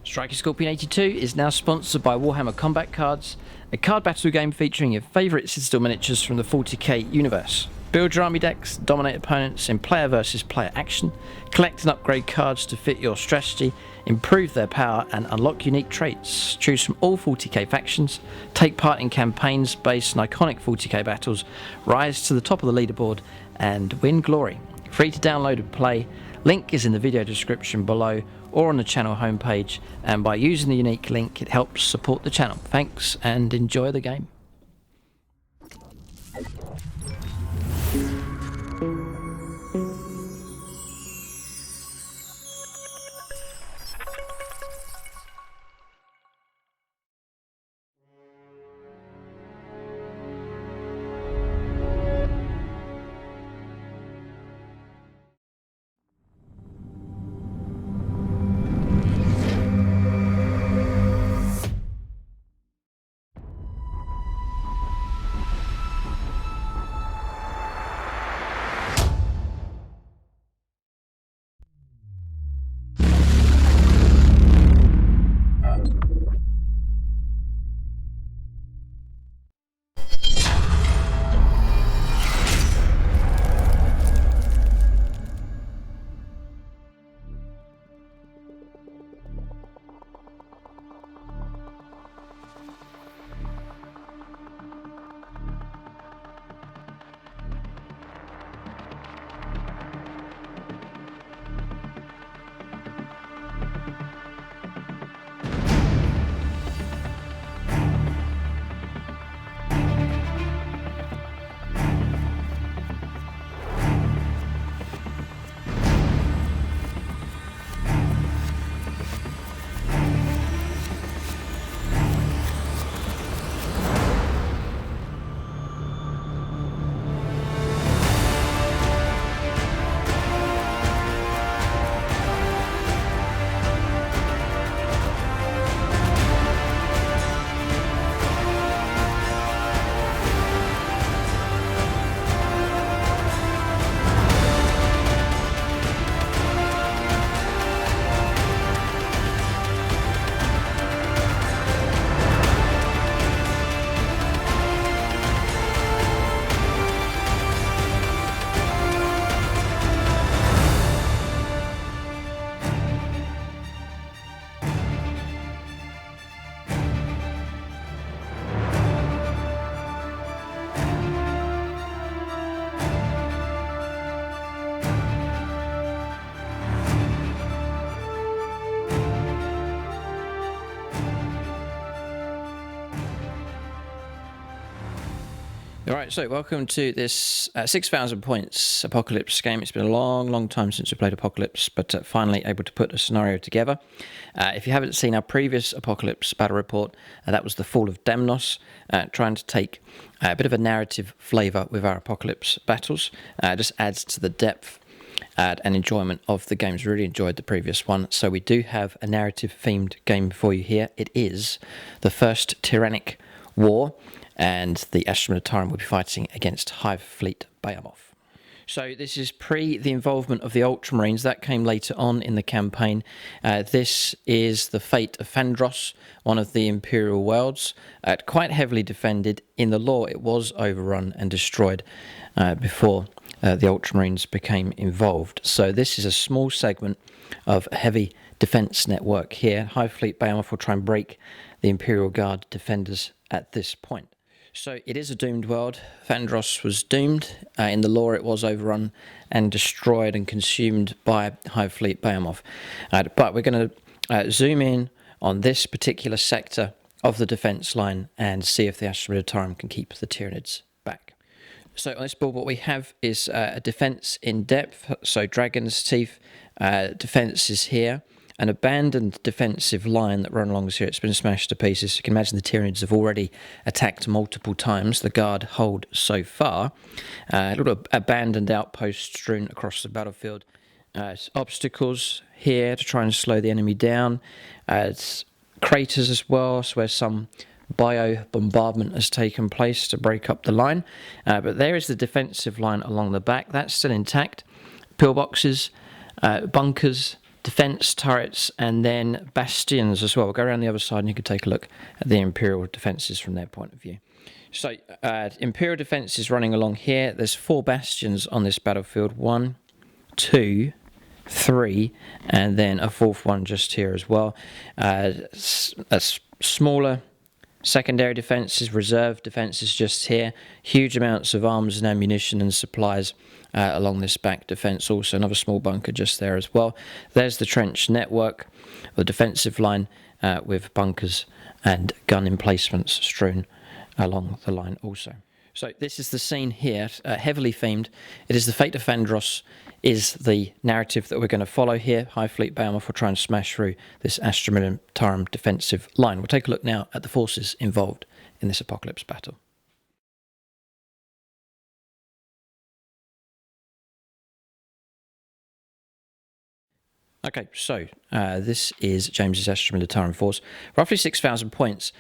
Striker Scorpion 82 is now sponsored by Warhammer Combat Cards, a card battle game featuring your favourite Citadel miniatures from the 40k universe. Build your army decks, dominate opponents in player versus player action, collect and upgrade cards to fit your strategy, improve their power and unlock unique traits. Choose from all 40k factions, take part in campaigns based on iconic 40k battles, rise to the top of the leaderboard and win glory. Free to download and play, link is in the video description below or on the channel homepage, and by using the unique link it helps support the channel. Thanks and enjoy the game. Alright, so welcome to this 6,000 points Apocalypse game. It's been a long time since we played Apocalypse, but finally able to put a scenario together. If you haven't seen our previous Apocalypse battle report, that was the Fall of Demnos, trying to take a bit of a narrative flavour with our Apocalypse battles. Just adds to the depth and enjoyment of the games. Really enjoyed the previous one, so we do have a narrative themed game for you here. It is the first Tyrannic War, and the Astra Militarum will be fighting against Hive Fleet Behemoth. So this is pre the involvement of the Ultramarines. That came later on in the campaign. This is the fate of THANDROS, one of the Imperial worlds, quite heavily defended. In the lore it was overrun and destroyed before the Ultramarines became involved. So this is a small segment of a heavy defence network here. Hive Fleet Behemoth will try and break the Imperial Guard defenders at this point. So it is a doomed world. THANDROS was doomed. In the lore it was overrun and destroyed and consumed by Hive Fleet Behemoth. But we're going to zoom in on this particular sector of the defence line and see if the Astra Militarum can keep the Tyranids back. So on this board what we have is a defence in depth, so Dragon's Teeth defence is here. An abandoned defensive line that run along here. It's been smashed to pieces. You can imagine the Tyranids have already attacked multiple times. The guard hold so far. A little abandoned outpost strewn across the battlefield. Obstacles here to try and slow the enemy down. It's craters as well, so where some bio bombardment has taken place to break up the line. But there is the defensive line along the back. That's still intact. Pillboxes, bunkers, defense turrets, and then bastions as well. We'll go around the other side and you can take a look at the Imperial Defenses from their point of view. So, Imperial Defense is running along here. There's 4 bastions on this battlefield. 1, 2, 3, and then a 4th one just here as well. That's smaller secondary defences, reserve defences just here. Huge amounts of arms and ammunition and supplies along this back defence. Also another small bunker just there as well. There's the trench network, the defensive line with bunkers and gun emplacements strewn along the line also. So this is the scene here, heavily themed. It is the fate of THANDROS is the narrative that we're going to follow here. Hive Fleet Behemoth will try and smash through this Astra Militarum defensive line. We'll take a look now at the forces involved in this apocalypse battle. Okay, so this is James's Astra Militarum force, roughly 6,000 points.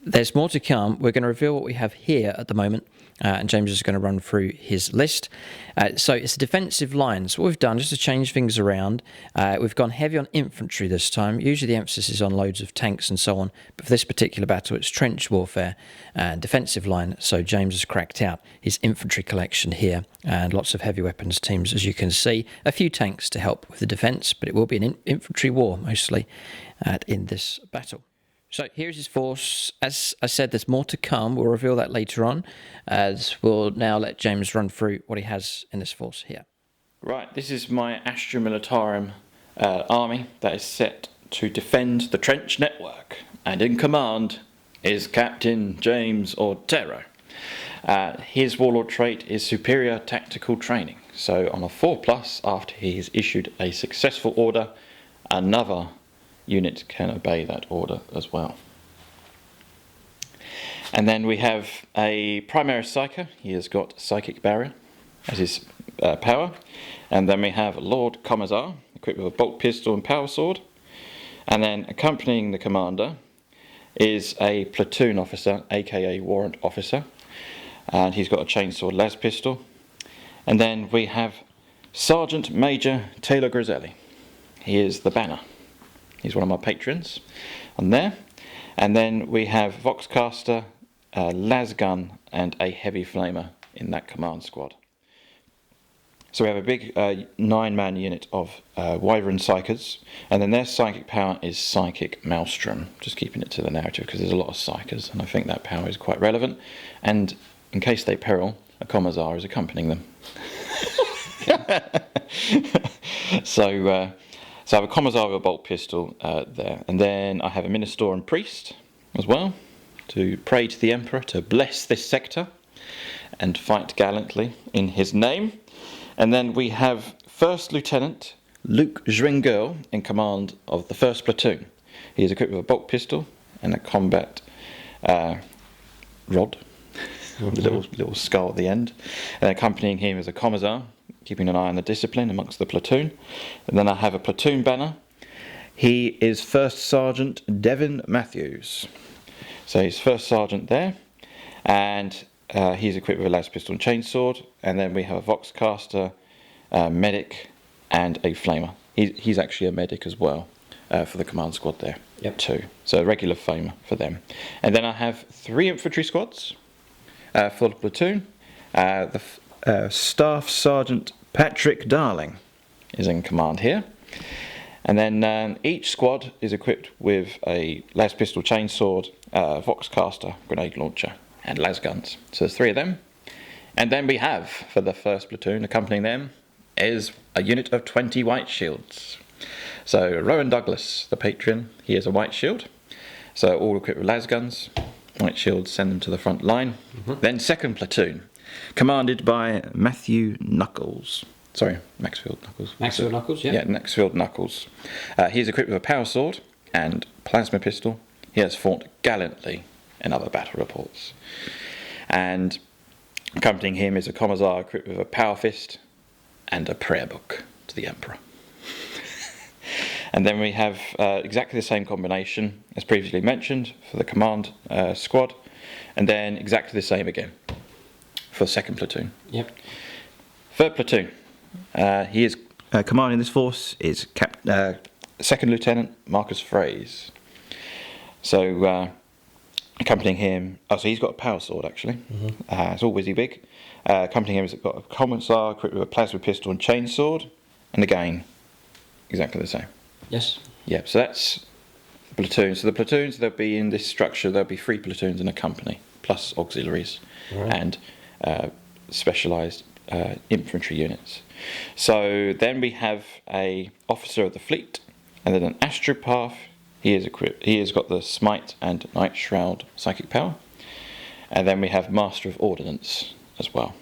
There's more to come. We're going to reveal what we have here at the moment, and James is going to run through his list. So it's a defensive line. So what we've done, just to change things around, we've gone heavy on infantry this time. Usually the emphasis is on loads of tanks and so on, but for this particular battle it's trench warfare and defensive line. So James has cracked out his infantry collection here, and lots of heavy weapons teams, as you can see. A few tanks to help with the defence, but it will be an infantry war mostly in this battle. So here's his force. As I said, there's more to come. We'll reveal that later on, as we'll now let James run through what he has in this force here. Right, this is my Astra Militarum army that is set to defend the trench network, and in command is Captain James Ortero. His warlord trait is superior tactical training. So on a 4+, after he has issued a successful order, another unit can obey that order as well. And then we have a Primaris Psyker. He has got Psychic Barrier as his power. And then we have Lord Commissar, equipped with a bolt pistol and power sword. And then accompanying the commander is a platoon officer, aka warrant officer. And he's got a chainsword las pistol. And then we have Sergeant Major Taylor Griselli. He is the banner. He's one of my patrons on there. And then we have Voxcaster, Lasgun, and a Heavy Flamer in that command squad. So we have a big 9-man unit of Wyvern Psykers, and then their psychic power is Psychic Maelstrom. Just keeping it to the narrative because there's a lot of Psykers, and I think that power is quite relevant. And in case they peril, a Commissar is accompanying them. So I have a Commissar with a bolt pistol there. And then I have a Minister and Priest as well, to pray to the Emperor to bless this sector and fight gallantly in his name. And then we have First Lieutenant Luke Zwingel in command of the 1st Platoon. He is equipped with a bolt pistol and a combat rod, little skull at the end. And accompanying him is a Commissar, keeping an eye on the discipline amongst the platoon. And then I have a platoon banner. He is 1st Sergeant Devin Matthews. So he's 1st Sergeant there. And he's equipped with a las pistol and chainsword. And then we have a Voxcaster, medic, and a flamer. He's actually a medic as well for the command squad there too. So a regular flamer for them. And then I have 3 infantry squads for the platoon. Staff Sergeant Patrick Darling is in command here. And then each squad is equipped with a las pistol chainsword, Voxcaster, grenade launcher, and las guns. So there's 3 of them. And then we have, for the 1st platoon, accompanying them, is a unit of 20 white shields. So Rowan Douglas, the patron, he has a white shield. So all equipped with las guns, white shields, send them to the front line. Then 2nd platoon, commanded by Matthew Knuckles. Sorry, Maxfield Knuckles. Maxfield Knuckles, yeah. Yeah, Maxfield Knuckles. He's equipped with a power sword and plasma pistol. He has fought gallantly in other battle reports. And accompanying him is a Commissar equipped with a power fist and a prayer book to the Emperor. And then we have exactly the same combination as previously mentioned for the command squad. And then exactly the same again for 2nd platoon. Yep. 3rd platoon, he is Commanding this force is Second Lieutenant Marcus Fraze. So accompanying him, so he's got a power sword actually. It's all whizzy big. Accompanying him has got a commissar equipped with a plasma pistol and chainsword, and again, exactly the same. Yes. Yeah, so that's the platoon. So the platoons, there'll be in this structure, there'll be 3 platoons in a company, plus auxiliaries and specialised infantry units. So then we have a officer of the fleet, and then an astropath. He has got the smite and night shroud psychic power, and then we have master of ordnance as well.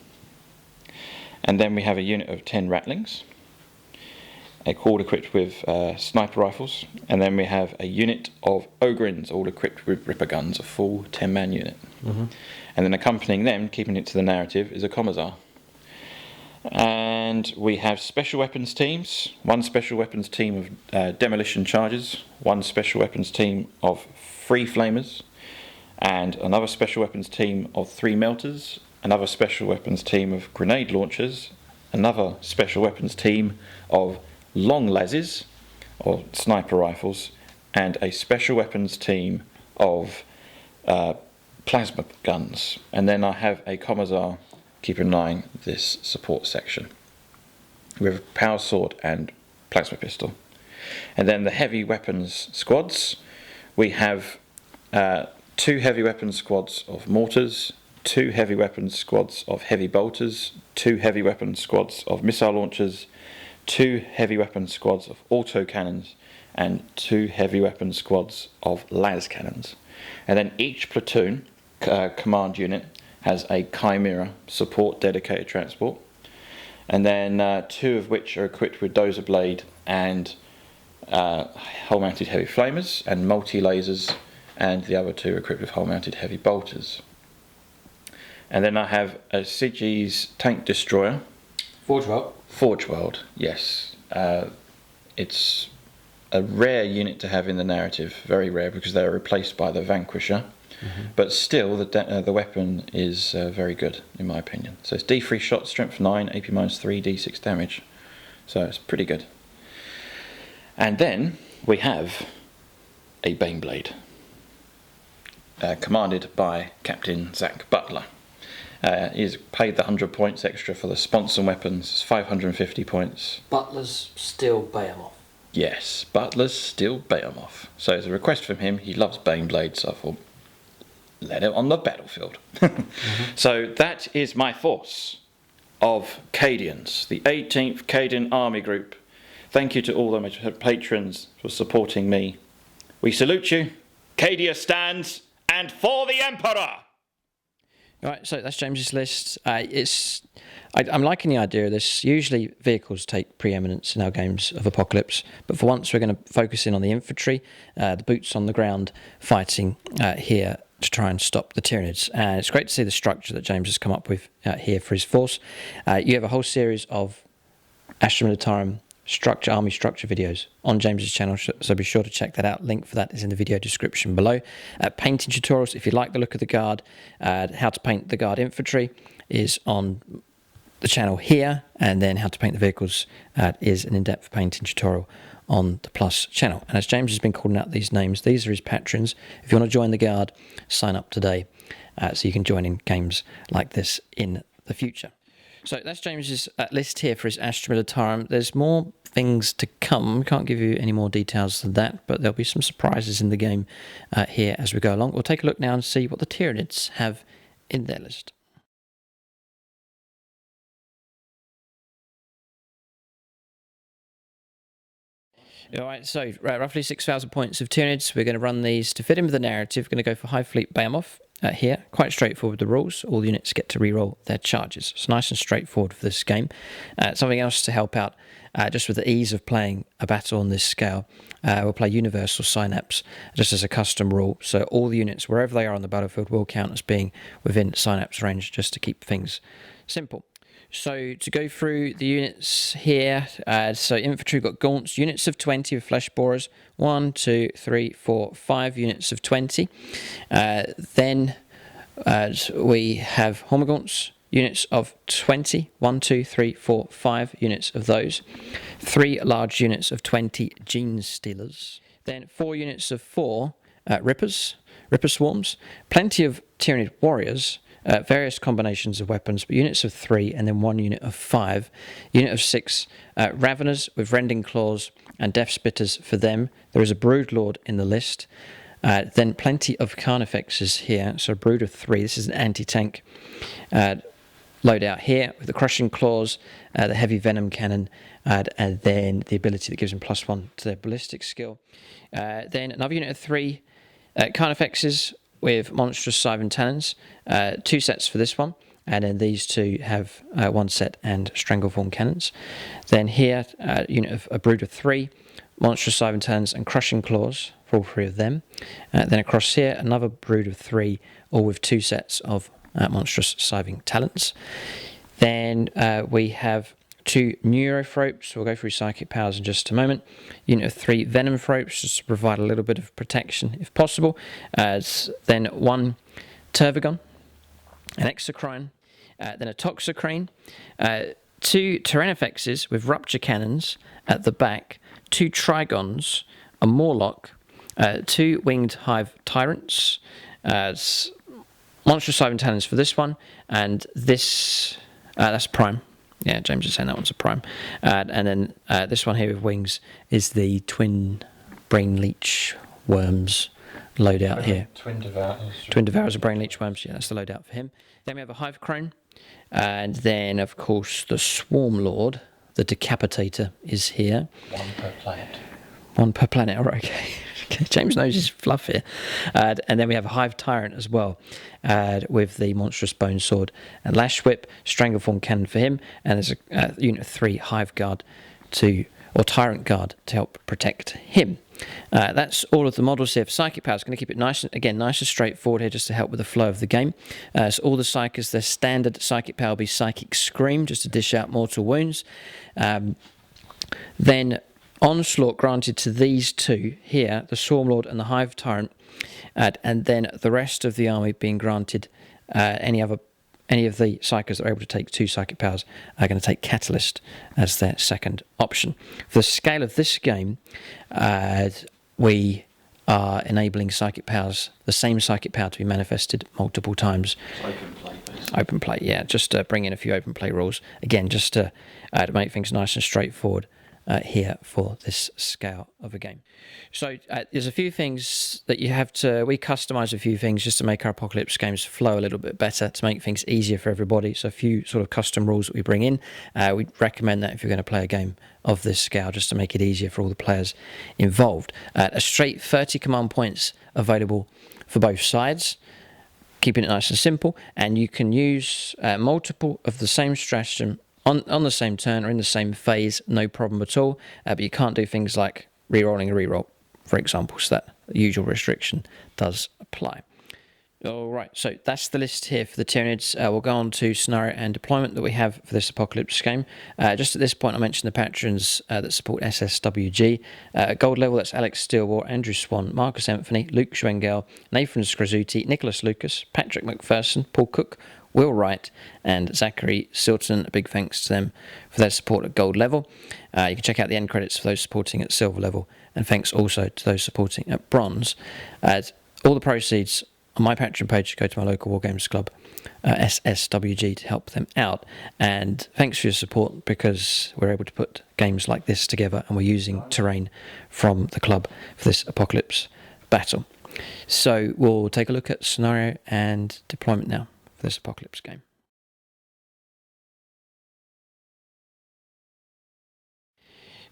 And then we have a unit of 10 ratlings, all equipped with sniper rifles, and then we have a unit of ogrins, all equipped with ripper guns, a full 10-man unit. And then accompanying them, keeping it to the narrative, is a commissar. And we have special weapons teams, 1 special weapons team of demolition charges, 1 special weapons team of 3 flamers, and another special weapons team of 3 melters, another special weapons team of grenade launchers, another special weapons team of long lasses or sniper rifles, and a special weapons team of plasma guns. And then I have a commissar keeping an eye on this support section with a power sword and plasma pistol. And then the heavy weapons squads, we have 2 heavy weapons squads of mortars, 2 heavy weapons squads of heavy bolters, 2 heavy weapons squads of missile launchers, 2 heavy weapons squads of auto cannons, and 2 heavy weapons squads of las cannons. And then each platoon command unit has a Chimera support dedicated transport, and then 2 of which are equipped with dozer blade and hull-mounted heavy flamers and multi-lasers, and the other 2 are equipped with hull-mounted heavy bolters. And then I have a Sige's tank destroyer. Forge World, yes. It's a rare unit to have in the narrative, very rare, because they are replaced by the Vanquisher. But still, the weapon is very good, in my opinion. So it's D3 shot, strength 9, AP -3, D6 damage. So it's pretty good. And then we have a Baneblade, commanded by Captain Zach Butler. He's paid the 100 points extra for the sponsor weapons. It's 550 points. Butler's still Behemoth. Yes, Butler's still Behemoth. So it's a request from him. He loves Baneblade, so I thought, let it on the battlefield. So that is my force of Cadians, the 18th Cadian Army Group. Thank you to all my patrons for supporting me. We salute you. Cadia stands, and for the Emperor! Right, so that's James's list. I'm liking the idea of this. Usually vehicles take preeminence in our games of Apocalypse, but for once we're going to focus in on the infantry, the boots on the ground fighting here to try and stop the Tyranids. And it's great to see the structure that James has come up with here for his force. You have a whole series of Astra Militarum army structure videos on James's channel, so be sure to check that out. Link for that is in the video description below. Painting tutorials, if you like the look of the Guard, how to paint the Guard infantry is on the channel here, and then how to paint the vehicles is an in-depth painting tutorial on the Plus channel. And as James has been calling out these names, these are his patrons. If you want to join the Guard, sign up today so you can join in games like this in the future. So that's James's list here for his Astra Militarum. There's more things to come. We can't give you any more details than that, but there'll be some surprises in the game here as we go along. We'll take a look now and see what the Tyranids have in their list. Alright, so roughly 6,000 points of Tyranids. We're going to run these to fit in with the narrative. We're going to go for Hive Fleet Behemoth here. Quite straightforward, the rules. All units get to reroll their charges. It's nice and straightforward for this game. Something else to help out, just with the ease of playing a battle on this scale, we'll play Universal Synapse just as a custom rule. So all the units, wherever they are on the battlefield, will count as being within Synapse range, just to keep things simple. So to go through the units here, so infantry got gaunts, units of 20 with flesh borers, 1, 2, 3, 4, 5 units of 20. Then we have homogaunts, units of 20, 1, 2, 3, 4, 5 units of those, 3 large units of 20 Gene Stealers, then 4 units of 4 Ripper Swarms, plenty of Tyranid Warriors, various combinations of weapons, but units of 3, and then 1 unit of 5, unit of 6 Raveners with Rending Claws and Death Spitters for them. There is a Broodlord in the list. Then plenty of Carnifexes here, so a brood of 3. This is an anti-tank loadout here with the Crushing Claws, the Heavy Venom Cannon, and then the ability that gives them +1 to their ballistic skill. Then another unit of 3 Carnifexes with Monstrous Scythe Talons, 2 sets for this one, and then these 2 have 1 set and Strangleform Cannons. Then here, a unit of a brood of 3 Monstrous Scythe Talons and Crushing Claws for all 3 of them. Then across here, another brood of 3, all with 2 sets of Monstrous Scything Talents. Then we have 2 Neurophropes. We'll go through Psychic Powers in just a moment. Unit of 3 Venom Phropes, just to provide a little bit of protection if possible. Then 1 Tervigon, an Exocrine, then a Toxocrane, 2 Tyrannifexes with Rupture Cannons at the back, 2 Trigons, a Morlock, 2 Winged Hive Tyrants, Monstrous Scythe Talons for this one, and this, that's Prime. Yeah, James is saying that one's a Prime. And then this one here with wings is the Twin Brain Leech Worms loadout here. Twin Devourers. Twin Devourers of Brain Leech Worms, yeah, that's the loadout for him. Then we have a Hive Crone, and then, of course, the Swarm Lord, the Decapitator, is here. 1 per planet. 1 per planet, all right, okay. James knows his fluff here. And then we have a Hive Tyrant as well, with the Monstrous Bone Sword and Lash Whip, Strangleform Cannon for him, and there's a unit of 3 Hive Guard or Tyrant Guard to help protect him. That's all of the models here for Psychic Powers. Going to keep it nice and straightforward here just to help with the flow of the game. So all the Psychers, their standard Psychic Power will be Psychic Scream, just to dish out mortal wounds. Then Onslaught granted to these 2 here, the Swarmlord and the Hive Tyrant, and then the rest of the army being granted any of the Psychers that are able to take 2 Psychic Powers are going to take Catalyst as their second option. For the scale of this game, we are enabling Psychic Powers, the same Psychic Power to be manifested multiple times. Open play, basically. Open play, yeah, just to bring in a few open play rules. Again, just to make things nice and straightforward. Here for this scale of a game. So there's a few things that we customize a few things just to make our Apocalypse games flow a little bit better, to make things easier for everybody. So a few sort of custom rules that we bring in. We recommend that if you're going to play a game of this scale, just to make it easier for all the players involved. A straight 30 command points available for both sides, keeping it nice and simple, and you can use multiple of the same stratagem on the same turn or in the same phase, no problem at all. But you can't do things like re-rolling a re-roll, for example, so that usual restriction does apply. All right, so that's the list here for the Tyranids. We'll go on to scenario and deployment that we have for this Apocalypse game. Just at this point, I mentioned the patrons that support SSWG. Gold level, that's Alex Steelwar, Andrew Swan, Marcus Anthony, Luke Schwengel, Nathan Scrazuti, Nicholas Lucas, Patrick McPherson, Paul Cook, Will Wright, and Zachary Silton. A big thanks to them for their support at gold level. You can check out the end credits for those supporting at silver level, and thanks also to those supporting at bronze. All the proceeds on my Patreon page go to my local War Games Club, SSWG, to help them out. And thanks for your support, because we're able to put games like this together, and we're using terrain from the club for this Apocalypse battle. So we'll take a look at scenario and deployment now for this Apocalypse game.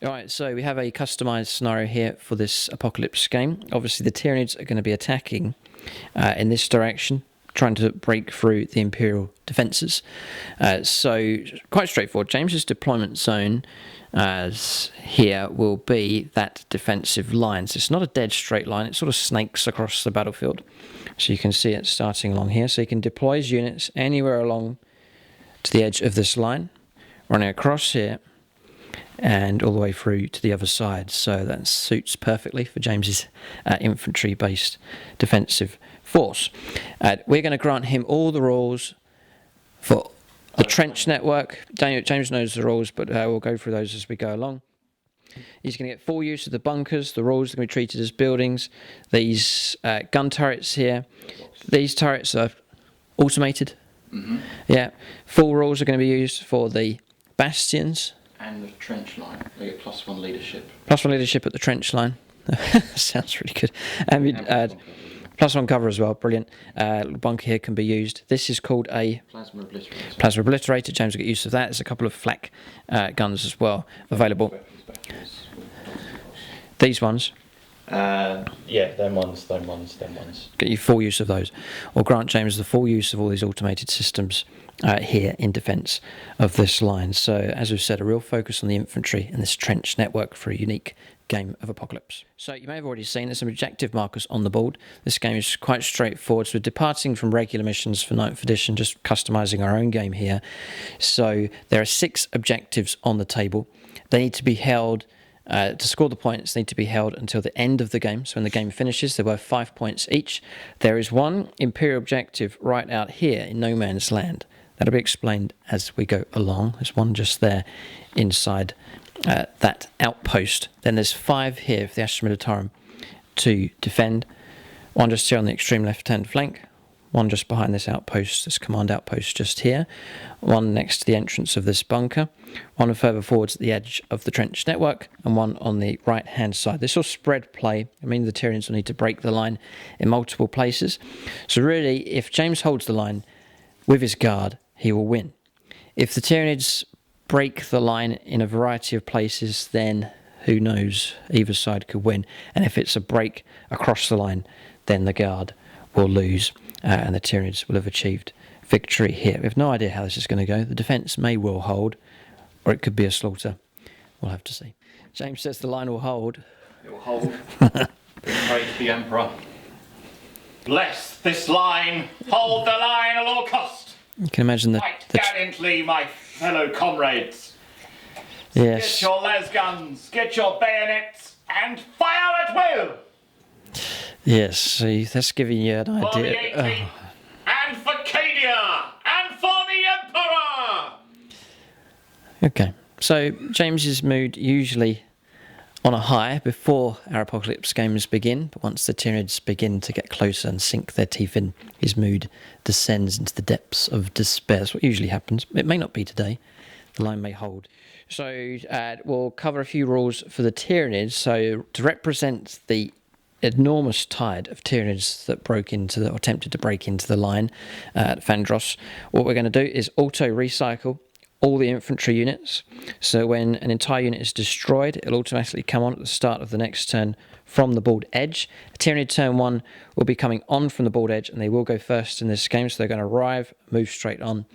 Alright, so we have a customised scenario here for this Apocalypse game. Obviously the Tyranids are going to be attacking in this direction, trying to break through the Imperial Defenses. So quite straightforward. James's deployment zone here will be that defensive line. So it's not a dead straight line, it sort of snakes across the battlefield. So you can see it starting along here. So you can deploy his units anywhere along to the edge of this line, running across here, and all the way through to the other side. So that suits perfectly for James's infantry-based defensive force. We're going to grant him all the rules for The trench network, James knows the rules, but we'll go through those as we go along. He's going to get full use of the bunkers. The rules are going to be treated as buildings. These gun turrets here, these turrets are automated. Yeah, full rules are going to be used for the bastions. And the trench line, they get +1 leadership. +1 leadership at the trench line. Sounds really good. And we +1 cover as well, brilliant. Bunker here can be used. This is called a Plasma Obliterator. Plasma Obliterator. James will get use of that. There's a couple of flak guns as well available. These ones. Yeah, them ones. Get you full use of those. Or grant James the full use of all these automated systems here in defence of this line. So, as we've said, a real focus on the infantry and this trench network for a unique game of Apocalypse. So you may have already seen there's some objective markers on the board. This game is quite straightforward. So we're departing from regular missions for 9th edition, just customising our own game here. So there are 6 objectives on the table. They need to be held, to score the points, they need to be held until the end of the game. So when the game finishes, they're worth 5 points each. There is one Imperial objective right out here in no man's land. That'll be explained as we go along. There's one just there inside that outpost. Then there's 5 here for the Astra Militarum to defend. One just here on the extreme left-hand flank. One just behind this outpost, this command outpost just here. One next to the entrance of this bunker. One further forwards at the edge of the trench network. And one on the right-hand side. This will spread play. I mean, the Tyranids will need to break the line in multiple places. So really, if James holds the line with his guard, he will win. If the Tyranids break the line in a variety of places, then who knows, either side could win. And if it's a break across the line, then the guard will lose and the Tyranids will have achieved victory here. We have no idea how this is going to go. The defence may well hold, or it could be a slaughter. We'll have to see. James says the line will hold. It will hold. Praise the Emperor. Bless this line. Hold the line at all cost. You can imagine that. Fight gallantly, my fellow comrades. Yes. Get your las guns, get your bayonets, and fire at will. Yes, see, that's giving you an idea. For the 18th, and for Cadia, and for the Emperor. Okay, so James's mood usually on a high before our Apocalypse games begin, but once the Tyranids begin to get closer and sink their teeth in, his mood descends into the depths of despair. That's what usually happens. It may not be today. The line may hold. So we'll cover a few rules for the Tyranids. So to represent the enormous tide of Tyranids that broke into or attempted to break into the line at THANDROS, what we're going to do is auto-recycle all the infantry units. So when an entire unit is destroyed, it'll automatically come on at the start of the next turn from the board edge. Tyranid turn 1 will be coming on from the board edge, and they will go first in this game. So they're going to arrive, move straight on,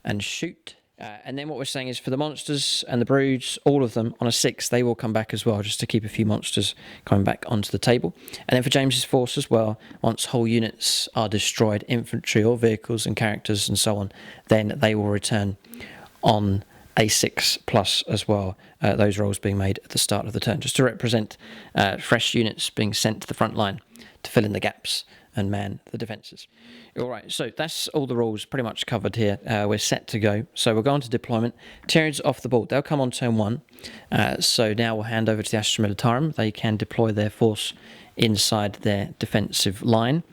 and shoot. And then what we're saying is for the monsters and the broods, all of them on a 6, they will come back as well, just to keep a few monsters coming back onto the table. And then for James's force as well, once whole units are destroyed, infantry or vehicles and characters and so on, then they will return on a 6+ as well, those rolls being made at the start of the turn, just to represent fresh units being sent to the front line to fill in the gaps and man the defences. All right, so that's all the rules pretty much covered here. We're set to go. So we'll go on to deployment. Tyranids off the board. They'll come on turn 1. So now we'll hand over to the Astra Militarum. They can deploy their force inside their defensive line.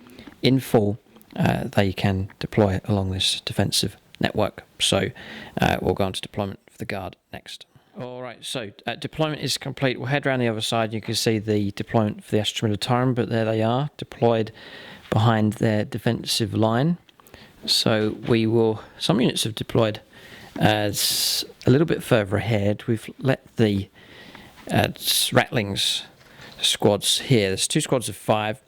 In full, they can deploy along this defensive network. So we'll go on to deployment for the Guard next. All right, so deployment is complete. We'll head around the other side. You can see the deployment for the Astra Militarum, but there they are, deployed behind their defensive line. So we will, some units have deployed as a little bit further ahead. We've let the Rattlings squads here. There's 2 squads of 5.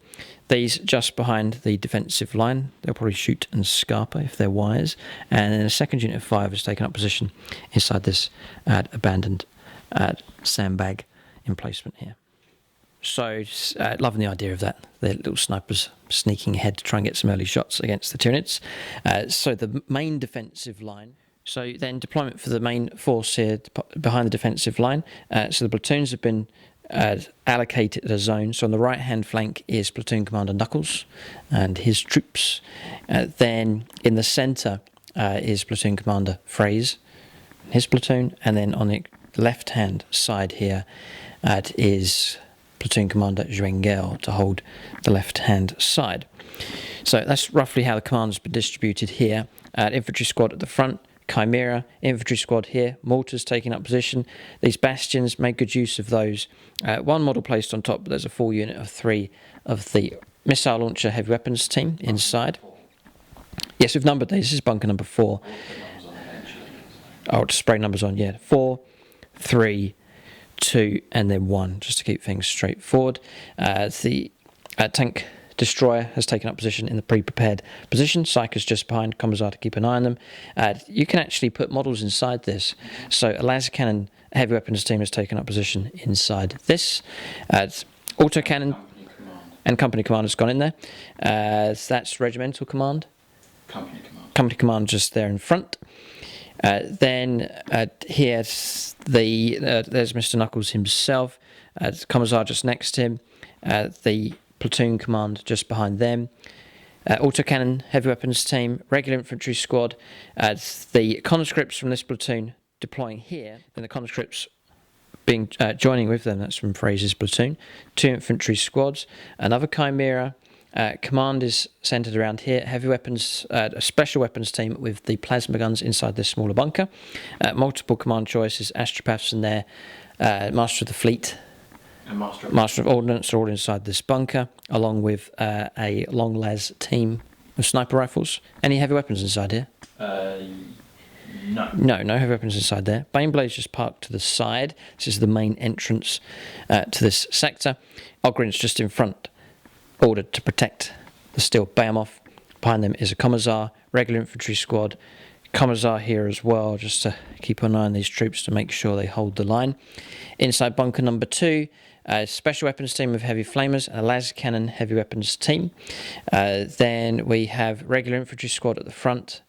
These just behind the defensive line. They'll probably shoot and scarper if they're wise. And then a second unit of 5 has taken up position inside this abandoned sandbag emplacement here. So, loving the idea of that. The little snipers sneaking ahead to try and get some early shots against the Tyranids. So the main defensive line. So then deployment for the main force here behind the defensive line. So the platoons have been allocated a zone. So on the right hand flank is Platoon Commander Knuckles and his troops. Then in the centre is Platoon Commander Fraze, his platoon, and then on the left-hand side here is Platoon Commander Zhuangel to hold the left-hand side. So that's roughly how the command has been distributed here. Infantry squad at the front, Chimera, infantry squad here, mortars taking up position. These bastions, made good use of those. One model placed on top, but there's a full unit of 3 of the missile launcher heavy weapons team inside. Yes, we've numbered these. This is bunker number 4. Oh, to spray numbers on, yeah. 4, 3, 2, and then 1, just to keep things straightforward. The tank destroyer has taken up position in the pre-prepared position. Psyker's just behind, Commissar to keep an eye on them. You can actually put models inside this. So a laser cannon heavy weapons team has taken up position inside this. Autocannon and company command has gone in there. That's regimental command. Company command just there in front. Then here's there's Mr. Knuckles himself. Commissar just next to him. The platoon command just behind them. Autocannon heavy weapons team, regular infantry squad. The conscripts from this platoon deploying here, and the conscripts being joining with them. That's from Fraser's platoon. 2 infantry squads, another Chimera. Command is centered around here. Heavy weapons, a special weapons team with the plasma guns inside this smaller bunker. Multiple command choices. Astropaths in there. Master of the Fleet. And Master of Ordnance are all inside this bunker, along with a long las team of sniper rifles. Any heavy weapons inside here? No. No heavy weapons inside there. Baneblades just parked to the side. This is the main entrance to this sector. Ogren's just in front, ordered to protect the steel Behemoth. Behind them is a Commissar, regular infantry squad. Commissar here as well, just to keep an eye on these troops to make sure they hold the line. Inside bunker number 2, a special weapons team with heavy flamers and a laser cannon heavy weapons team. Then we have regular infantry squad at the front.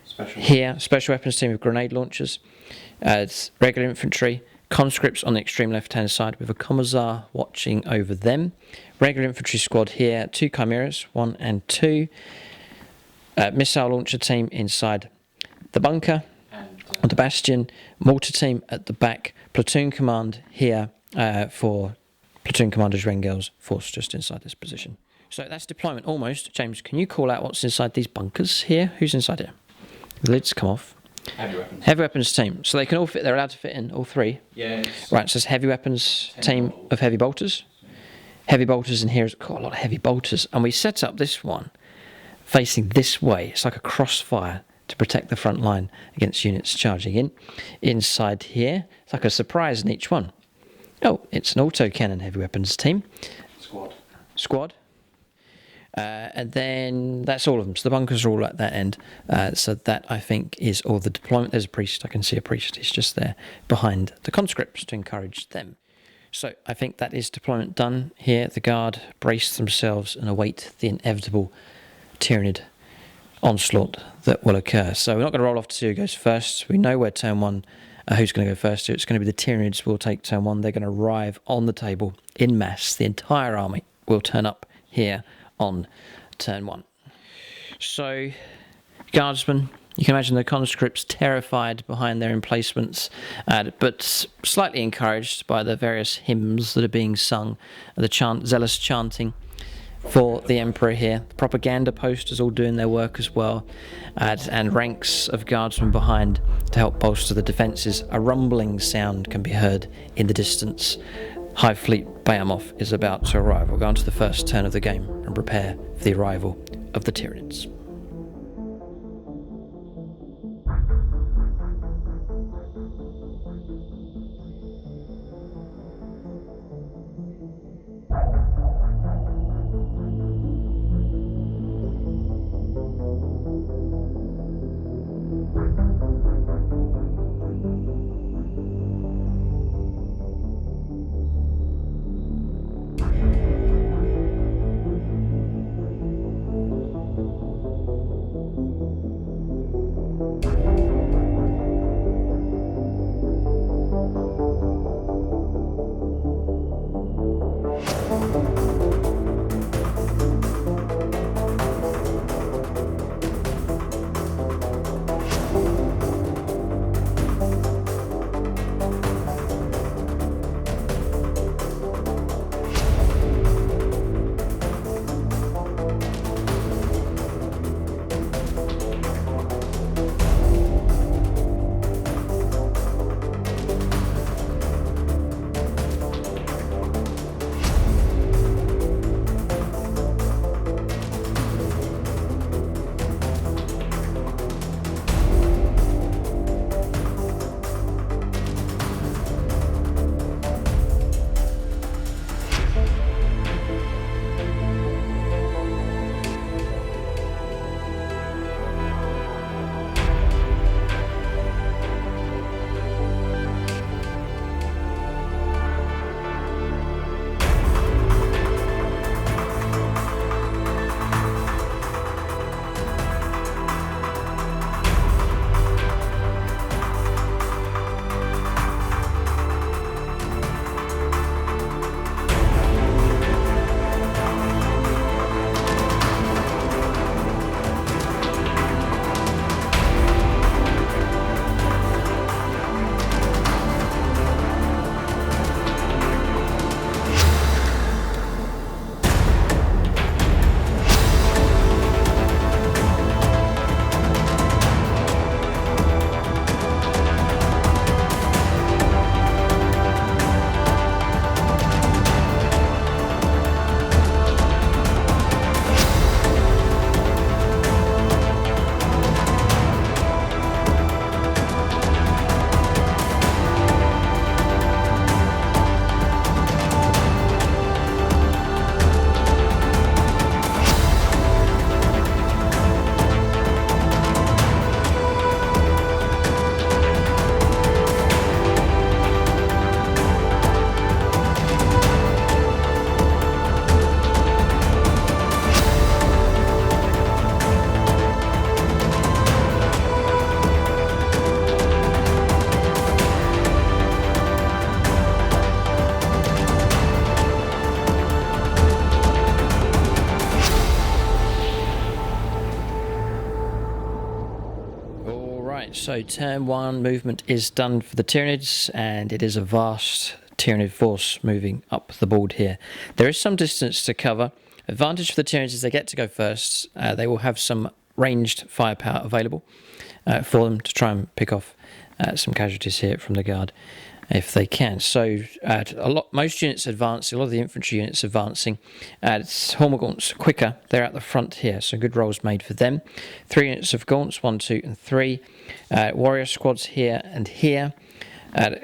Special weapons team with grenade launchers. It's regular infantry. Conscripts on the extreme left-hand side with a Commissar watching over them. Regular infantry squad here, 2 Chimeras, 1 and 2. Missile launcher team inside the bunker on the bastion. Mortar team at the back. Platoon command here for Platoon Commander Zhuangel's force just inside this position. So that's deployment almost. James, can you call out what's inside these bunkers here? Who's inside here? The lids come off. Heavy weapons. Heavy weapons team. So they can all fit, they're allowed to fit in, all 3? Yeah. Right, so it's heavy weapons team of heavy bolters. Heavy bolters in here has got a lot of heavy bolters. And we set up this one facing this way. It's like a crossfire to protect the front line against units charging in. Inside here, it's like a surprise in each one. Oh, it's an autocannon heavy weapons team. Squad. And then that's all of them. So the bunkers are all at that end. So that, I think, is all the deployment. There's a priest. I can see a priest. He's just there behind the conscripts to encourage them. So I think that is deployment done here. The guard brace themselves and await the inevitable Tyranid onslaught that will occur. So we're not going to roll off to see who goes first. We know where turn 1, who's going to go first. It's going to be the Tyranids who will take turn 1. They're going to arrive on the table in mass. The entire army will turn up here on turn 1. So, guardsmen, you can imagine the conscripts terrified behind their emplacements, but slightly encouraged by the various hymns that are being sung, the zealous chanting for the Emperor here. The propaganda posters all doing their work as well, and ranks of guardsmen behind to help bolster the defences. A rumbling sound can be heard in the distance. Hive Fleet Behemoth is about to arrive. We'll go on to the first turn of the game and prepare for the arrival of the Tyranids. So turn 1 movement is done for the Tyranids, and it is a vast Tyranid force moving up the board here. There is some distance to cover. Advantage for the Tyranids is they get to go first. They will have some ranged firepower available for them to try and pick off some casualties here from the guard if they can. So most units advancing, a lot of the infantry units advancing. Hormagaunts quicker, they're at the front here, so good rolls made for them. 3 units of Gaunts, 1, 2 and 3. Warrior squads here and here.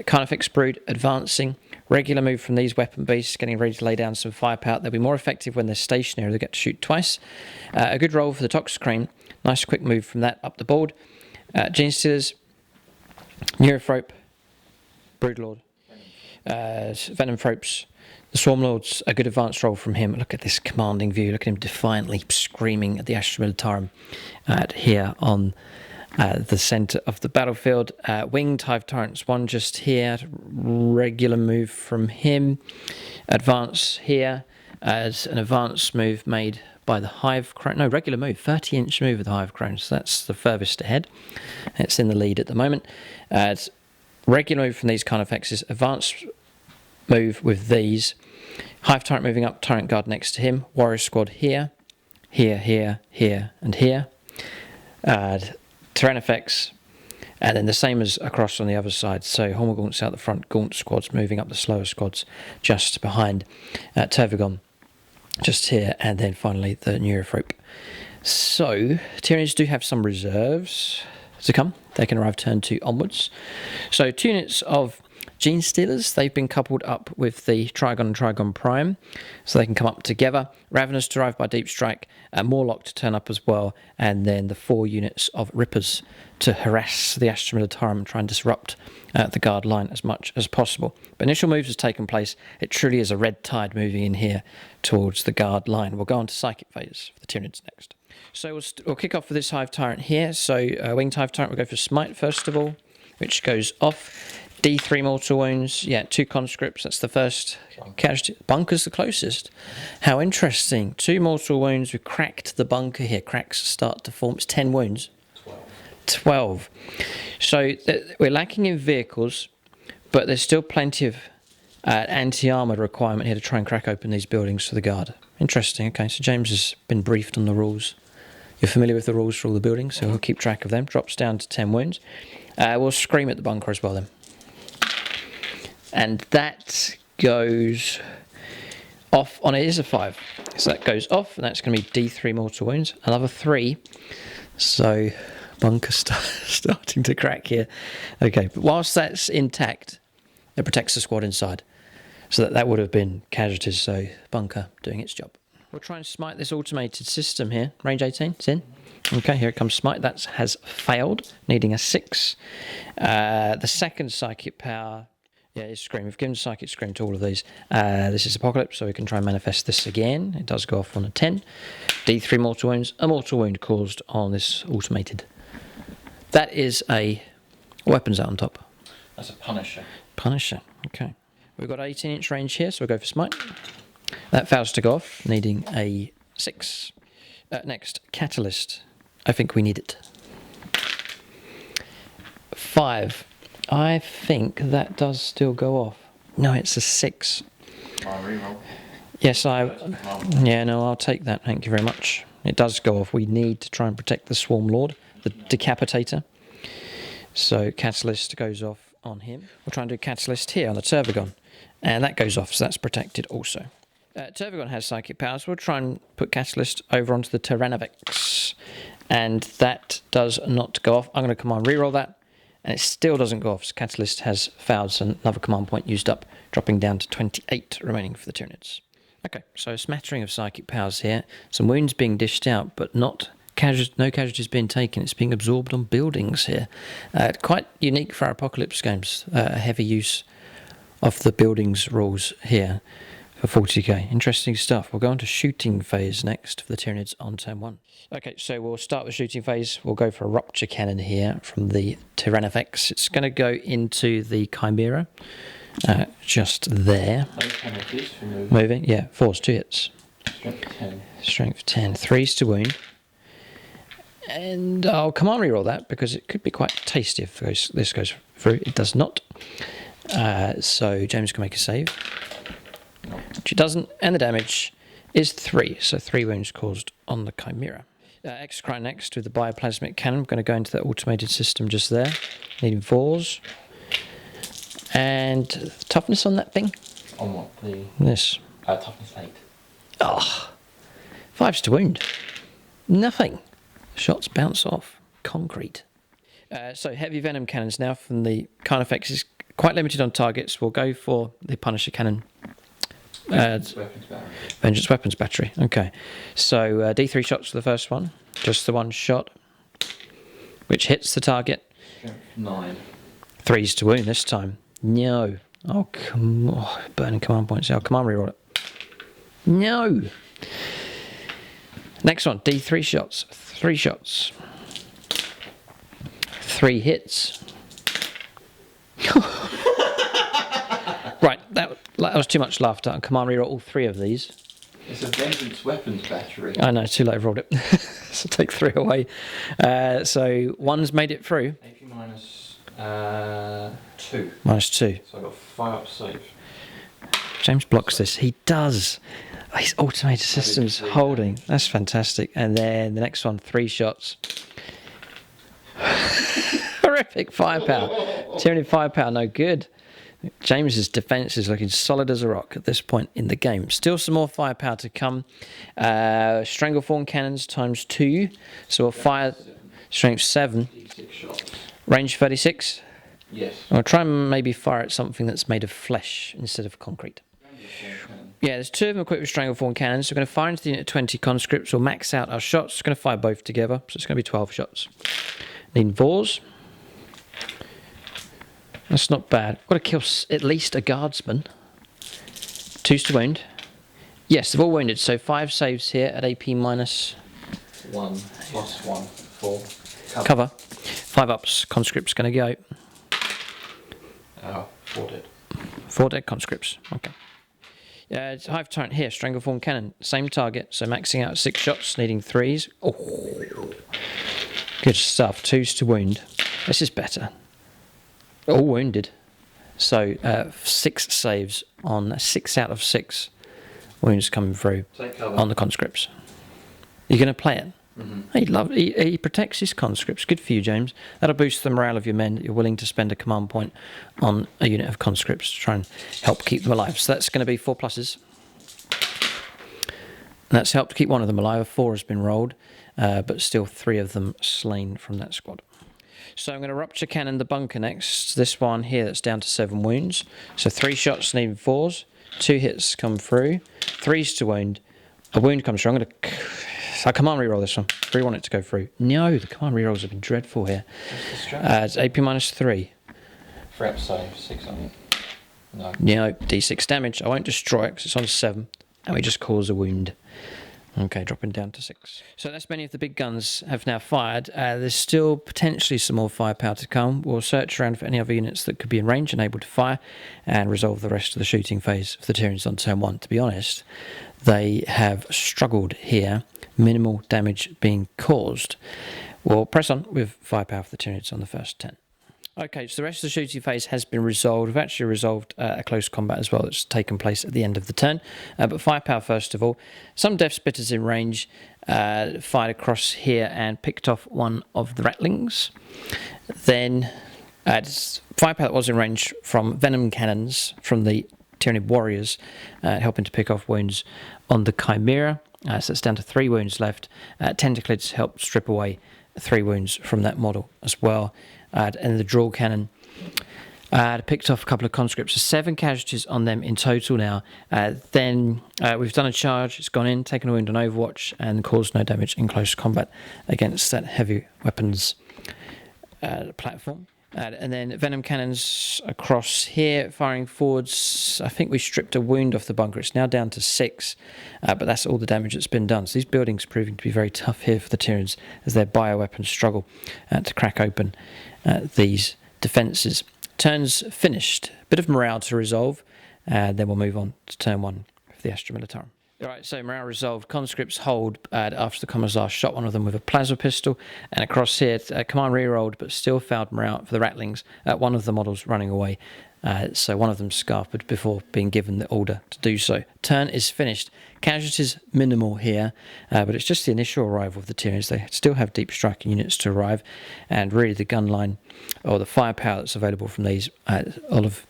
Carnifex Brood advancing. Regular move from these weapon beasts, getting ready to lay down some firepower. They'll be more effective when they're stationary, they get to shoot twice. A good roll for the Toxicrane. Nice quick move from that up the board. Gene Stealers, Neurophrope, Broodlord, Venomphropes. The Swarmlord's a good advanced roll from him. Look at this commanding view. Look at him defiantly screaming at the Astra Militarum here on the centre of the battlefield. Winged Hive Tyrants, one just here. Regular move from him. Advance here as an advance move made by the Hive Crone. No, regular move. 30-inch move of the Hive Crone. So that's the furthest ahead. It's in the lead at the moment. Regular move from these Carnifexes. Advance move with these. Hive Tyrant moving up. Tyrant Guard next to him. Warrior Squad here. Here, here, here, and here. Tyrannifex, and then the same as across on the other side. So Hormagaunts out the front, Gaunt squads moving up the slower squads just behind. Tervigon just here, and then finally the Neurophrope. So Tyranids do have some reserves to come. They can arrive turn 2 onwards. So 2 units of Gene Stealers, they've been coupled up with the Trigon and Trigon Prime, so they can come up together. Ravenous to arrive by Deep Strike, Morlock to turn up as well, and then the 4 units of Rippers to harass the Astra Militarum and try and disrupt the guard line as much as possible. But initial moves has taken place. It truly is a red tide moving in here towards the guard line. We'll go on to Psychic Phase for the Tyranids next. So we'll kick off with this Hive Tyrant here. So Winged Hive Tyrant, we'll go for Smite first of all, which goes off. D3 mortal wounds, 2 conscripts, that's the first casualty. Bunker's the closest. How interesting. 2 mortal wounds, we've cracked the bunker here. Cracks start to form. It's 10 wounds. 12. So we're lacking in vehicles, but there's still plenty of anti-armoured requirement here to try and crack open these buildings for the guard. Interesting. Okay, so James has been briefed on the rules. You're familiar with the rules for all the buildings, so we'll keep track of them. Drops down to 10 wounds. We'll scream at the bunker as well then. And that goes off on, it is a 5. So that goes off, and that's going to be D3 mortal wounds. Another 3. So bunker starting to crack here. Okay, but whilst that's intact, it protects the squad inside. So that would have been casualties, so bunker doing its job. We'll try and smite this automated system here. Range 18, it's in. Okay, here it comes smite. That has failed, needing a 6. The second psychic power... it's Scream. We've given Psychic Scream to all of these. This is Apocalypse, so we can try and manifest this again. It does go off on a 10. D3 mortal wounds. A mortal wound caused on this automated. That is a... weapons out on top. That's a Punisher. Punisher, okay. We've got 18-inch range here, so we'll go for Smite. That fails to go off, needing a 6. Next, Catalyst. I think we need it. 5. I think that does still go off. No, it's a 6. Reroll. Yes, I'll take that. Thank you very much. It does go off. We need to try and protect the Swarm Lord, the Decapitator. So Catalyst goes off on him. We'll try and do Catalyst here on the Tervigon. And that goes off, so that's protected also. Tervigon has psychic powers. We'll try and put Catalyst over onto the Tyrannifex. And that does not go off. I'm going to command reroll that. And it still doesn't go off, so Catalyst has failed, so another command point used up, dropping down to 28 remaining for the Tyranids. Okay, so a smattering of psychic powers here. Some wounds being dished out, but no casualties being taken. It's being absorbed on buildings here. Quite unique for our Apocalypse games, a heavy use of the buildings rules here for 40k. Interesting stuff. We'll go on to shooting phase next for the Tyranids on turn 1. Okay, so we'll start with shooting phase. We'll go for a rupture cannon here from the Tyrannifex. It's going to go into the Chimera, just there. Moving, 4's 2 hits. Strength 10. Strength 10. 3's to wound. And I'll command reroll that because it could be quite tasty if this goes through. It does not. So James can make a save. Which it doesn't. And the damage is 3. So 3 wounds caused on the Chimera. Execry next with the bioplasmic cannon. I'm going to go into that automated system just there. Needing 4s. And toughness on that thing? On what? This. Toughness 8. Oh, 5s to wound. Nothing. Shots bounce off. Concrete. So heavy venom cannons now from the Carnifex is quite limited on targets. We'll go for the Punisher cannon. Vengeance Weapons Battery. Okay. So D3 shots for the first one. Just the one shot. Which hits the target. 9. 3s to wound this time. No. Oh, come on. Burning command points. I'll command reroll it. No. Next one. D3 shots. 3 shots. 3 hits. Right, that was too much laughter. I'll command reroll all 3 of these. It's a Vengeance Weapons Battery. I know, too late, I've rolled it. So take 3 away. So 1's made it through. AP minus 2. Minus 2. So I got 5 up save. James blocks this. He does. His automated systems holding. That's fantastic. And then the next one, 3 shots. Horrific firepower. Tyranid firepower, no good. James's defense is looking solid as a rock at this point in the game. Still some more firepower to come. Strangleform cannons times 2. So we'll fire strength 7. Range 36. Yes. I'll try and maybe fire at something that's made of flesh instead of concrete. Yeah, there's 2 of them equipped with Strangleform cannons. So we're going to fire into the unit of 20 conscripts. We'll max out our shots. We're going to fire both together. So it's going to be 12 shots. Needing 4s. That's not bad. Got to kill at least a guardsman. 2s to wound. Yes, they've all wounded. So 5 saves here at AP minus 1 plus 1. 4. Cover. 5 ups. Conscript's going to go. 4 dead. 4 dead conscripts. Okay. It's Hive Tyrant here. Strangleform cannon. Same target. So maxing out 6 shots. Needing 3s. Oh. Good stuff. 2s to wound. This is better. All wounded. So 6 saves on 6 out of 6 wounds coming through on the conscripts. You're going to play it? Mm-hmm. He protects his conscripts. Good for you, James. That'll boost the morale of your men. You're willing to spend a command point on a unit of conscripts to try and help keep them alive. So that's going to be 4 pluses. And that's helped keep one of them alive. 4 has been rolled, but still 3 of them slain from that squad. So I'm going to Rupture Cannon the bunker next. This one here that's down to 7 wounds. So 3 shots needing 4s. 2 hits come through. 3s to wound. A wound comes through. I command reroll this one. I really want it to go through. No, the command rerolls have been dreadful here. It's AP minus 3. 3 up save. 6 on it. No. No, D6 damage. I won't destroy it because it's on 7. And we just cause a wound. Okay, dropping down to 6. So that's many of the big guns have now fired. There's still potentially some more firepower to come. We'll search around for any other units that could be in range and able to fire and resolve the rest of the shooting phase of the Tyranids on turn 1. To be honest, they have struggled here. Minimal damage being caused. We'll press on with firepower for the Tyranids on the first 10. Okay, so the rest of the shooting phase has been resolved. We've actually resolved a close combat as well that's taken place at the end of the turn. But firepower first of all. Some Death Spitters in range fired across here and picked off one of the Ratlings. Then firepower that was in range from Venom Cannons from the Tyranid Warriors, helping to pick off wounds on the Chimera. So it's down to 3 wounds left. Tentaclids helped strip away 3 wounds from that model as well. And the Draw Cannon picked off a couple of conscripts. So 7 casualties on them in total now. Then we've done a charge. It's gone in, taken a wound on Overwatch, and caused no damage in close combat against that heavy weapons platform. And then Venom Cannons across here, firing forwards. I think we stripped a wound off the bunker. It's now down to 6, but that's all the damage that's been done. So these buildings are proving to be very tough here for the Tyranids as their bioweapons struggle to crack open these defences. Turns finished. Bit of morale to resolve, then we'll move on to turn 1 for the Astra Militarum. Alright, so morale resolved. Conscripts hold after the Commissar shot one of them with a plasma pistol. And across here, command re-rolled, but still failed morale for the Ratlings. One of the models running away. So one of them scarpered before being given the order to do so. Turn is finished. Casualties minimal here, but it's just the initial arrival of the Tyranids. They still have deep striking units to arrive. And really the gun line, or the firepower that's available from these olive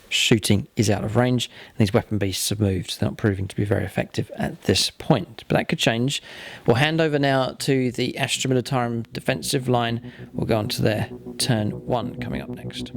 shooting is out of range, and these weapon beasts have moved. They're not proving to be very effective at this point, but that could change. We'll hand over now to the Astra Militarum defensive line. We'll go on to their turn 1 coming up next.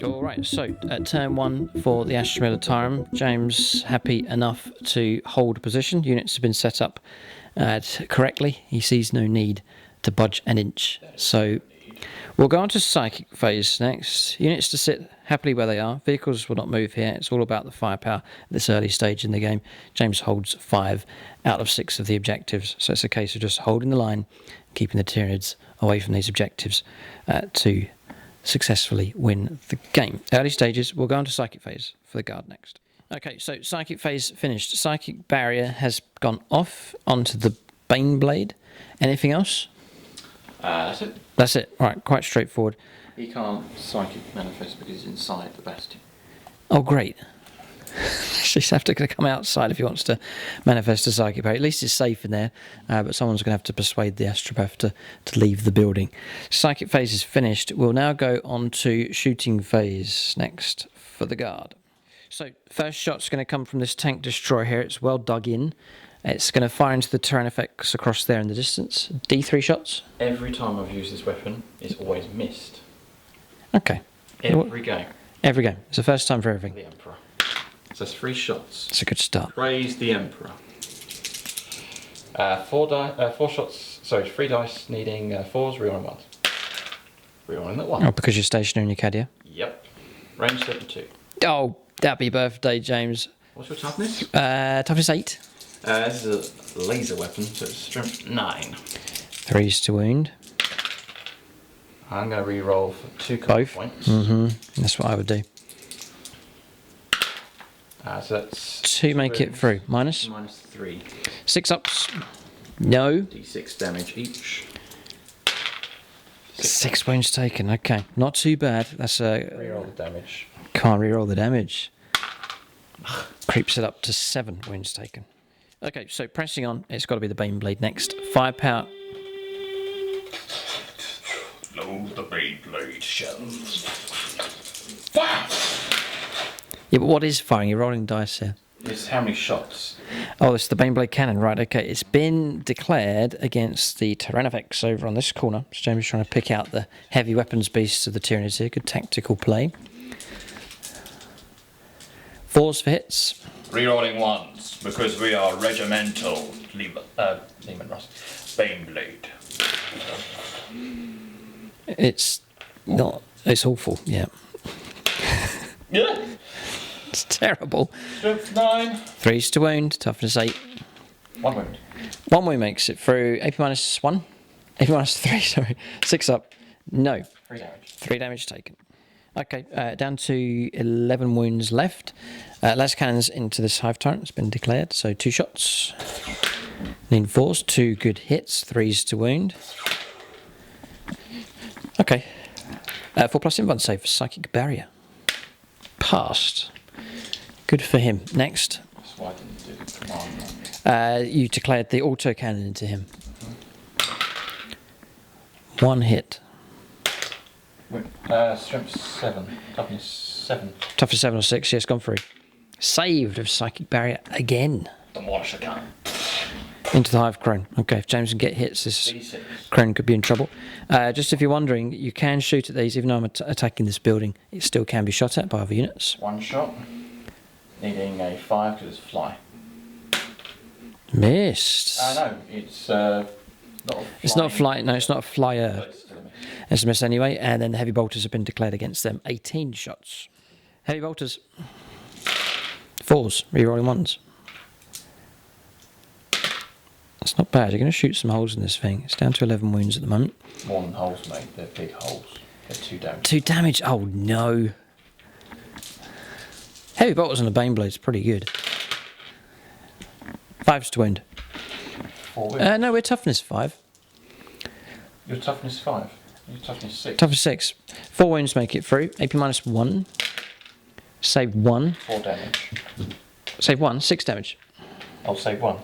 Alright, so at turn 1 for the Astra Militarum, James happy enough to hold position. Units have been set up correctly. He sees no need to budge an inch. So we'll go on to Psychic phase next. Units to sit happily where they are. Vehicles will not move here. It's all about the firepower at this early stage in the game. James holds 5 out of 6 of the objectives. So it's a case of just holding the line, keeping the Tyranids away from these objectives to successfully win the game. Early stages, we'll go on to Psychic phase for the Guard next. Okay, so Psychic phase finished. Psychic barrier has gone off onto the Bane Blade. Anything else? That's it. That's it. All right, quite straightforward. He can't psychic manifest because he's inside the bastion. Oh, great. She's have to come outside if he wants to manifest a psychic barrier. At least it's safe in there, but someone's going to have to persuade the astropath to leave the building. Psychic phase is finished. We'll now go on to shooting phase next for the Guard. So first shot's going to come from this tank destroyer here. It's well dug in. It's going to fire into the terrain effects across there in the distance. D3 shots. Every time I've used this weapon, it's always missed. Okay. Every game. Every game. It's the first time for everything. The Emperor. So that's 3 shots. It's a good start. Praise the Emperor. 4 shots. Sorry, 3 dice needing 4s, rerolling 1s. Rerolling that 1. Oh, because you're stationary in your CAD, yeah? Yep. Range 32. Oh, happy birthday, James. What's your toughness? Toughness 8. This is a laser weapon, so it's strength 9. 3s to wound. I'm going to re-roll for 2 Both. points. That's what I would do. So that's 2 make it through. Minus? Minus 3. 6 ups. No. D6 damage each. 6 wounds taken. Okay, not too bad. That's Reroll the damage. Can't reroll the damage. Creeps it up to 7 wounds taken. Okay, so pressing on. It's got to be the Bane Blade next. Firepower. Load the Bane Blade shells. Yep, Yeah, but what is firing? You're rolling dice here. It's how many shots. Oh, it's the Baneblade Cannon, right, okay. It's been declared against the Tyranids over on this corner. So James is trying to pick out the heavy weapons beasts of the Tyranids here. Good tactical play. 4s for hits. Rerolling 1s, because we are regimental. Lehman Ross. Baneblade. It's not, it's awful, yeah. Yeah. It's terrible. Strength 9. 3s to wound, toughness 8. 1 wound. 1 wound makes it through. AP minus 1. AP minus 3, sorry. 6 up. No. 3 damage. 3 damage taken. Okay, down to 11 wounds left. Las cannons into this Hive Tyrant. It's been declared. So 2 shots. Need 4s. 2 good hits. 3s to wound. Okay. 4+ invuln save for Psychic Barrier. Passed. Good for him. Next. That's why I didn't do the command. You declared the auto cannon into him. 1 hit. Strength 7. Toughness 7. Toughness 7 or 6. Yes, gone through. Saved of Psychic Barrier again. Demolished Cannon. Into the Hive Crone. Okay, if James can get hits, this D6. Crone could be in trouble. Just if you're wondering, you can shoot at these, even though I'm attacking this building, it still can be shot at by other units. 1 shot. Needing a 5 because it's fly. Missed. No, it's not a fly. It's not a fly, no, it's not a flyer. But it's still a miss. It's a miss anyway, and then the heavy bolters have been declared against them. 18 shots. Heavy bolters. 4s, rerolling 1s. That's not bad. You're going to shoot some holes in this thing. It's down to 11 wounds at the moment. More than holes, mate. They're big holes. They're 2 damage. 2 damage. Oh no. Heavy bolters on the Baneblade is pretty good. 5s to wound. 4 wounds. No, we're toughness 5. Your toughness 5. Your toughness 6. Toughness 6. 4 wounds make it through. AP minus 1. Save 1. 4 damage. Save 1. 6 damage. I'll save 1.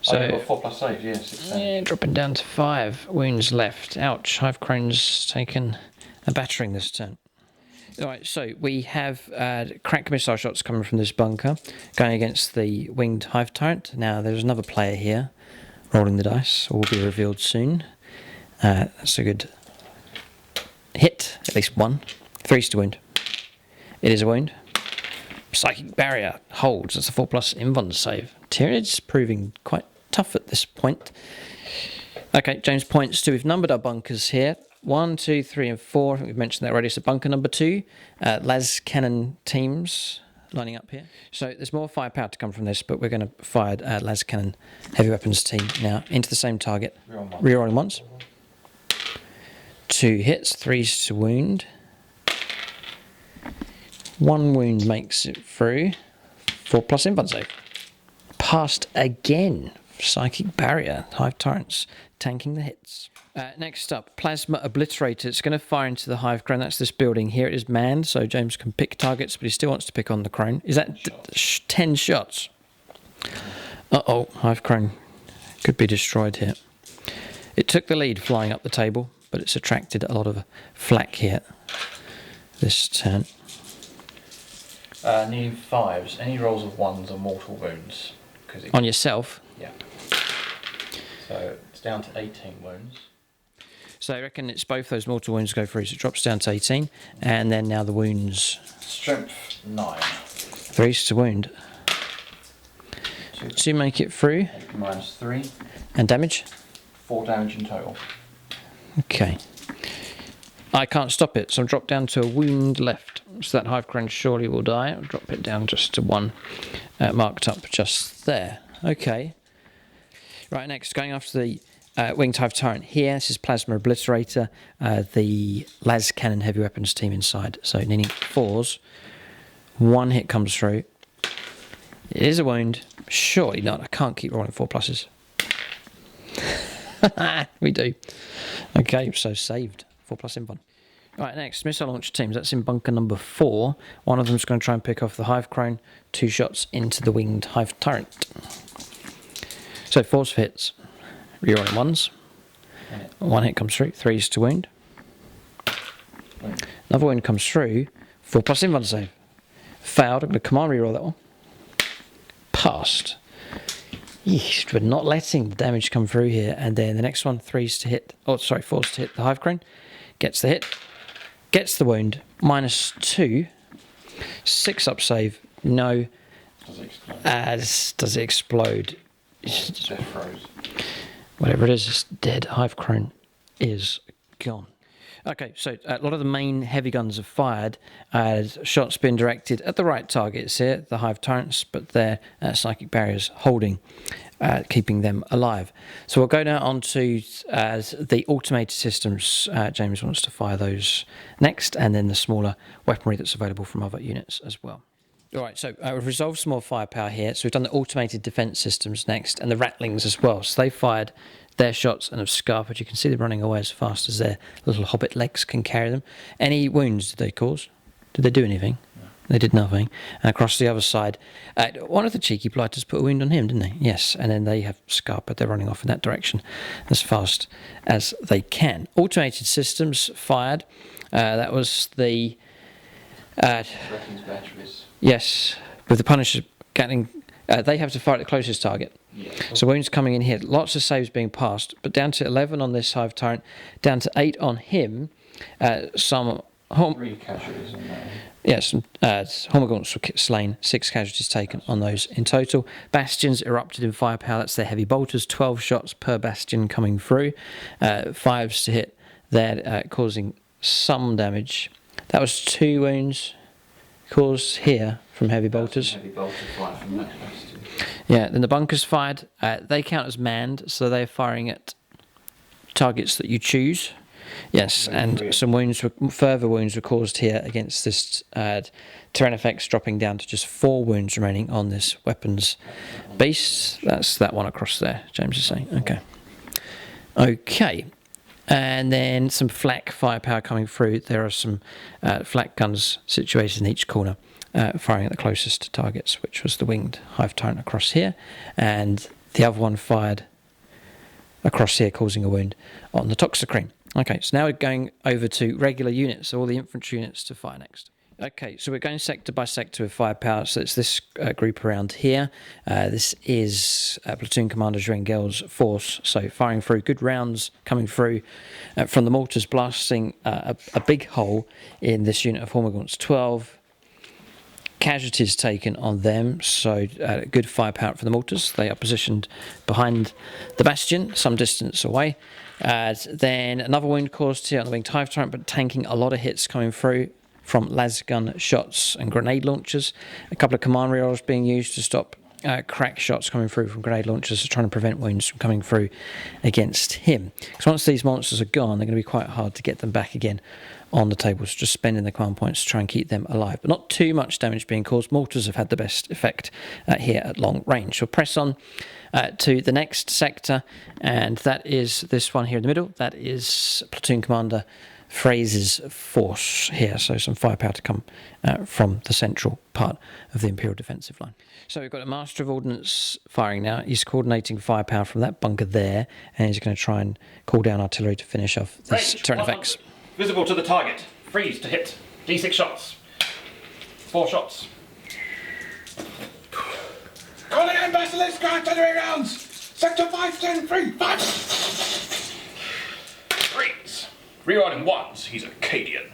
So, you've got 4+ save, yeah, 6 damage. yeah, dropping down to 5 wounds left. Ouch. Hive Crone's taken a battering this turn. Alright, so we have crack missile shots coming from this bunker, going against the winged Hive Tyrant. Now, there's another player here, rolling the dice, all will be revealed soon. That's a good hit, at least 1. 3s to wound. It is a wound. Psychic Barrier holds. That's a 4+ invuln save. Tyranids proving quite tough at this point. Okay, James points to, we've numbered our bunkers here. 1, 2, 3, and 4. I think we've mentioned that already. So bunker number 2, las cannon teams lining up here. So there's more firepower to come from this, but we're going to fire las cannon heavy weapons team now into the same target. Rerolling once. 2 hits, 3s to wound. 1 wound makes it through. 4+ invuln save. Passed again. Psychic Barrier. Hive Tyrants tanking the hits. Next up, Plasma Obliterator. It's going to fire into the Hive Crone. That's this building here. It is manned, so James can pick targets, but he still wants to pick on the Crone. Is that 10 shots? Uh-oh, Hive Crone could be destroyed here. It took the lead flying up the table, but it's attracted a lot of flak here this turn. Need 5s. Any rolls of 1s are mortal wounds. On yourself? Yeah. So it's down to 18 wounds. So I reckon it's both those mortal wounds go through, so it drops down to 18, and then now the wounds. Strength 9. 3s to wound. 2 make it through. AP minus 3. And damage? 4 damage in total. Okay. I can't stop it, so I'll drop down to a wound left. So that Hive Crone surely will die. I'll drop it down just to 1, marked up just there. Okay. Right, next, going after the winged Hive Tyrant here. This is Plasma Obliterator, the las cannon heavy weapons team inside. So needing 4s. 1 hit comes through. It is a wound. Surely not. I can't keep rolling 4+. We do. Okay, so saved. 4+ invuln. Right, next, missile launch teams. That's in bunker number 4. One of them's going to try and pick off the Hive Crone. 2 shots into the winged Hive Tyrant. So 4s for hits. Rerolling 1s. 1 hit comes through. 3s to wound. Another wound comes through. 4+ invuln save. Failed. I'm going to command reroll that one. Passed. Yeesh, we're not letting the damage come through here. And then the next one, 3s to hit. Oh, sorry, 4s to hit the Hive Crane. Gets the hit. Gets the wound. -2. 6 up save. No. Does it explode? Whatever it is, it's dead. Hive Crane is gone. Okay, so a lot of the main heavy guns have fired. Shots been directed at the right targets here, the Hive Tyrants, but their psychic barriers holding, keeping them alive. So we'll go now on to the automated systems. James wants to fire those next, and then the smaller weaponry that's available from other units as well. All right, so we've resolved some more firepower here. So we've done the automated defense systems next, and the Rattlings as well. So they fired their shots and have scarpered. You can see them running away as fast as their little hobbit legs can carry them. Any wounds did they cause? Did they do anything? No. They did nothing. And across the other side, one of the cheeky blighters put a wound on him, didn't they? Yes, and then they have scarpered. They're running off in that direction as fast as they can. Automated systems fired. That was the... yes, with the Punisher getting... they have to fire at the closest target. Yeah. So wounds coming in here. Lots of saves being passed, but down to 11 on this Hive Tyrant, down to 8 on him. Some... 3 casualties on that. Yes, Hormagaunts were slain, 6 casualties taken on those in total. Bastions erupted in firepower. That's their heavy bolters, 12 shots per bastion coming through. 5s to hit there, causing some damage. That was 2 wounds caused here from heavy bolters. Heavy bolter fire from that bastion. Yeah, then the bunkers fired. They count as manned, so they're firing at targets that you choose. Yes, and some further wounds were caused here against this Tyrannifex, dropping down to just 4 wounds remaining on this weapons beast. That's that one across there, James is saying. Okay. Okay. And then some flak firepower coming through. There are some flak guns situated in each corner, firing at the closest targets, which was the winged Hive Tyrant across here. And the other one fired across here, causing a wound on the Toxicrene. Okay, so now we're going over to regular units, so all the infantry units to fire next. Okay, so we're going sector by sector with firepower, so it's this group around here. This is Platoon Commander Drengel's force, so firing through good rounds coming through from the mortars, blasting a big hole in this unit of Hormagaunts. 12 casualties taken on them, so good firepower for the mortars. They are positioned behind the bastion, some distance away. Then another wound caused here on the winged Hive Tyrant, but tanking a lot of hits coming through from lasgun shots and grenade launchers. A couple of command rerolls being used to stop crack shots coming through from grenade launchers, trying to prevent wounds from coming through against him. Because once these monsters are gone, they're going to be quite hard to get them back again on the tables, just spending the command points to try and keep them alive. But not too much damage being caused. Mortars have had the best effect here at long range. We'll press on to the next sector, and that is this one here in the middle. That is Platoon Commander Fraser's force here, so some firepower to come from the central part of the Imperial defensive line. So we've got a Master of Ordnance firing now. He's coordinating firepower from that bunker there, and he's going to try and call down artillery to finish off this Tyrannifex. Visible to the target. Freeze to hit. D6 shots. 4 shots. Calling in Basilisk artillery rounds! Sector 5, 10, 3, 5! Freeze. Rerolling 1s. He's Acadian.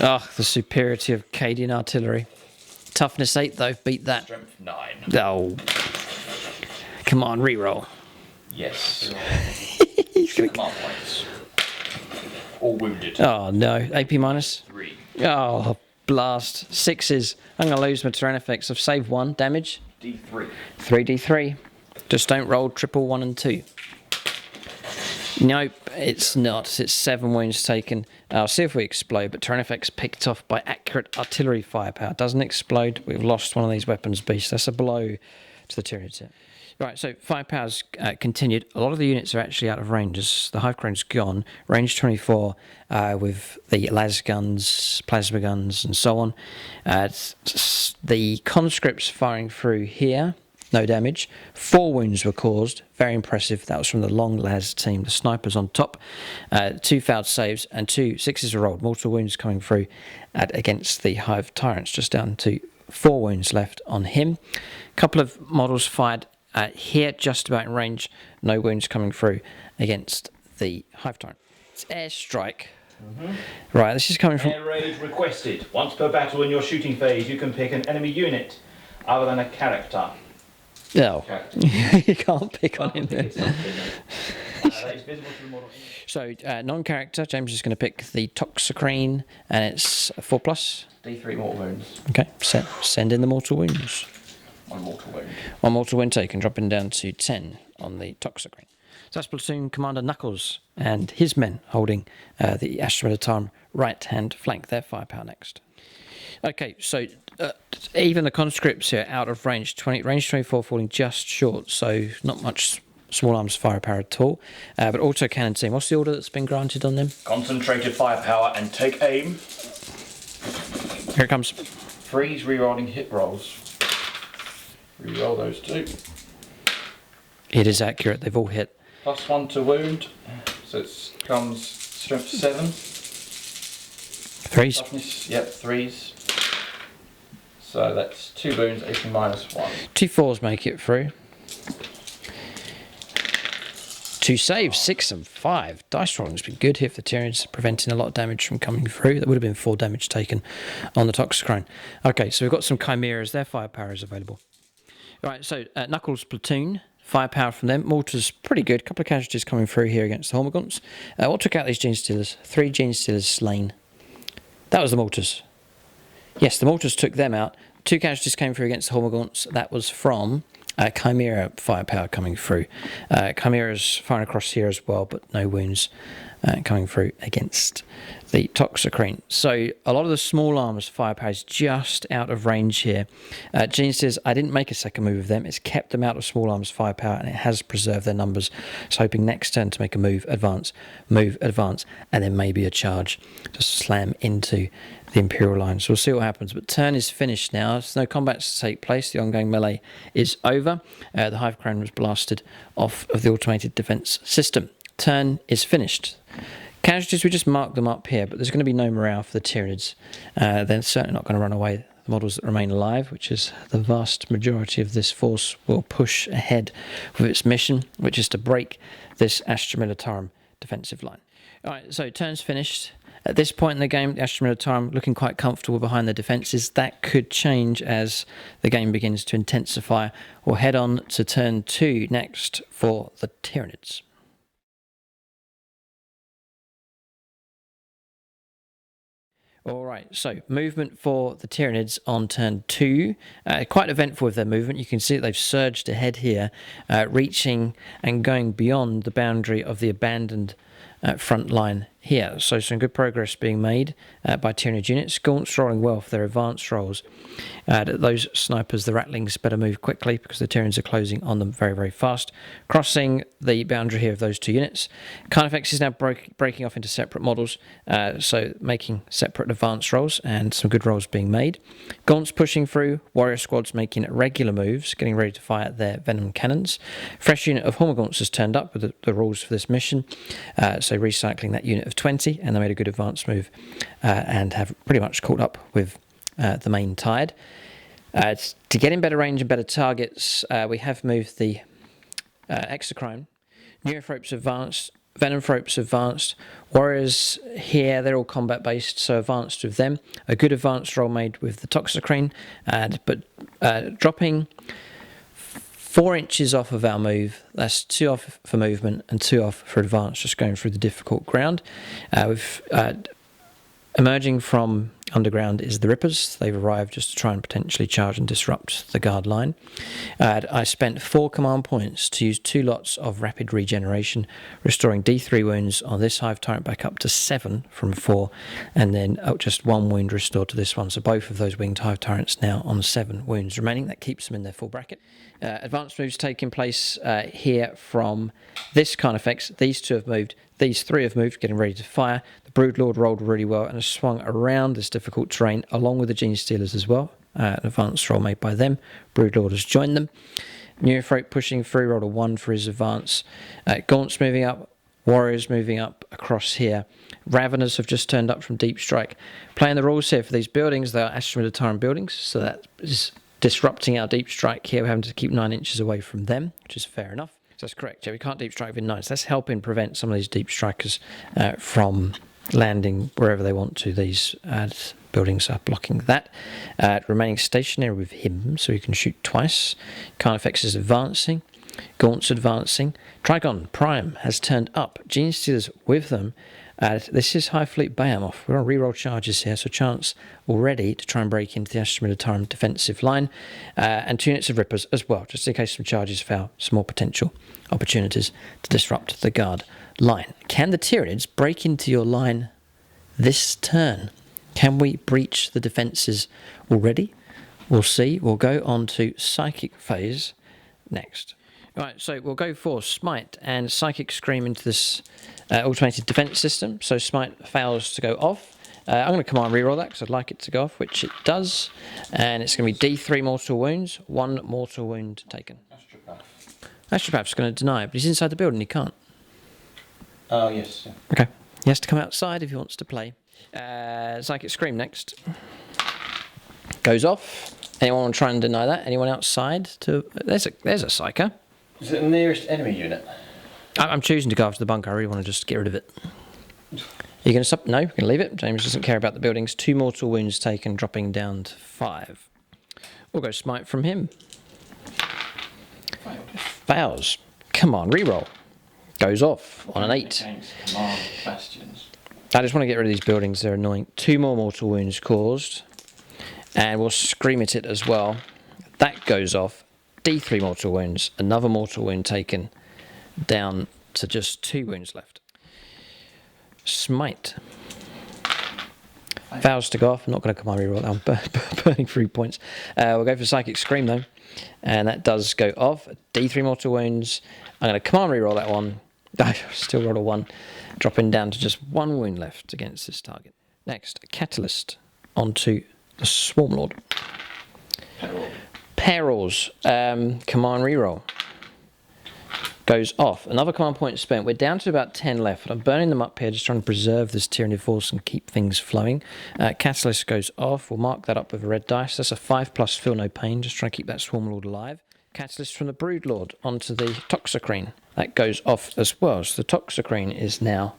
Oh, the superiority of Acadian artillery. Toughness 8 though, beat that. Strength 9. Oh. Come on, reroll. Yes. He's gonna... Command points. All wounded. Oh no, AP minus. 3. Oh, blast. 6s. I'm going to lose my Tyrannifex. I've saved 1 damage. D3. 3d3. Just don't roll triple 1 and 2. Nope, it's not. It's 7 wounds taken. I'll see if we explode, but Tyrannifex picked off by accurate artillery firepower. Doesn't explode. We've lost one of these weapons beasts. That's a blow to the Tyranids here. Right, so firepower's continued. A lot of the units are actually out of range. As the Hive Crane's gone. Range 24 with the las guns, plasma guns, and so on. The conscripts firing through here no damage. 4 wounds were caused, very impressive. That was from the Long Las team, the snipers on top. 2 failed saves and 2 sixes were rolled. Mortal wounds coming through against the Hive Tyrants, just down to 4 wounds left on him. A couple of models fired here, just about in range. No wounds coming through against the Hive Tyrant. It's airstrike. Right, this is coming from... Air raid requested. Once per battle in your shooting phase, you can pick an enemy unit other than a character. No, you can't pick on him there. That is visible to the model. So, non-character, James is going to pick the Toxicrane, and it's a 4+. D3 mortal wounds. Okay, send in the mortal wounds. 1 mortal wound. 1 mortal wound taken, dropping down to 10 on the Toxicrane. So that's Platoon Commander Knuckles and his men holding the Astra Militarum right-hand flank. Their firepower next. Okay, so even the conscripts here out of range. Range 24 falling just short, so not much small arms firepower at all. But autocannon team, what's the order that's been granted on them? Concentrated firepower and take aim. Here it comes. Freeze rerolling hit rolls. Reroll those 2. It is accurate, they've all hit. +1 to wound, so it comes strength 7. 3s. Toughness, yep, 3s. So that's 2 wounds, AC -1. 2 4s make it through. 2 saves, 6 and 5. Dice rolling's been good here for the Tyranids, preventing a lot of damage from coming through. That would have been 4 damage taken on the Toxicrane. Okay, so we've got some Chimeras. Their firepower is available. All right, so Knuckles platoon. Firepower from them. Mortars pretty good. A couple of casualties coming through here against the Hormagaunts. What took out these Gene Stealers? 3 Gene Stealers slain. That was the mortars. Yes, the mortars took them out. 2 casualties came through against the Hormagaunts. That was from Chimera firepower coming through. Chimera's firing across here as well, but no wounds coming through against the Toxicrane. So a lot of the small arms firepower is just out of range here. Gene says, I didn't make a second move of them. It's kept them out of small arms firepower, and it has preserved their numbers. So hoping next turn to make a move, advance, and then maybe a charge to slam into the Imperial line. So we'll see what happens. But turn is finished now. There's no combat to take place. The ongoing melee is over. The Hive Crown was blasted off of the automated defense system. Turn is finished. Casualties, we just mark them up here, but there's going to be no morale for the Tyranids. They're certainly not going to run away. The models that remain alive, which is the vast majority of this force, will push ahead with its mission, which is to break this Astra Militarum defensive line. All right, so turn's finished. At this point in the game, the Astra Militarum looking quite comfortable behind their defences. That could change as the game begins to intensify. We'll head on to turn 2 next for the Tyranids. All right, so movement for the Tyranids on turn 2. Quite eventful with their movement. You can see that they've surged ahead here, reaching and going beyond the boundary of the abandoned front line here. So some good progress being made by Tyranid units. Gaunts rolling well for their advanced rolls. Those snipers, the Rattlings, better move quickly because the Tyranids are closing on them very, very fast. Crossing the boundary here of those 2 units. Carnifex is now breaking off into separate models, so making separate advanced rolls and some good rolls being made. Gaunts pushing through. Warrior squads making regular moves, getting ready to fire their venom cannons. Fresh unit of Hormagaunts has turned up with the rules for this mission, so recycling that unit of 20, and they made a good advance move and have pretty much caught up with the main tide. To get in better range and better targets, we have moved the Exocrine. Neurothropes advanced, Venomthropes advanced. Warriors here, they're all combat based, so advanced with them. A good advanced roll made with the Toxicrane, but dropping 4 inches off of our move. That's 2 off for movement and 2 off for advance, just going through the difficult ground. Emerging from underground is the Rippers. They've arrived just to try and potentially charge and disrupt the guard line. I spent 4 command points to use 2 lots of rapid regeneration, restoring D3 wounds on this Hive Tyrant back up to 7 from 4, and then just 1 wound restored to this one. So both of those winged Hive Tyrants now on 7 wounds remaining. That keeps them in their full bracket. Advanced moves taking place here from this Carnifex. These 2 have moved. These 3 have moved, getting ready to fire. The Broodlord rolled really well and has swung around this difficult terrain, along with the Gene Stealers as well. An advanced roll made by them. Broodlord has joined them. Neophyte pushing through, rolled a 1 for his advance. Gaunt's moving up, Warriors moving up across here. Raveners have just turned up from Deep Strike. Playing the rules here for these buildings, they are Astra Militarum buildings, so that is disrupting our Deep Strike here. We're having to keep 9 inches away from them, which is fair enough. So that's correct. Yeah, we can't Deep Strike within 9, so that's helping prevent some of these Deep Strikers from landing wherever they want to. These buildings are blocking that. Remaining stationary with him, so he can shoot twice. Carnifex is advancing. Gaunt's advancing. Trigon Prime has turned up. Gene Stealers with them. This is High Fleet Behemoth. We're on reroll charges here, so chance already to try and break into the Astra Militarum defensive line. And 2 units of Rippers as well, just in case some charges fail. Some more potential opportunities to disrupt the guard line. Can the Tyranids break into your line this turn? Can we breach the defences already? We'll see. We'll go on to Psychic Phase next. Right, so we'll go for Smite and Psychic Scream into this automated defence system. So Smite fails to go off. I'm going to command reroll that because I'd like it to go off, which it does. And it's going to be D3 mortal wounds, 1 mortal wound taken. Astropath's going to deny it, but he's inside the building, he can't. Oh, yes. Yeah. Okay. He has to come outside if he wants to play. Psychic Scream next. Goes off. Anyone want to try and deny that? Anyone outside? There's a Psyker. Is it the nearest enemy unit? I'm choosing to go after the bunker. I really want to just get rid of it. Are you going to stop? No, you can leave it. James doesn't care about the buildings. 2 mortal wounds taken, dropping down to 5. We'll go Smite from him. Fails. Come on, reroll. Goes off on an 8. Bastions. I just want to get rid of these buildings. They're annoying. 2 more mortal wounds caused. And we'll scream at it as well. That goes off. D3 mortal wounds. Another mortal wound taken. Down to just 2 wounds left. Smite. Fails to go off. I'm not going to command reroll. I'm burning 3 points. We'll go for Psychic Scream though. And that does go off. D3 mortal wounds. I'm going to command reroll that one. I still roll a 1. Dropping down to just 1 wound left against this target. Next, Catalyst onto the Swarmlord. Perils. Command reroll. Goes off. Another command point spent. We're down to about 10 left. I'm burning them up here, just trying to preserve this Tyranid force and keep things flowing. Catalyst goes off. We'll mark that up with a red dice. That's a 5+, feel no pain. Just trying to keep that Swarmlord alive. Catalyst from the Broodlord onto the Toxicrene. That goes off as well. So the Toxicrene is now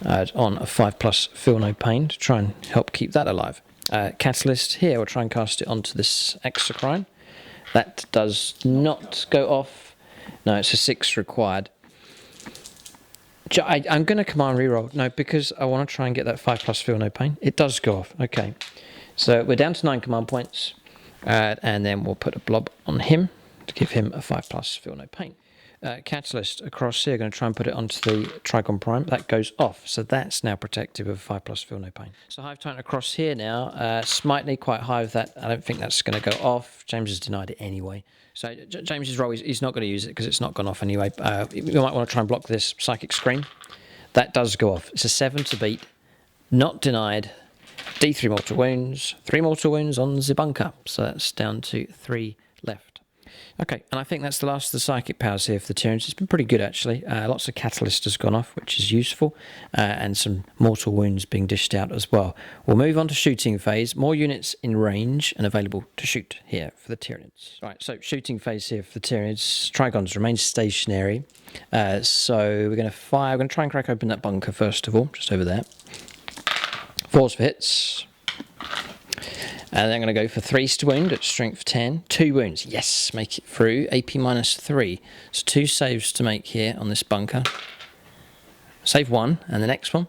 on a 5+, feel no pain to try and help keep that alive. Catalyst here, we'll try and cast it onto this Exocrine. That does not go off. No, it's a 6 required. I'm going to command reroll. No, because I want to try and get that 5+, feel no pain. It does go off. Okay. So we're down to 9 command points. And then we'll put a blob on him to give him a 5+, feel no pain. Catalyst across here, going to try and put it onto the Trigon Prime. That goes off, so that's now protective of 5+, feel no pain. So Hive Tyrant across here now. Smite need quite high with that. I don't think that's going to go off. James has denied it anyway. So James's roll, he's not going to use it because it's not gone off anyway. We might want to try and block this Psychic Scream. That does go off. It's a 7 to beat. Not denied. D3 mortal wounds. 3 mortal wounds on the bunker. So that's down to 3 left. Okay, and I think that's the last of the psychic powers here for the Tyranids. It's been pretty good, actually. Lots of Catalyst has gone off, which is useful, and some mortal wounds being dished out as well. We'll move on to shooting phase. More units in range and available to shoot here for the Tyranids. Right, so shooting phase here for the Tyranids. Trigons remain stationary. So we're going to fire. We're going to try and crack open that bunker first of all, just over there. 4s for hits. And then I'm going to go for 3s to wound at strength 10. 2 wounds. Yes, make it through. AP -3. So 2 saves to make here on this bunker. Save 1. And the next one.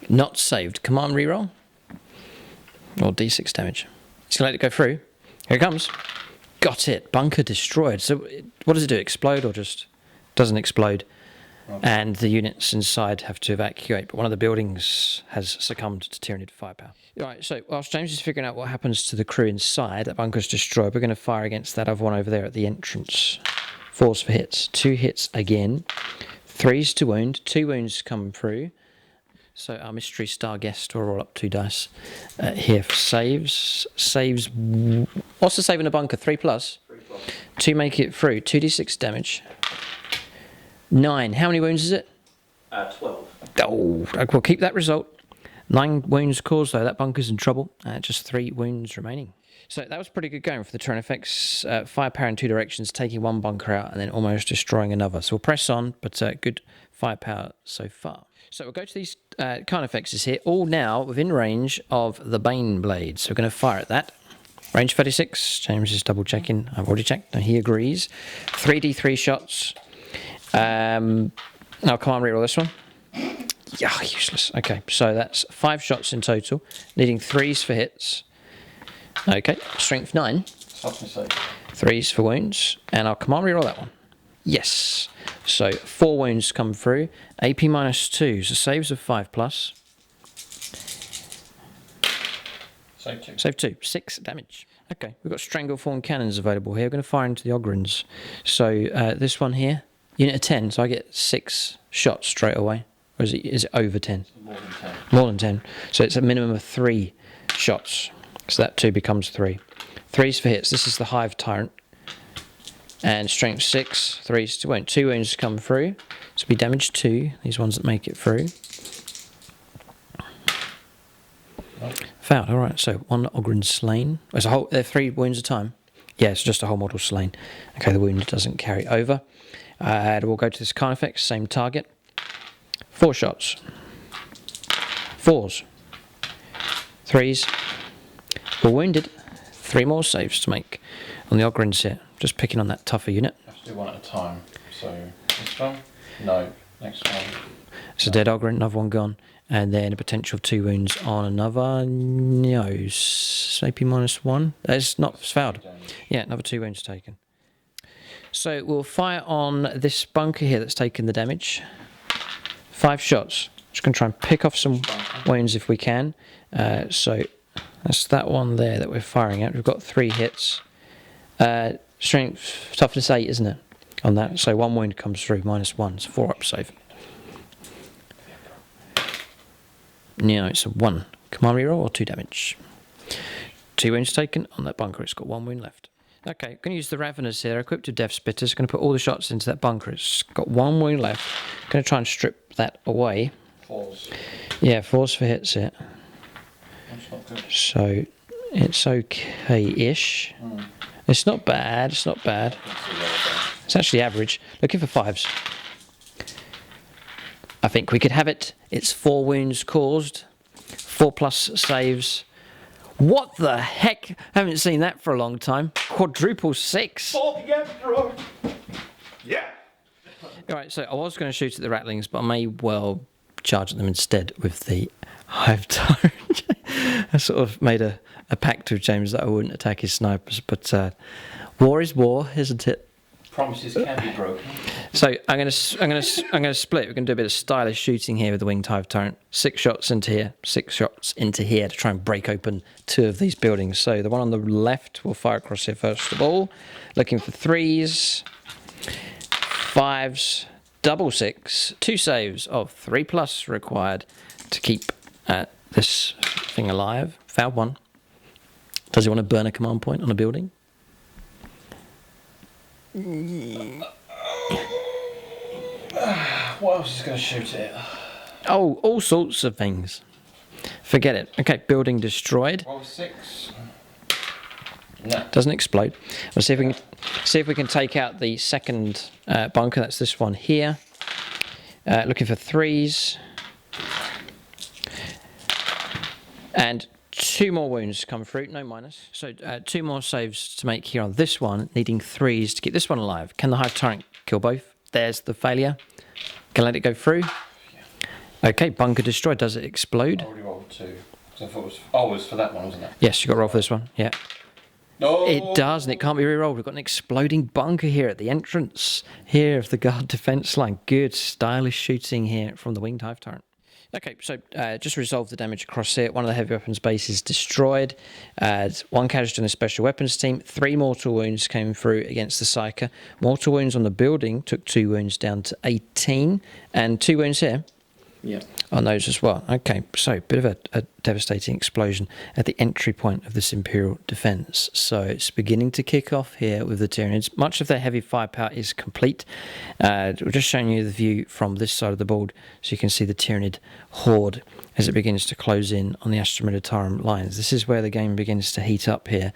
Not saved. Command reroll. Or D6 damage. It's going to let it go through. Here it comes. Got it. Bunker destroyed. So what does it do? Explode or just doesn't explode? And the units inside have to evacuate, but one of the buildings has succumbed to Tyranid firepower. Right, so whilst James is figuring out what happens to the crew inside, that bunker's destroyed, we're going to fire against that other one over there at the entrance. 4s for hits. 2 hits again. 3s to wound. 2 wounds come through. So our mystery star guest will roll up 2 dice here for saves. Saves. What's the save in a bunker? 3+? 3+. To make it through, 2d6 damage. 9. How many wounds is it? 12. Oh, we'll keep that result. 9 wounds caused, though. That bunker's in trouble. Just 3 wounds remaining. So that was pretty good going for the turn effects. Firepower in 2 directions, taking 1 bunker out and then almost destroying another. So we'll press on, but good firepower so far. So we'll go to these card effects here, all now within range of the Bane Blade. So we're going to fire at that. Range 36. James is double checking. I've already checked. No, he agrees. 3d3 shots. I'll command reroll this one. Yeah, useless. Okay, so that's 5 shots in total, needing 3s for hits. Okay, strength 9. 3s for wounds, and I'll command reroll that one. Yes. So 4 wounds come through. AP -2, so saves of 5+. Save 2. Save 2, 6 damage. Okay, we've got Stranglethorn cannons available here. We're going to fire into the Ogryns. So this one here, unit of 10, so I get 6 shots straight away. Or is it over 10? More than 10. More than 10. So it's a minimum of 3 shots. So that 2 becomes 3. 3s for hits. This is the Hive Tyrant. And strength 6, 3s to wound. 2 wounds come through. So we damage 2. These ones that make it through. Nope. Fouled. All right. So 1 Ogryn slain. There's a whole. They're 3 wounds a time. Yeah, it's just a whole model slain. Okay, the wound doesn't carry over. We'll go to this card effect. Same target. 4 shots. 4s. 3s. We're wounded. 3 more saves to make on the Ogryns here. Just picking on that tougher unit. I have to do one at a time. So this one? No. Next one. It's a dead Ogryn, another one gone. And then a potential 2 wounds on another. No, AP -1. That's not fouled. Yeah, another 2 wounds taken. So we'll fire on this bunker here that's taken the damage. 5 shots. Just going to try and pick off some wounds if we can. So that's that one there that we're firing at. We've got 3 hits. Strength, toughness 8, isn't it? On that. So 1 wound comes through, -1. It's 4 up save. No, it's a 1. Command reroll or 2 damage. 2 wounds taken on that bunker. It's got 1 wound left. Okay, going to use the Raveners here. They're equipped with Death Spitters. Going to put all the shots into that bunker. It's got 1 wound left. Going to try and strip that away. 4s. Yeah, 4s for hits here. That's not good. So it's okay-ish. It's not bad. It's not bad. It's actually average. Looking for 5s. I think we could have it. It's 4 wounds caused. 4+ saves. What the heck? Haven't seen that for a long time. Quadruple 6. For the Emperor! Yeah! Alright, so I was going to shoot at the Ratlings, but I may well charge at them instead with the Hive Tyrant. I sort of made a pact with James that I wouldn't attack his snipers, but war is war, isn't it? Promises can be broken. So I'm going to split. We're going to do a bit of stylish shooting here with the Winged Hive Tyrant. 6 shots into here, 6 shots into here to try and break open 2 of these buildings. So the one on the left will fire across here first of all. Looking for 3s, 5s, double 6, 2 saves of 3+ required to keep this thing alive. Fouled 1. Does he want to burn a command point on a building? What else is going to shoot it? Oh, all sorts of things. Forget it. Okay, building destroyed. Roll 6. No. Doesn't explode. We'll see if we can take out the second bunker. That's this one here. Looking for 3s. And 2 more wounds come through, no minus. So 2 more saves to make here on this one, needing 3s to keep this one alive. Can the Hive Tyrant kill both? There's the failure. Can I let it go through? Okay, bunker destroyed. Does it explode? I already rolled 2. So I thought it was... Oh, it was for that one, wasn't it? Yes, you got to roll for this one. Yeah. No! It does, and it can't be re-rolled. We've got an exploding bunker here at the entrance here of the guard defense line. Good stylish shooting here from the Winged Hive Tyrant. Okay, so just resolve the damage across here. One of the heavy weapons bases destroyed. 1 casualty on the special weapons team. 3 mortal wounds came through against the Psyker. Mortal wounds on the building took 2 wounds down to 18. And 2 wounds here. Yeah. on those as well. Okay, so bit of a devastating explosion at the entry point of this Imperial Defence. So it's beginning to kick off here with the Tyranids. Much of their heavy firepower is complete. We're just showing you the view from this side of the board, so you can see the Tyranid horde as it begins to close in on the Astra Militarum lines. This is where the game begins to heat up here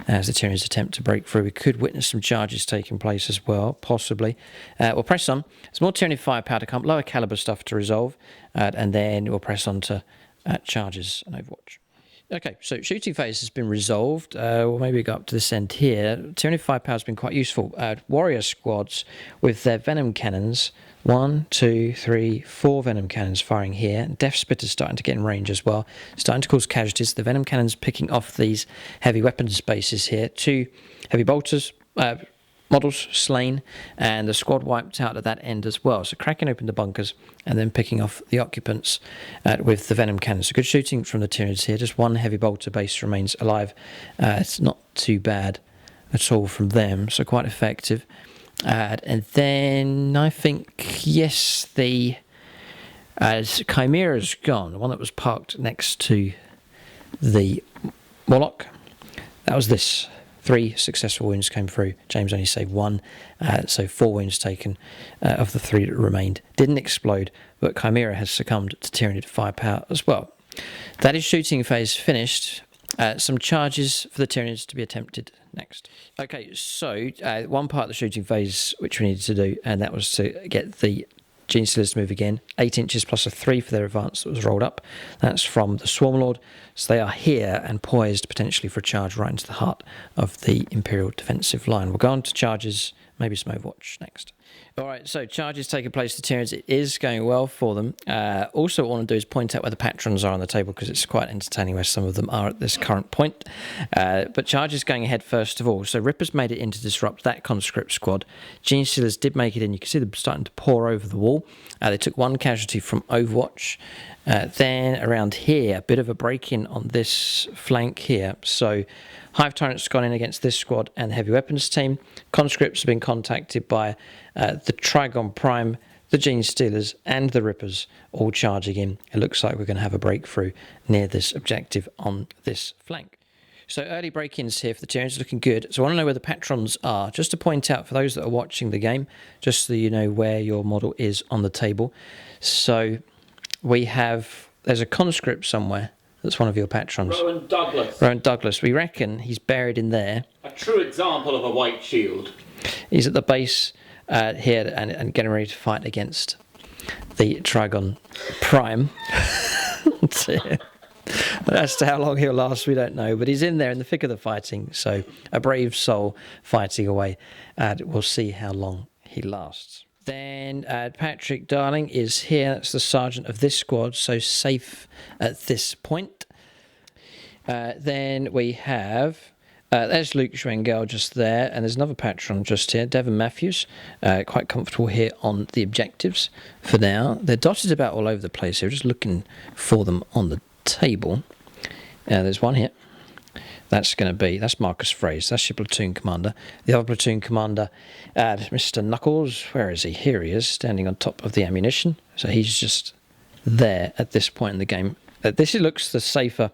as the Tyranids attempt to break through. We could witness some charges taking place as well, possibly. We'll press on. There's more Tyranid firepower to come, lower caliber stuff to resolve, and then we'll press on to charges and Overwatch. Okay, so shooting phase has been resolved. We'll maybe go up to this end here. Tyranid firepower has been quite useful. Warrior squads with their venom cannons. 1, 2, 3, 4 venom cannons firing here. Death Spitters starting to get in range as well. Starting to cause casualties. The venom cannons picking off these heavy weapons bases here. 2 heavy bolters, models slain, and the squad wiped out at that end as well. So cracking open the bunkers and then picking off the occupants with the venom cannons. So good shooting from the Tyranids here. Just 1 heavy bolter base remains alive. It's not too bad at all from them, so quite effective. And then I think, yes, the Chimera's gone, the one that was parked next to the Moloch. That was this. 3 successful wounds came through. James only saved 1, so 4 wounds taken of the 3 that remained. Didn't explode, but Chimera has succumbed to Tyranid firepower as well. That is shooting phase finished. Some charges for the Tyranids to be attempted next. Okay, so one part of the shooting phase which we needed to do, and that was to get the Gene Stealers to move again. 8 inches plus a 3 for their advance that was rolled up. That's from the Swarmlord. So they are here and poised potentially for a charge right into the heart of the Imperial defensive line. We'll go on to charges, maybe some Overwatch next. All right, so charges taking place to Tyranids. It is going well for them. Also, what I want to do is point out where the patrons are on the table, because it's quite entertaining where some of them are at this current point. But charges going ahead first of all. So Rippers made it in to disrupt that conscript squad. Gene Stealers did make it in. You can see them starting to pour over the wall. They took 1 casualty from Overwatch. Then around here, a bit of a break-in on this flank here. So Hive Tyrant's gone in against this squad and the heavy weapons team. Conscripts have been contacted by the Trigon Prime, the Gene Stealers and the Rippers all charging in. It looks like we're going to have a breakthrough near this objective on this flank. So early break-ins here for the Tyranids, looking good. So I want to know where the patrons are. Just to point out for those that are watching the game, just so you know where your model is on the table. So there's a conscript somewhere that's one of your patrons. Rowan Douglas. Rowan Douglas. We reckon he's buried in there. A true example of a white shield. He's at the base here and getting ready to fight against the Trigon Prime. As to how long he'll last, we don't know. But he's in there in the thick of the fighting. So a brave soul fighting away. And we'll see how long he lasts. Then Patrick Darling is here. That's the sergeant of this squad, so safe at this point. Then we have... there's Luke Schwengel just there, and there's another patron just here, Devon Matthews. Quite comfortable here on the objectives for now. They're dotted about all over the place here, just looking for them on the table. There's one here. That's Marcus Fraze. That's your platoon commander. The other platoon commander, Mr. Knuckles, where is he? Here he is, standing on top of the ammunition. So he's just there at this point in the game. This looks the safer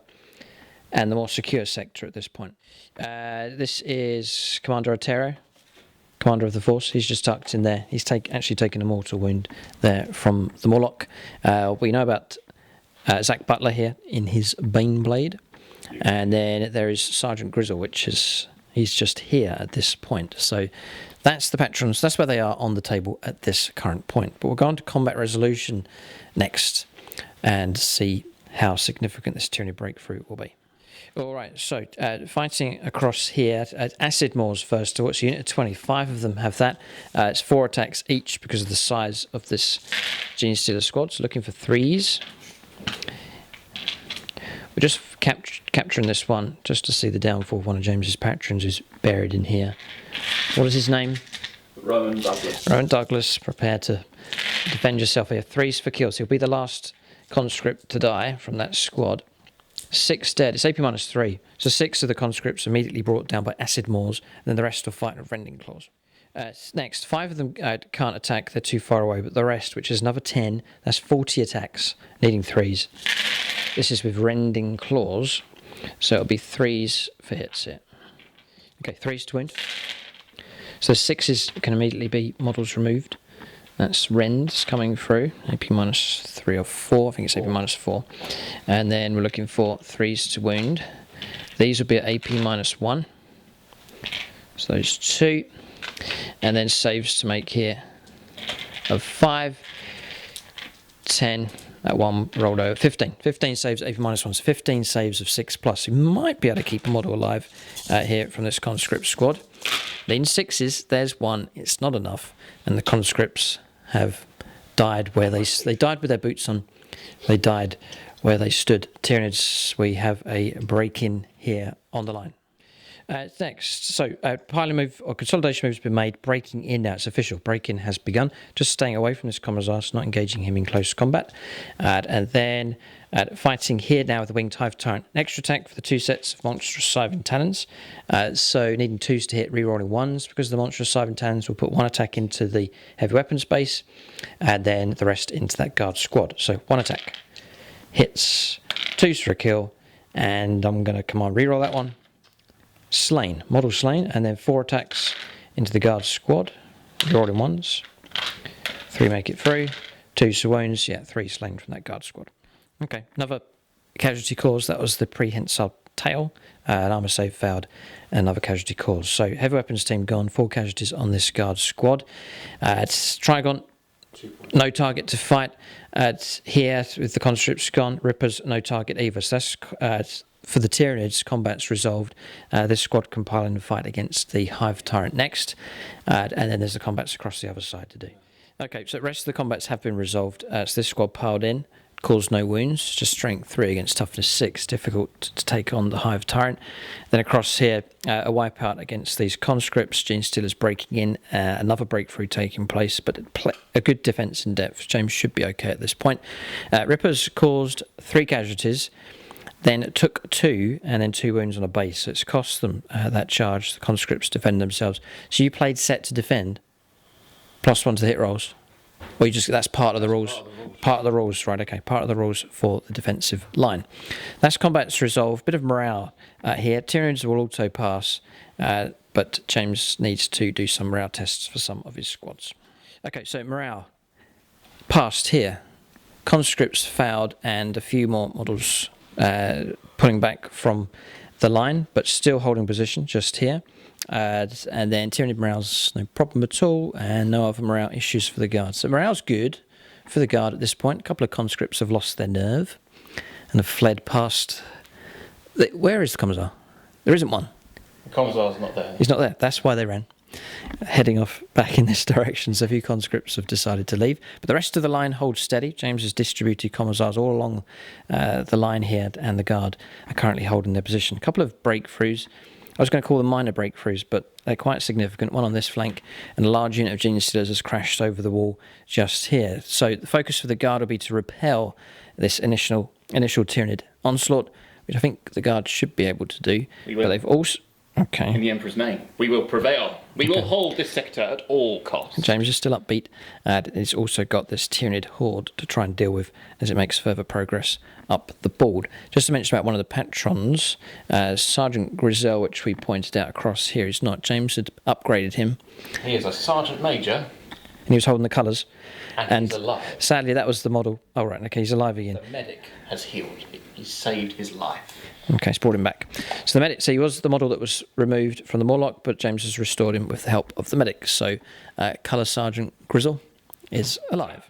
and the more secure sector at this point. This is Commander Ortero, commander of the force. He's just tucked in there. He's actually taken a mortal wound there from the Moloch. We know about Zach Butler here in his Baneblade. And then there is Sergeant Grizzle, he's just here at this point. So that's the patrons. That's where they are on the table at this current point. But we'll go on to combat resolution next and see how significant this tyranny breakthrough will be. All right, so fighting across here at Acid Moors first of all. It's a unit of 25 of them have that. It's 4 attacks each because of the size of this Gene Stealer squad. So looking for 3s. We're just capturing this one just to see the downfall of one of James's patrons who's buried in here. What is his name? Rowan Douglas. Rowan Douglas, prepare to defend yourself here. 3s for kills. He'll be the last conscript to die from that squad. 6 dead. It's AP -3. So 6 of the conscripts immediately brought down by acid maws, and then the rest will fight with rending claws. Next, 5 of them can't attack, they're too far away, but the rest, which is another 10, that's 40 attacks, needing 3s. This is with Rending Claws, so it'll be 3s for hits here. Okay, 3s to wound. So 6s can immediately be models removed. That's Rends coming through, AP minus 3 or 4, I think it's AP minus 4. And then we're looking for 3s to wound. These will be at AP minus 1. So those 2. And then saves to make here of 5, 10, that one rolled over, 15. 15 saves, AP minus 1, so 15 saves of 6+. You might be able to keep a model alive here from this conscript squad. Then 6s, there's 1, it's not enough. And the conscripts have died where they died with their boots on. They died where they stood. Tyranids, we have a break-in here on the line. Next, so piling move or consolidation move has been made. Breaking in now, it's official. Break-in has begun. Just staying away from this Commissar, not engaging him in close combat. And then fighting here now with the Winged Hive Tyrant. An extra attack for the 2 sets of monstrous Scythe Talons. So needing 2s to hit, rerolling 1s because the monstrous Scythe Talons will put 1 attack into the heavy weapons base and then the rest into that guard squad. So 1 attack. Hits, 2s for a kill, and I'm going to command reroll that one. Slain, model slain, and then 4 attacks into the guard squad, rolling 1s, 3 make it through, 2 wounds, yeah, 3 slain from that guard squad. Okay, another casualty cause, that was the prehensile tail, an armor save failed, another casualty cause. So heavy weapons team gone, 4 casualties on this guard squad. It's Trigon, no target to fight. Here with the conscripts gone, Rippers, no target either. So that's for the Tyranids, combat's resolved. This squad compiling the fight against the Hive Tyrant next. And then there's the combats across the other side to do. Okay, so the rest of the combats have been resolved. So this squad piled in, caused no wounds, just strength 3 against toughness 6. Difficult to take on the Hive Tyrant. Then across here, a wipeout against these conscripts. Gene Stealers breaking in, another breakthrough taking place, but a good defense in depth. James should be okay at this point. Rippers caused 3 casualties. Then took 2 and then 2 wounds on a base. So it's cost them that charge. The conscripts defend themselves. So you played set to defend, +1 to the hit rolls. Or you just that's part of the rules. Part of the rules, right? Okay, part of the rules for the defensive line. That's combat's resolved. Bit of morale here. Tyranids will auto pass, but James needs to do some morale tests for some of his squads. Okay, so morale passed here. Conscripts failed, and a few more models pulling back from the line, but still holding position just here. And then Tyranid morale's no problem at all, and no other morale issues for the guard. So morale's good for the guard at this point. A couple of conscripts have lost their nerve and have fled past. Where is the Commissar? There isn't one. The Commissar's not there. He's not there. That's why they ran. Heading off back in this direction, so a few conscripts have decided to leave. But the rest of the line holds steady. James has distributed Commissars all along the line here, and the guard are currently holding their position. A couple of breakthroughs. I was going to call them minor breakthroughs, but they're quite significant. One on this flank, and a large unit of Genius Stealers has crashed over the wall just here. So the focus for the guard will be to repel this initial Tyranid onslaught, which I think the guard should be able to do. We will. But they've also... Okay. In the Emperor's name, we will prevail. We will hold this sector at all costs. James is still upbeat, and he's also got this Tyranid horde to try and deal with as it makes further progress up the board. Just to mention about one of the patrons, Sergeant Grizel, which we pointed out across here, he's not. James had upgraded him. He is a Sergeant Major. And he was holding the colours. And he's alive. Sadly, that was the model. Oh, right, okay, he's alive again. The medic has healed. He saved his life. Okay, it's brought him back. So the medic, so he was the model that was removed from the Morlock, but James has restored him with the help of the medic. So Colour Sergeant Grizzle is alive.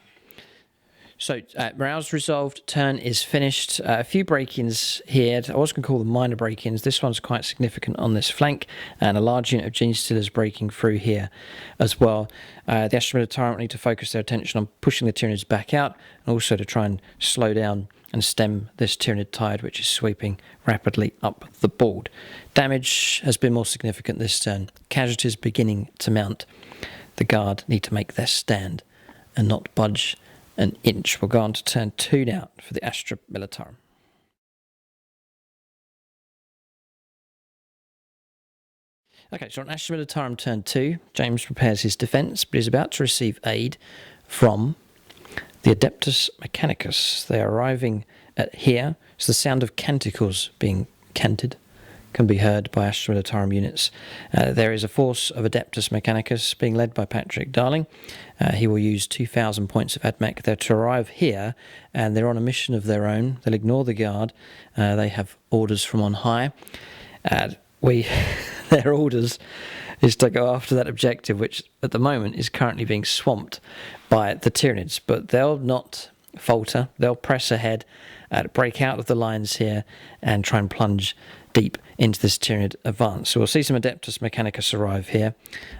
So morale's resolved, turn is finished. A few break-ins here. I was going to call them minor break-ins. This one's quite significant on this flank, and a large unit of Gene Stealers breaking through here as well. The Astra Militarum need to focus their attention on pushing the Tyranids back out, and also to try and slow down and stem this Tyranid tide, which is sweeping rapidly up the board. Damage has been more significant this turn. Casualties beginning to mount. The guard need to make their stand and not budge an inch. We'll go on to turn 2 now for the Astra Militarum. Okay, so on Astra Militarum turn 2, James prepares his defence, but he's about to receive aid from the Adeptus Mechanicus. They are arriving at here, so the sound of canticles being canted can be heard by Astra Militarum units. There is a force of Adeptus Mechanicus being led by Patrick Darling. He will use 2,000 points of AdMech. They're to arrive here, and they're on a mission of their own. They'll ignore the guard. They have orders from on high. Their orders is to go after that objective, which at the moment is currently being swamped by the Tyranids, but they'll not falter. They'll press ahead, break out of the lines here, and try and plunge deep into this Tyranid advance. So we'll see some Adeptus Mechanicus arrive here,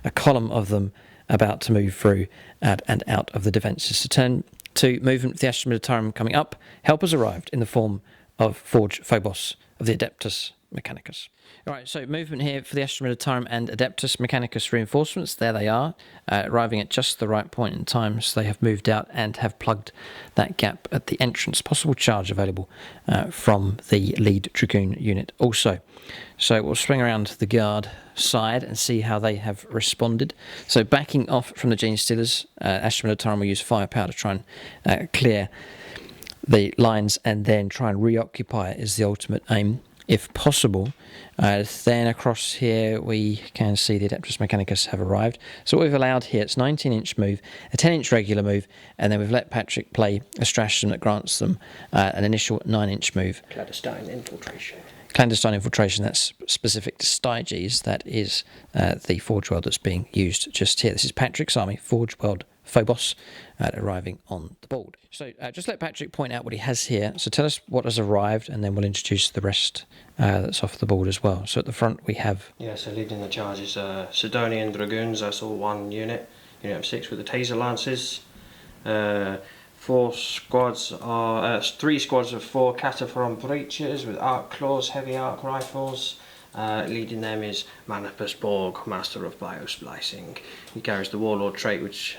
a column of them about to move through and out of the defences. So turn 2, movement of the Astra Militarum coming up. Helpers arrived in the form of Forge Phobos of the Adeptus Mechanicus. Alright, so movement here for the Astra Militarum and Adeptus Mechanicus reinforcements. There they are, arriving at just the right point in time, so they have moved out and have plugged that gap at the entrance. Possible charge available from the lead Dragoon unit also. So we'll swing around the guard side and see how they have responded. So backing off from the Gene Stealers, Astra Militarum will use firepower to try and clear the lines and then try and reoccupy it is the ultimate aim, if possible. Then across here we can see the Adeptus Mechanicus have arrived. So what we've allowed here, it's 19-inch move, a 10-inch regular move, and then we've let Patrick play a stratagem that grants them an initial 9-inch move. Clandestine infiltration. Clandestine infiltration, that's specific to Styges. That is the Forge World that's being used just here. This is Patrick's army, Forge World Phobos, arriving on the board. So just let Patrick point out what he has here. So tell us what has arrived, and then we'll introduce the rest that's off the board as well. So at the front we have... Yeah, so leading the charge is Sidonian Dragoons. That's all one unit. Unit of 6 with the Taser Lances. 3 squads of 4 Cataphron Breachers with Arc Claws, Heavy Arc Rifles. Leading them is Mechanicus Borg, Master of Biosplicing. He carries the Warlord trait, which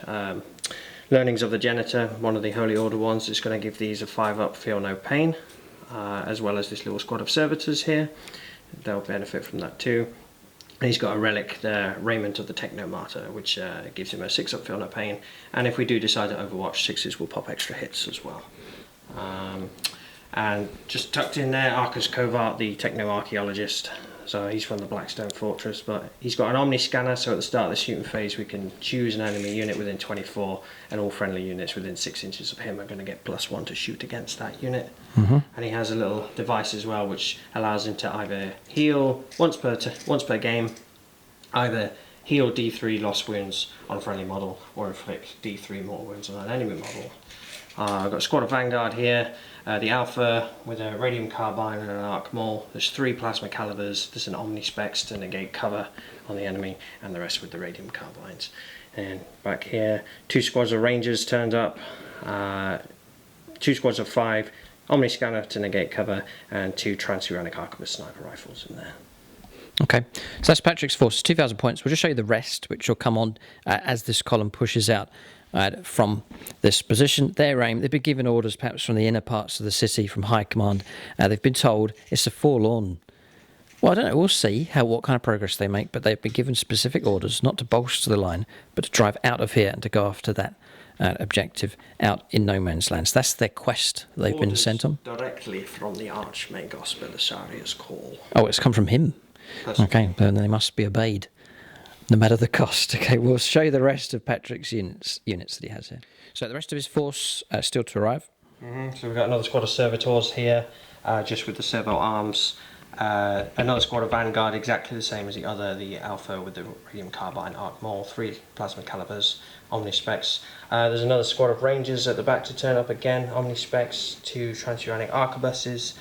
Learnings of the Genitor, one of the Holy Order ones. It's going to give these a 5-up, Feel No Pain, as well as this little squad of Servitors here. They'll benefit from that too. And he's got a relic, the Raiment of the Technomartyr, which gives him a 6-up, Feel No Pain. And if we do decide to Overwatch, 6s will pop extra hits as well. And just tucked in there, Arcus Covar, the Techno-Archaeologist. So he's from the Blackstone Fortress, but he's got an Omni Scanner, so at the start of the shooting phase we can choose an enemy unit within 24, and all friendly units within 6 inches of him are going to get +1 to shoot against that unit. And he has a little device as well, which allows him to either heal once per game, either heal D3 lost wounds on a friendly model, or inflict D3 mortal wounds on an enemy model. I've got a squad of Vanguard here, the Alpha with a Radium Carbine and an Arc Maul. There's 3 Plasma Calibers, there's an Omni Specs to negate cover on the enemy, and the rest with the Radium Carbines. And back here, 2 squads of Rangers turned up, 2 squads of 5, Omni Scanner to negate cover, and 2 Transuranic Arquebus Sniper Rifles in there. Okay, so that's Patrick's force, 2,000 points. We'll just show you the rest, which will come on as this column pushes out from this position. Their aim, they've been given orders perhaps from the inner parts of the city, from high command. They've been told it's a forlorn... Well, I don't know, we'll see what kind of progress they make, but they've been given specific orders not to bolster the line, but to drive out of here and to go after that objective out in no man's land. So that's their quest they've been sent on. Directly from the Archmagos Belisarius call. Oh, it's come from him. Okay, then they must be obeyed, no matter the cost. Okay, we'll show you the rest of Patrick's units that he has here. So the rest of his force still to arrive. So we've got another squad of Servitors here, just with the Servo arms. Another squad of Vanguard, exactly the same as the other, the Alpha with the Radium Carbine, Arc Maul, 3 Plasma Calibers, Omni Specs. There's another squad of Rangers at the back to turn up again, Omni Specs, 2 Transuranic Arquebuses.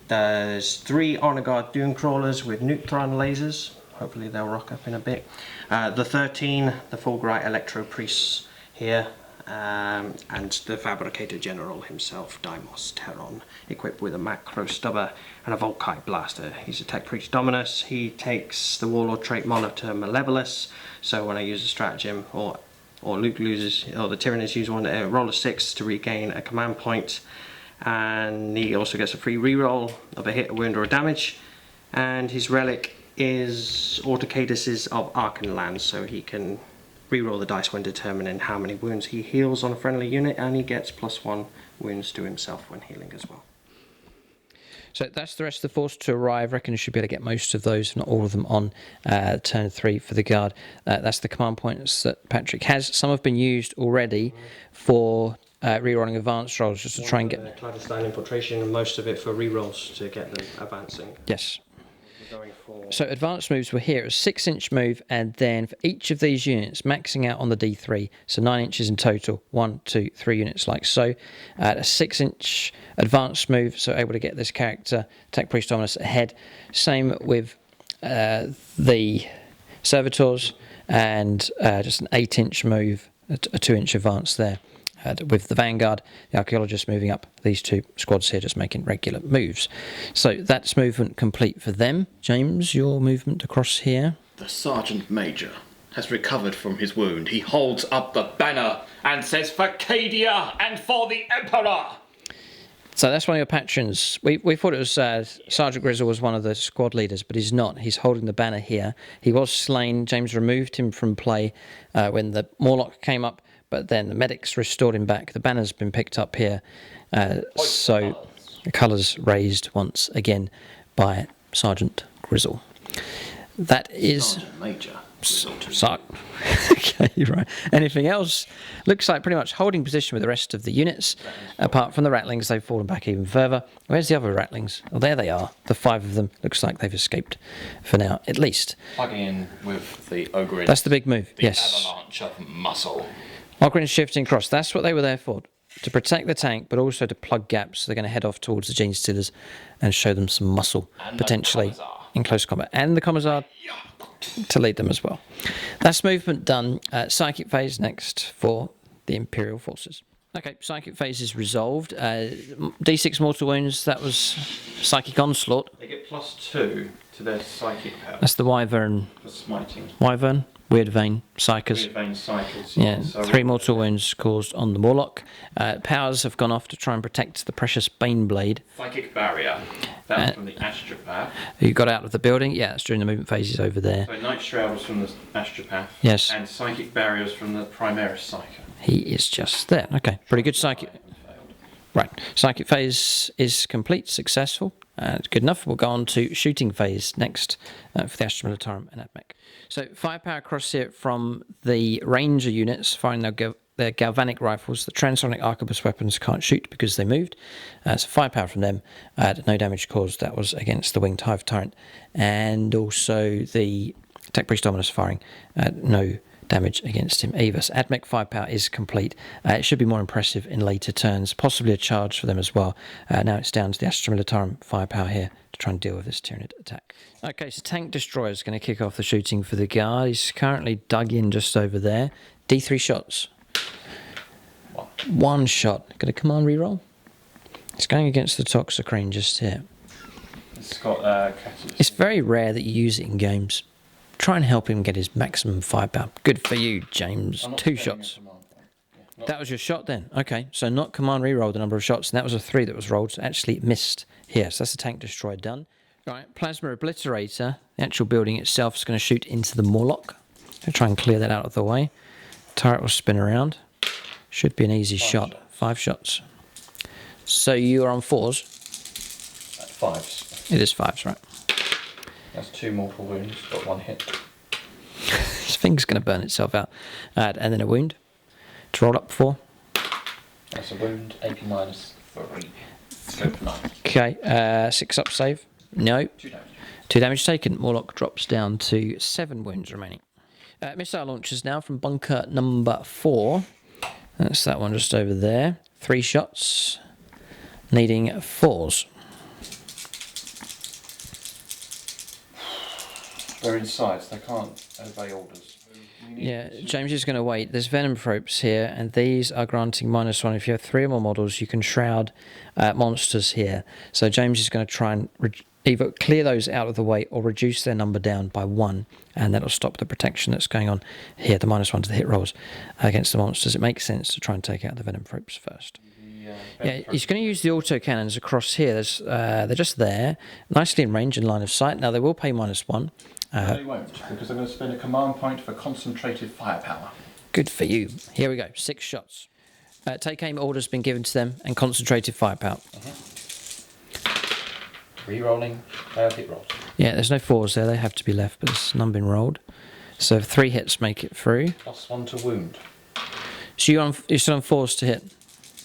There's 3 Honor Guard Dune Crawlers with Neutron lasers. Hopefully they'll rock up in a bit. The 13, the Fulgurite Electro Priests here. And the Fabricator General himself, Deimos Terron, equipped with a Macro Stubber and a Volkite Blaster. He's a Tech Priest Dominus. He takes the Warlord trait Monitor Malevolus, so when I use a stratagem, or Luke loses, or the Tyranids use one, roll a 6 to regain a command point, and he also gets a free reroll of a hit, a wound, or a damage. And his relic is Ortero of Arcan lands, so he can reroll the dice when determining how many wounds he heals on a friendly unit, and he gets +1 wounds to himself when healing as well. So that's the rest of the force to arrive. I reckon you should be able to get most of those, if not all of them, on turn 3 for the guard. That's the command points that Patrick has. Some have been used already for rerolling advanced rolls, just to try and get clandestine infiltration, and most of it for rerolls to get them advancing. Yes. Going for... So advanced moves were here. A 6-inch move, and then for each of these units, maxing out on the D3, so 9 inches in total, 1, 2, 3 units like so. A 6-inch advanced move, so able to get this character, Tech Priest Dominus, ahead. Same with the Servitors, and just an 8-inch move, a 2-inch advance there. With the Vanguard, the Archaeologist moving up, these two squads here just making regular moves. So that's movement complete for them. James, your movement across here. The Sergeant Major has recovered from his wound. He holds up the banner and says, "For Cadia and for the Emperor!" So that's one of your patrons. We thought it was Sergeant Grizzle was one of the squad leaders, but he's not. He's holding the banner here. He was slain. James removed him from play when the Morlock came up, but then the medics restored him back. The banner's been picked up here. So the colours raised once again by Sergeant Grizzle. That is... Sergeant Major. Okay, right. Anything else? Looks like pretty much holding position with the rest of the units. Apart from the Rattlings, they've fallen back even further. Where's the other Rattlings? Oh, there they are. The 5 of them. Looks like they've escaped for now, at least. Plugging in with the Ogre. That's the big move, the yes. Avalanche of muscle. Ogren's shifting across. That's what they were there for. To protect the tank, but also to plug gaps. So they're going to head off towards the Gene Stealers and show them some muscle, And potentially, in close combat. And the Commissar to lead them as well. That's movement done. Psychic phase next for the Imperial forces. Okay, psychic phase is resolved. D6 mortal wounds, that was Psychic Onslaught. They get +2 to their psychic power That's the Wyvern. for smiting. Wyvern, Weird Vein, Psychers. Weird vein cycles. Yeah, So 3 mortal wounds caused on the Morlock. Powers have gone off to try and protect the precious Baneblade, Psychic barrier. That's from the Astropath. who got out of the building. Yeah, that's during the movement phases over there. So Night Shroud was from the Astropath. Yes. And psychic barriers from the Primaris Psyker. He is just there. Okay, pretty good psychic. Right, psychic phase is complete, successful. Good enough. We'll go on to shooting phase next for the Astra Militarum and Admech. So firepower across here from the Ranger units firing their galvanic rifles. The transonic arquebus weapons can't shoot because they moved. So firepower from them. No damage caused. That was against the winged Hive Tyrant. And also the Tech Priest Dominus firing. No damage against him either. So Admech firepower is complete. It should be more impressive in later turns. Possibly a charge for them as well. Now it's down to the Astra Militarum firepower here to try and deal with this Tyranid attack. Okay, so Tank Destroyer is going to kick off the shooting for the guard. He's currently dug in just over there. D3 shots. 1 shot. Got a command reroll. It's going against the Toxicrane just here. It's got It's very rare that you use it in games. Try and help him get his maximum firepower. Good for you, James. 2 shots. That was your shot then? Okay, so not command reroll the number of shots, and that was a 3 that was rolled, so actually it missed here. So that's the Tank Destroyer done. Right, Plasma Obliterator, the actual building itself, is going to shoot into the Morlock. I'll try and clear that out of the way. Turret will spin around. Should be an easy shot. 5 shots. So you are on 4s? 5s. It is 5s, right. That's 2 mortal wounds, got 1 hit. His finger's going to burn itself out. And then a wound to roll up for. That's a wound, AP -3. Scope 9. Okay, 6 up save. No. 2 damage. 2 damage taken. Morlock drops down to 7 wounds remaining. Missile launchers now from bunker number 4. That's that one just over there. 3 shots. Needing 4s. They're inside, so they can't obey orders. Yeah, James is going to wait. There's venom ropes here, and these are granting -1. If you have 3 or more models, you can shroud monsters here. So James is going to try and either clear those out of the way or reduce their number down by 1, and that'll stop the protection that's going on here, the -1 to the hit rolls against the monsters. It makes sense to try and take out the venom ropes first. Yeah, he's going to use the auto cannons across here. They're just there, nicely in range and line of sight. Now they will pay -1. No, they won't, because I'm going to spend a command point for concentrated firepower. Good for you. Here we go, 6 shots. Take aim orders been given to them and concentrated firepower. Re-rolling, hit rolls. Yeah, there's no 4s there. They have to be left, but there's none been rolled. So 3 hits make it through. +1 to wound. So you're still on 4s to hit?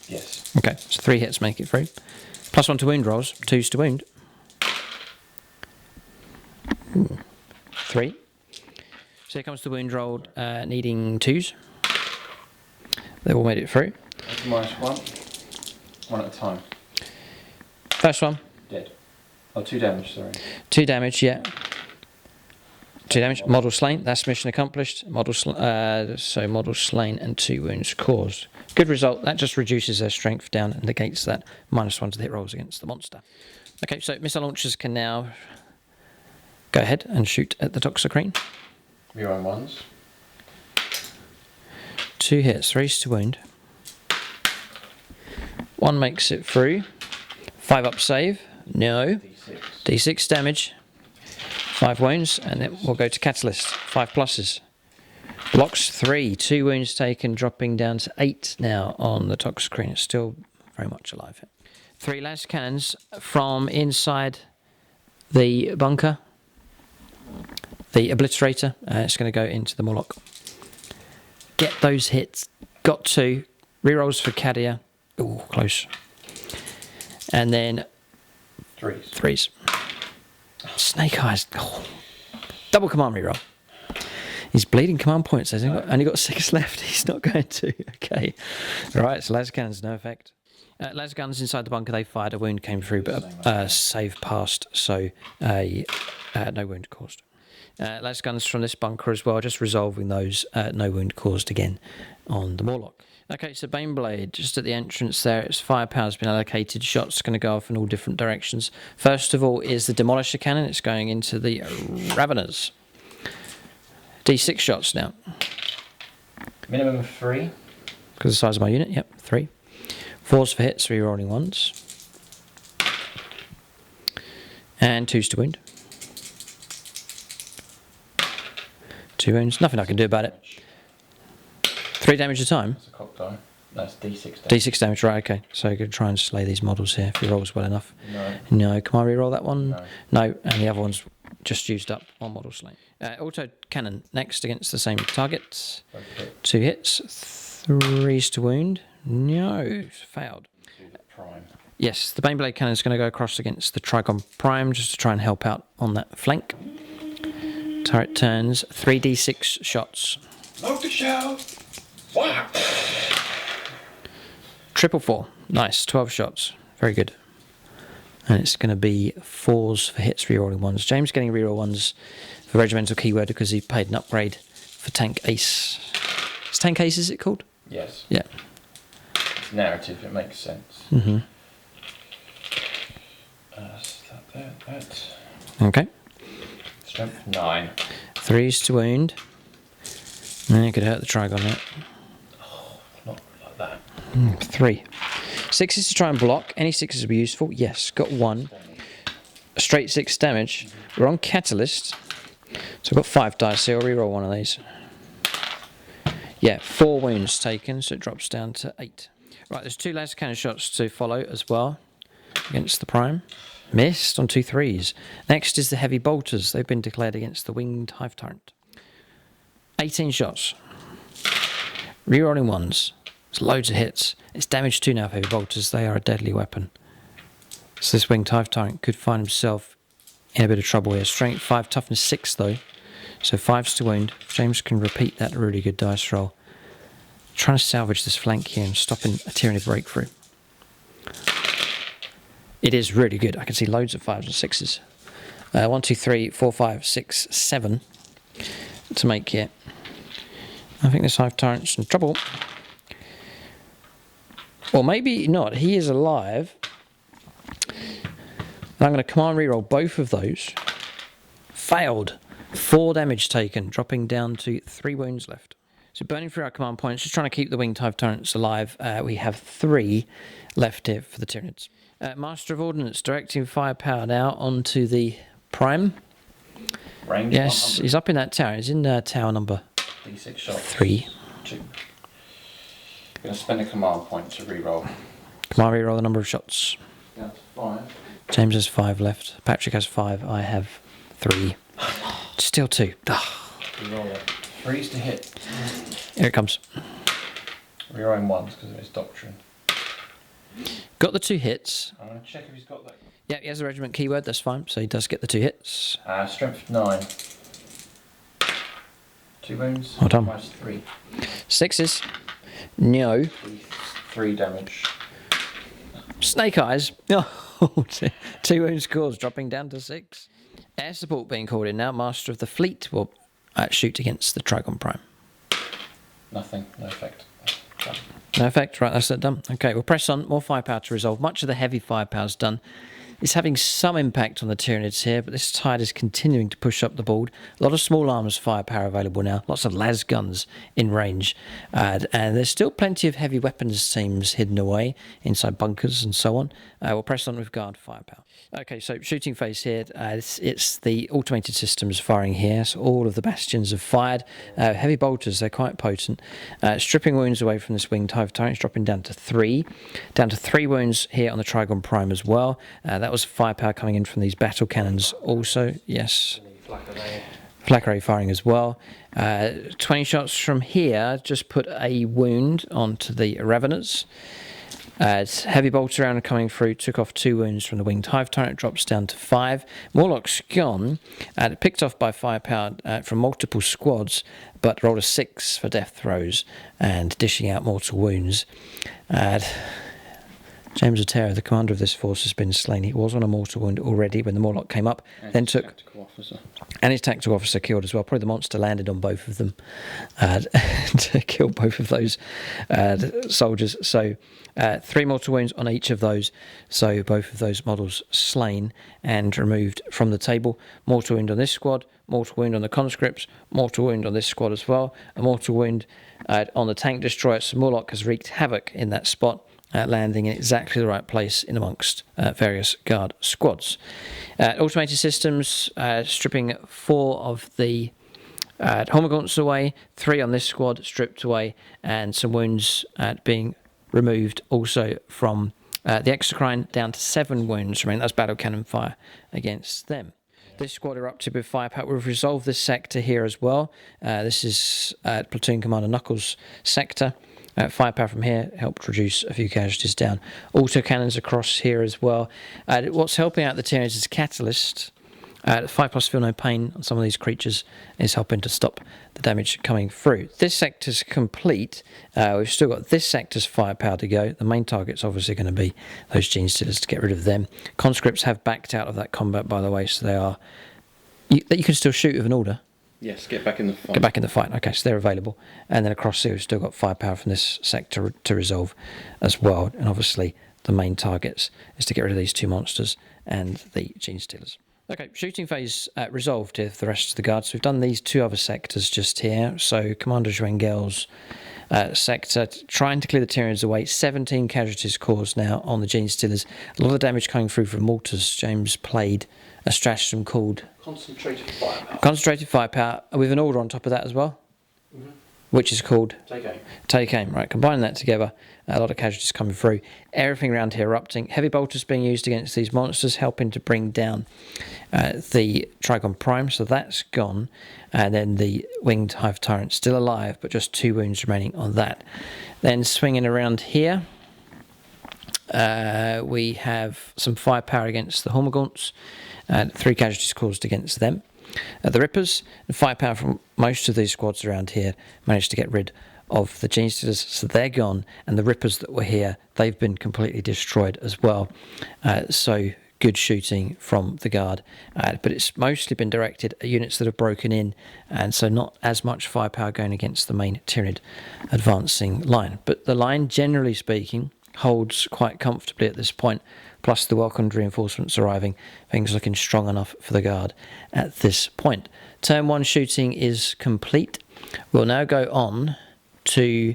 Yes. Okay, so 3 hits make it through. +1 to wound rolls, 2s to wound. 3. So here comes the wound roll, needing 2s. They all made it through. That's -1. 1 at a time. First one. Dead. Oh, 2 damage, sorry. 2 damage, yeah. 2 damage. Model slain. That's mission accomplished. Model slain and 2 wounds caused. Good result. That just reduces their strength down and negates that -1 to the hit rolls against the monster. Okay, so missile launchers can now go ahead and shoot at the Toxicrene. Re-rolling 1s. 2 hits, 3s to wound. 1 makes it through. 5 up save. No. D6. D6 damage. 5 wounds, and then we'll go to Catalyst. 5 pluses. Blocks 3. 2 wounds taken, dropping down to 8 now on the Toxicrene. It's still very much alive. 3 las cannons from inside the bunker. The Obliterator. It's going to go into the Morlock. Get those hits. Got 2. Rerolls for Cadia. Ooh, close. And then 3s. Snake Eyes. Oh. Double command reroll. He's bleeding command points. He's only got 6 left. He's not going to. Okay. All right, so laser cannons, no effect. Laser guns inside the bunker, they fired. A wound came through, but save passed, so no wound caused. Laser guns from this bunker as well, just resolving those. No wound caused again on the Morlock. Okay, so Baneblade, just at the entrance there, its firepower's been allocated. Shots going to go off in all different directions. First of all is the Demolished Cannon. It's going into the Raveners. D6 shots now. Minimum of 3. Because of the size of my unit, yep, 3. 4s for hits, re-rolling 1s. And 2s to wound. 2 wounds, nothing I can do about it. 3 damage a time. That's a cock die. That's D6 damage. D6 damage, right, okay. So you're going to try and slay these models here if he rolls well enough. No. No, can I re-roll that one? No. No, and the other one's just used up. 1 model slain. Auto cannon next against the same target. 2 hits, 3s to wound. No, failed. Prime. Yes, the Baneblade cannon is going to go across against the Trigon Prime just to try and help out on that flank. Turret turns, 3d6 shots. Load the shell. Whack. 444. Nice, 12 shots. Very good. And it's going to be 4s for hits, rerolling 1s. James getting reroll 1s for regimental keyword because he paid an upgrade for Tank Ace. Is Tank Ace, is it called? Yes. Yeah. It's narrative, it makes sense. Mm-hmm. That. Okay. Strength 9. 3s to wound. And you could hurt the Trigon there. Oh, not like that. 3. 6s to try and block. Any 6s would be useful. Yes, got 1. A straight 6 damage. We're on Catalyst. So I've got 5 dice here. I'll reroll one of these. Yeah, 4 wounds taken, so it drops down to 8. Right, there's 2 laser cannon shots to follow as well against the Prime. Missed on 2 3s. Next is the heavy bolters. They've been declared against the winged Hive Tyrant. 18 shots. Rerolling 1s. There's loads of hits. It's damage 2 now for heavy bolters. They are a deadly weapon. So this winged Hive Tyrant could find himself in a bit of trouble here. Strength 5, toughness 6 though. So 5s to wound. James can repeat that really good dice roll. Trying to salvage this flank here and stopping a Tyranid breakthrough. It is really good. I can see loads of 5s and 6s. 1, 2, 3, 4, 5, 6, 7 to make it. I think this Hive Tyrant's in trouble. Or maybe not. He is alive. And I'm going to command reroll both of those. Failed. 4 damage taken, dropping down to 3 wounds left. So burning through our command points, just trying to keep the winged Hive Tyrants alive. We have 3 left here for the Tyranids. Master of Ordnance directing firepower now onto the Prime. Range Yes, 100. he's up in that tower. He's in tower number D6 shots. 3. 2. Going to spend a command point to reroll. Come on, reroll the number of shots. Down to 5. James has 5 left. Patrick has 5. I have 3. Still 2. Reroll it. 3's to hit. Here it comes. Rerolling 1s because of his doctrine. Got the 2 hits. I'm going to check if he's got that. Yeah, he has the regiment keyword. That's fine. So he does get the 2 hits. Strength 9. 2 wounds. Well done. Minus 3. 6s. No. 3 damage. Snake Eyes. Oh, 2 wounds caused, dropping down to 6. Air support being called in now. Master of the Fleet will shoot against the Trigon Prime. Nothing. No effect. Done. No effect. Right, that's that done. Okay, we'll press on. More firepower to resolve. Much of the heavy firepower's done. It's having some impact on the Tyranids here, but this tide is continuing to push up the board. A lot of small arms firepower available now. Lots of las guns in range. And there's still plenty of heavy weapons teams hidden away inside bunkers and so on. We'll press on with guard firepower. Okay, so shooting phase here. It's the automated systems firing here. So all of the bastions have fired. Heavy bolters, they're quite potent. Stripping wounds away from this winged Hive Tyrant, dropping down to 3. Down to 3 wounds here on the Trigon Prime as well. That was firepower coming in from these battle cannons also. Yes. Flak array firing as well. 20 shots from here just put a wound onto the Raveners. Heavy bolter round coming through, took off 2 wounds from the winged Hive Tyrant, drops down to 5. Morlock's gone, picked off by firepower from multiple squads, but rolled a 6 for death throws and dishing out mortal wounds. James Ortero, the commander of this force, has been slain. He was on a mortal wound already when the Morlock came up, And then his took... tactical officer. And his tactical officer killed as well. Probably the monster landed on both of them to kill both of those soldiers. So 3 mortal wounds on each of those. So both of those models slain and removed from the table. Mortal wound on this squad, mortal wound on the conscripts, mortal wound on this squad as well. A mortal wound on the tank destroyer. So Morlock has wreaked havoc in that spot. Landing in exactly the right place in amongst various guard squads. Automated systems stripping 4 of the Hormagaunts away, 3 on this squad stripped away, and some wounds being removed also from the Exocrine, down to 7 wounds remaining. That's battle cannon fire against them. This squad erupted with firepower. We've resolved this sector here as well. This is Platoon Commander Knuckles' sector. Firepower from here helped reduce a few casualties down. Auto cannons across here as well. What's helping out the Tyranids is Catalyst. 5+ feel no pain on some of these creatures is helping to stop the damage coming through. This sector's complete. We've still got this sector's firepower to go. The main target's obviously going to be those gene stealers to get rid of them. Conscripts have backed out of that combat, by the way, so they are... You can still shoot with an order. Yes, get back in the fight. Get back in the fight. Okay, so they're available. And then across here, we've still got firepower from this sector to resolve as well. And obviously, the main targets is to get rid of these 2 monsters and the gene stealers. Okay, shooting phase resolved here for the rest of the guards. So we've done these 2 other sectors just here. So Commander Juengel's sector, trying to clear the Tyranids away. 17 casualties caused now on the gene stealers. A lot of damage coming through from mortars. James played a stratagem called Concentrated firepower. Concentrated firepower, with an order on top of that as well, which is called Take aim. Take Aim. Right, combining that together, a lot of casualties coming through. Everything around here erupting. Heavy bolters being used against these monsters, helping to bring down the Trigon Prime, so that's gone. And then the winged Hive Tyrant still alive, but just 2 wounds remaining on that. Then swinging around here, we have some firepower against the Hormagaunts. 3 casualties caused against them. The Rippers, and firepower from most of these squads around here, managed to get rid of the gene stealers, so they're gone. And the Rippers that were here, they've been completely destroyed as well. So good shooting from the guard, but it's mostly been directed at units that have broken in, and so not as much firepower going against the main Tyranid advancing line. But the line, generally speaking, holds quite comfortably at this point, plus the welcomed reinforcements arriving. Things looking strong enough for the Guard at this point. Turn 1 shooting is complete. We'll now go on to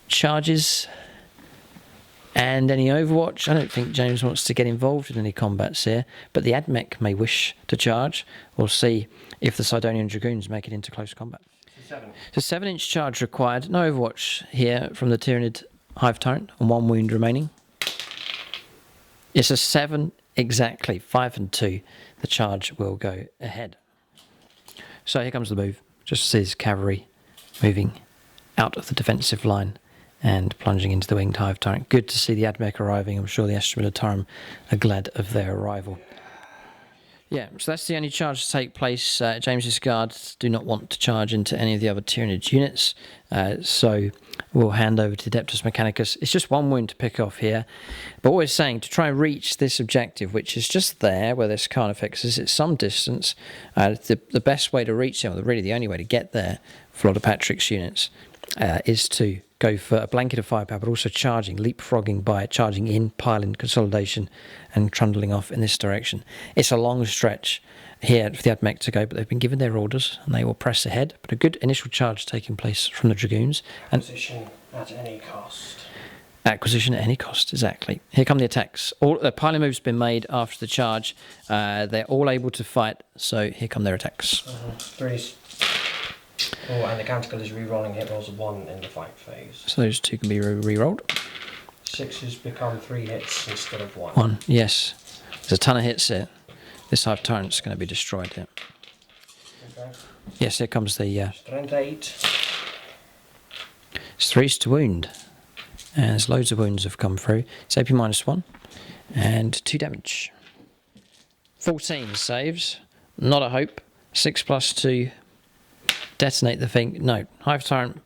charges and any Overwatch. I don't think James wants to get involved in any combats here, but the Admech may wish to charge. We'll see if the Sidonian Dragoons make it into close combat. So 7-inch charge required. No Overwatch here from the Tyranid Hive Tyrant, and 1 wound remaining. It's a 7 exactly, 5 and 2. The charge will go ahead. So here comes the move. Just sees cavalry moving out of the defensive line and plunging into the winged Hive Tyrant. Good to see the Admech arriving. I'm sure the Astra Militarum are glad of their arrival. Yeah, so that's the only charge to take place. James's Guards do not want to charge into any of the other Tyranid units, so we'll hand over to Adeptus Mechanicus. It's just 1 wound to pick off here, but what we're saying, to try and reach this objective, which is just there where this Carnifex is at some distance, the best way to reach him, or really the only way to get there for a lot of Patrick's units, is to go for a blanket of firepower, but also charging, leapfrogging by charging in, piling, consolidation, and trundling off in this direction. It's a long stretch here for the Admech to go, but they've been given their orders, and they will press ahead. But a good initial charge taking place from the Dragoons. Acquisition at any cost. Acquisition at any cost, exactly. Here come the attacks. All the piling move's been made after the charge. They're all able to fight, so here come their attacks. Threes. Oh, and the Canticle is re-rolling hit rolls of 1 in the fight phase. So those 2 can be re-rolled. 6s become 3 hits instead of 1. 1, yes. There's a ton of hits here. This Hive Tyrant's going to be destroyed here. Okay. Yes, here comes the... Strength 8. It's 3s to wound. And there's loads of wounds have come through. It's AP -1 and 2 damage. 14 saves. Not a hope. 6 + 2... detonate the thing. No, Hive Tyrant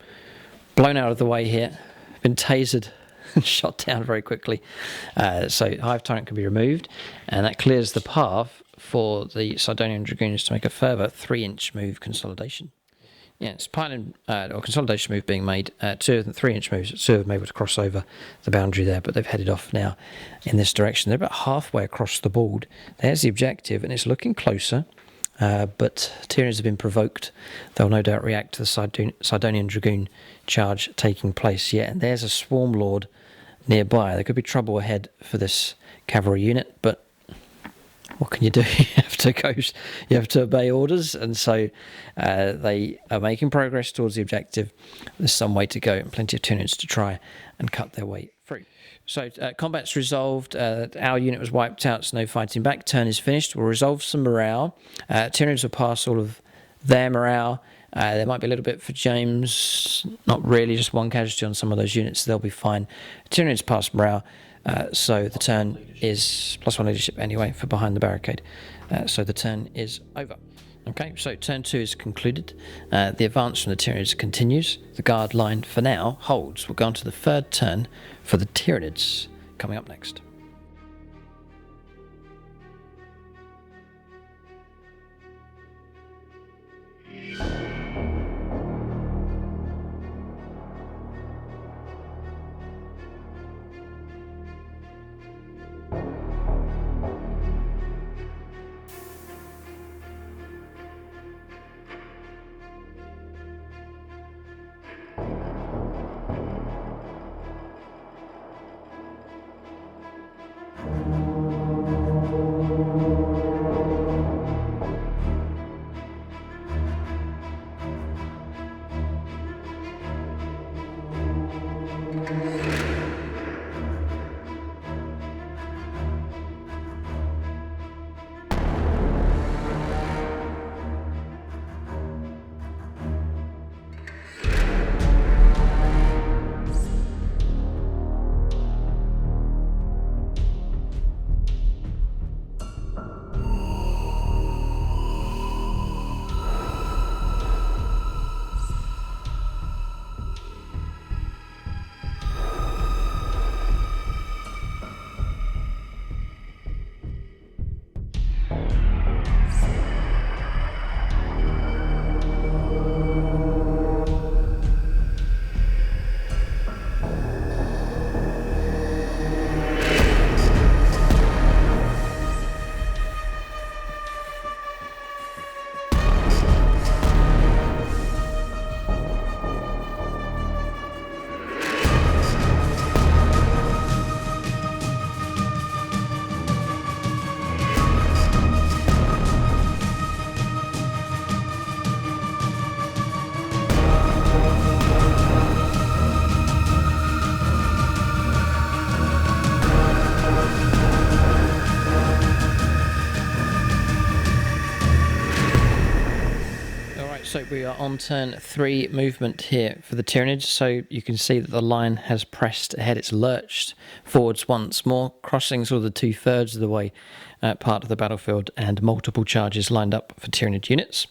blown out of the way here, been tasered and shot down very quickly. So Hive Tyrant can be removed, and that clears the path for the Sidonian Dragoons to make a further 3-inch move consolidation. Yeah, it's piling or consolidation move being made. 2 of them 3-inch moves. 2 of them able to cross over the boundary there, but they've headed off now in this direction. They're about halfway across the board. There's the objective, and it's looking closer. But Tyranids have been provoked. They'll no doubt react to the Sidonian Dragoon charge taking place. Yeah, and there's a Swarm Lord nearby. There could be trouble ahead for this cavalry unit, but what can you do? You have to obey orders, and so they are making progress towards the objective. There's some way to go, and plenty of Tyranids to try and cut their way through. So combat's resolved. Our unit was wiped out, so no fighting back. Turn is finished. We'll resolve some morale. Tyranids will pass all of their morale. There might be a little bit for James. Not really, just 1 casualty on some of those units. They'll be fine. Tyranids pass morale. So the turn is +1 leadership anyway for behind the barricade. So the turn is over. Okay, so turn 2 is concluded. The advance from the Tyranids continues. The Guard line for now holds. We'll go on to the 3rd turn for the Tyranids coming up next. we are on turn 3 movement here for the Tyranids. So you can see that the line has pressed ahead. It's lurched forwards once more, crossing sort of the 2/3 of the way part of the battlefield, and multiple charges lined up for Tyranid units.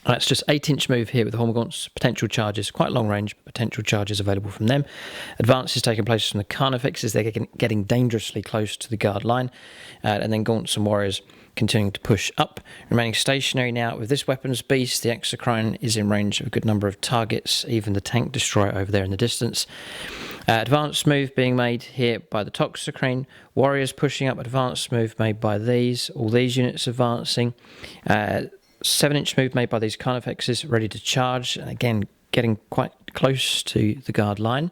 It's just 8-inch move here with the Hormagaunts, potential charges, quite long range, but potential charges available from them. Advances taking place from the Carnifexes, they're getting dangerously close to the guard line, and then Gaunts and Warriors continuing to push up. Remaining stationary now with this weapons beast, the Exocrine is in range of a good number of targets, even the tank destroyer over there in the distance. Advanced move being made here by the Toxocrine. Warriors pushing up, advanced move made by these, all these units advancing. 7-inch move made by these Carnifexes, ready to charge, and again getting quite close to the guard line.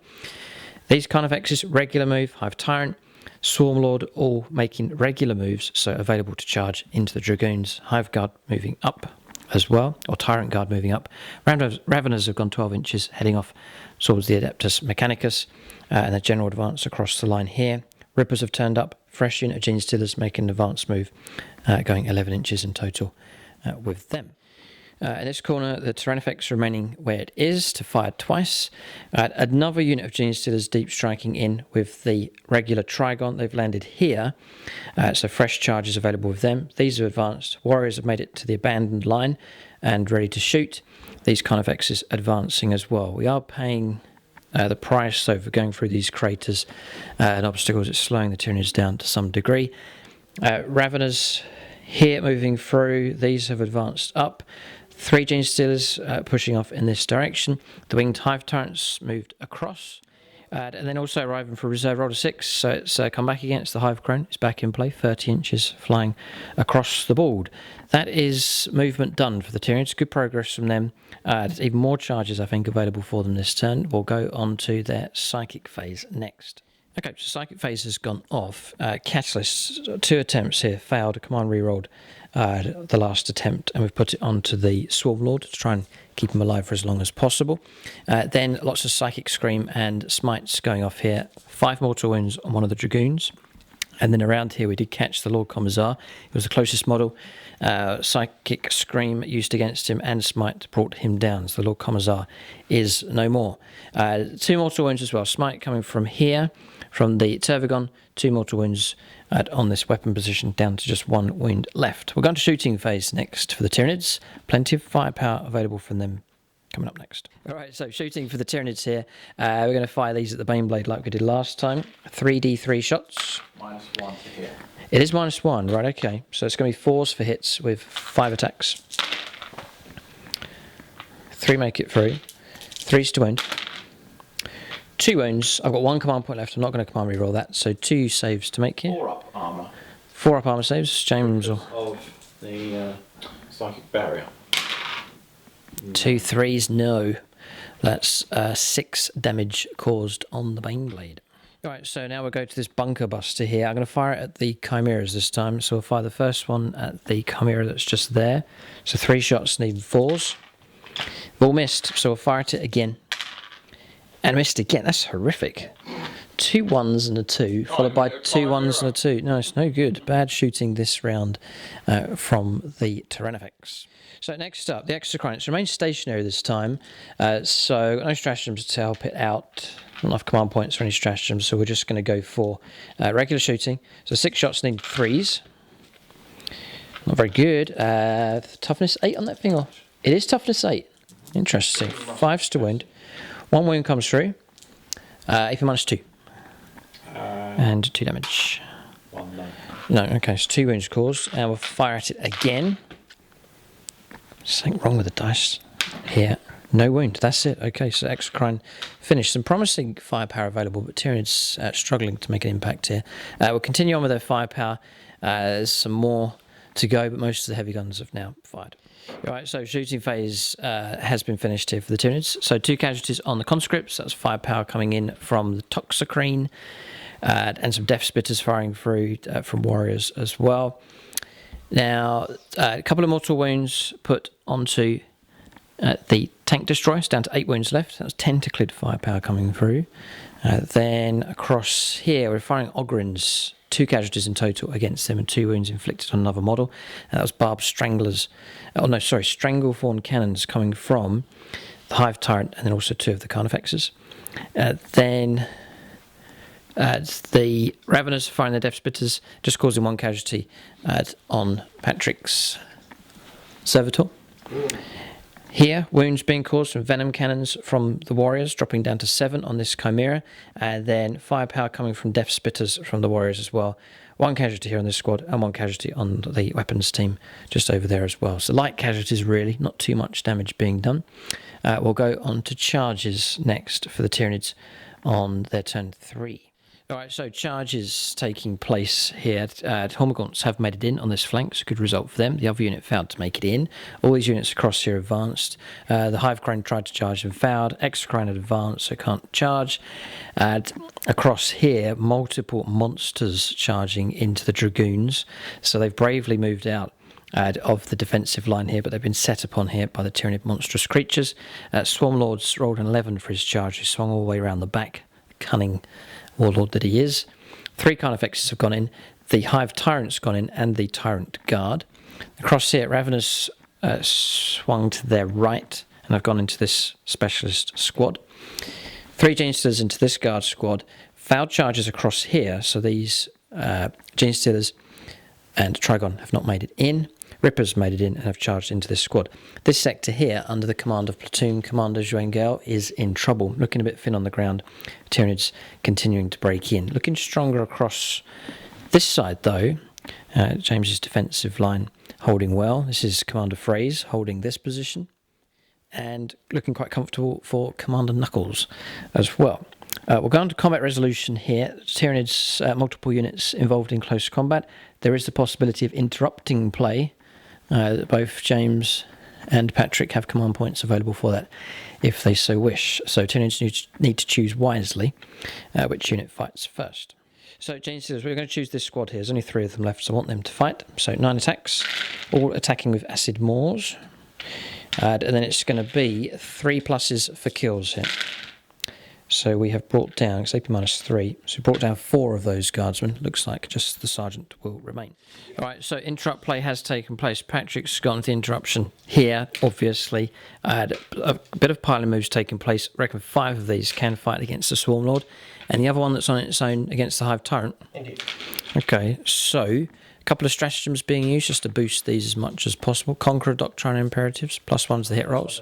These Carnifexes, regular move, Hive Tyrant, Swarmlord, all making regular moves, so available to charge into the Dragoons. Hive Guard moving up as well, or Tyrant Guard moving up. Raveners have gone 12 inches, heading off towards the Adeptus Mechanicus, and a general advance across the line here. Rippers have turned up, fresh unit of Gene Stealers making an advanced move, going 11 inches in total with them. In this corner, the Tyrannifex remaining where it is to fire twice. Another unit of Gene Stealers deep striking in with the regular Trigon. They've landed here, so fresh charges available with them. These are advanced. Warriors have made it to the abandoned line and ready to shoot. These Carnifexes advancing as well. We are paying the price, so for going through these craters and obstacles, it's slowing the Tyranids down to some degree. Raveners here moving through. These have advanced up. 3 Gene Stealers pushing off in this direction. The winged Hive Tyrants moved across. And then also arriving for reserve roll to 6. So it's come back against the Hive Crone. It's back in play. 30 inches flying across the board. That is movement done for the Tyranids. Good progress from them. There's even more charges, I think, available for them this turn. We'll go on to their psychic phase next. Okay, so psychic phase has gone off. Catalyst, 2 attempts here, failed. Command rerolled the last attempt, and we've put it onto the Swarmlord to try and keep him alive for as long as possible. Then lots of Psychic Scream and Smites going off here. 5 mortal wounds on one of the Dragoons. And then around here we did catch the Lord Commissar. It was the closest model. Psychic Scream used against him and Smite brought him down. So the Lord Commissar is no more. 2 mortal wounds as well. Smite coming from here, from the Tervigon. 2 mortal wounds on this weapon position, down to just 1 wound left. We're going to shooting phase next for the Tyranids. Plenty of firepower available from them coming up next. All right, so shooting for the Tyranids here. We're going to fire these at the Baneblade like we did last time. 3d3 shots. -1 to hit. It is -1, right, okay. So it's going to be 4s for hits with 5 attacks. 3 make it through. 3s to wound. 2 wounds. I've got 1 command point left. I'm not going to command reroll that. So 2 saves to make here. 4 up armour. 4 up armour saves. James or Of the psychic barrier. 2 3s. No. That's 6 damage caused on the Baneblade. Alright, so now we'll go to this bunker buster here. I'm going to fire it at the Chimeras this time. So we'll fire the first one at the Chimera that's just there. So 3 shots need 4s. We've all missed, so we'll fire at it again. And missed again. That's horrific. 2 1s and a 2, followed by 2 1s and a 2. No, it's no good. Bad shooting this round from the Tyrannifex. So next up, the Exocrine. It remains stationary this time. So no stratagems to help it out. Not enough command points for any stratagems, so we're just going to go for regular shooting. So 6 shots need 3s. Not very good. Toughness 8 on that thing. Or it is toughness 8. Interesting. 5s to wound. 1 wound comes through. AP -2. And 2 damage. 1 no. No, okay, so 2 wounds caused. And we'll fire at it again. Something wrong with the dice here. No wound, that's it. Okay, so Exocrine finished. Some promising firepower available, but Tyranids struggling to make an impact here. We'll continue on with their firepower. There's some more to go, but most of the heavy guns have now fired. Alright, so shooting phase has been finished here for the Tyranids. So 2 casualties on the conscripts. That's firepower coming in from the Toxocrine. And some Death Spitters firing through from warriors as well. Now, a couple of mortal wounds put onto The tank destroyer is down to 8 wounds left. That's 10 Ticklid firepower coming through. Then across here, we're firing Ogryns. 2 casualties in total against them and 2 wounds inflicted on another model. That was barbed stranglers. Oh no, sorry, Stranglethorn cannons coming from the Hive Tyrant, and then also 2 of the Carnifexes. Then the Raveners firing their Death Spitters, just causing 1 casualty on Patrick's Servitor. Here, wounds being caused from venom cannons from the warriors, dropping down to 7 on this Chimera, and then firepower coming from Death Spitters from the warriors as well. 1 casualty here on this squad, and 1 casualty on the weapons team just over there as well. So light casualties really, not too much damage being done. We'll go on to charges next for the Tyranids on their turn 3. Alright, so charges taking place here. Hormagaunts have made it in on this flank, so good result for them. The other unit failed to make it in. All these units across here advanced. The Hive Crane tried to charge and failed. Extra Crane had advanced, so can't charge. Across here, multiple monsters charging into the Dragoons. So they've bravely moved out of the defensive line here, but they've been set upon here by the Tyranid monstrous creatures. Swarmlords rolled an 11 for his charge. He swung all the way around the back. Cunning warlord that he is. 3 Carnifexes have gone in. The Hive Tyrant's gone in, and the Tyrant Guard. Across here, Raveners swung to their right and have gone into this specialist squad. 3 Genestealers into this guard squad. Fouled charges across here, so these Genestealers and Trigon have not made it in. Rippers made it in and have charged into this squad. This sector here, under the command of Platoon Commander Juengel, is in trouble. Looking a bit thin on the ground. Tyranids continuing to break in. Looking stronger across this side, though. James's defensive line holding well. This is Commander Phrase holding this position. And looking quite comfortable for Commander Knuckles as well. We'll go on to combat resolution here. Tyranids, multiple units involved in close combat. There is the possibility of interrupting play. Both James and Patrick have command points available for that if they so wish. So Tyranids need to choose wisely which unit fights first. So James says we're going to choose this squad here. There's only 3 of them left, so I want them to fight. So 9 attacks, all attacking with acid maws. And then it's going to be 3 pluses for kills here. So we have brought down, it's AP -3, so we brought down 4 of those guardsmen. Looks like just the sergeant will remain. Alright, so interrupt play has taken place. Patrick's gotten the interruption here, obviously. A bit of piling moves taking place. I reckon 5 of these can fight against the Swarmlord. And the other one that's on its own against the Hive Tyrant. Indeed. Okay, so a couple of stratagems being used just to boost these as much as possible. Conqueror Doctrine Imperatives, +1 to the hit rolls.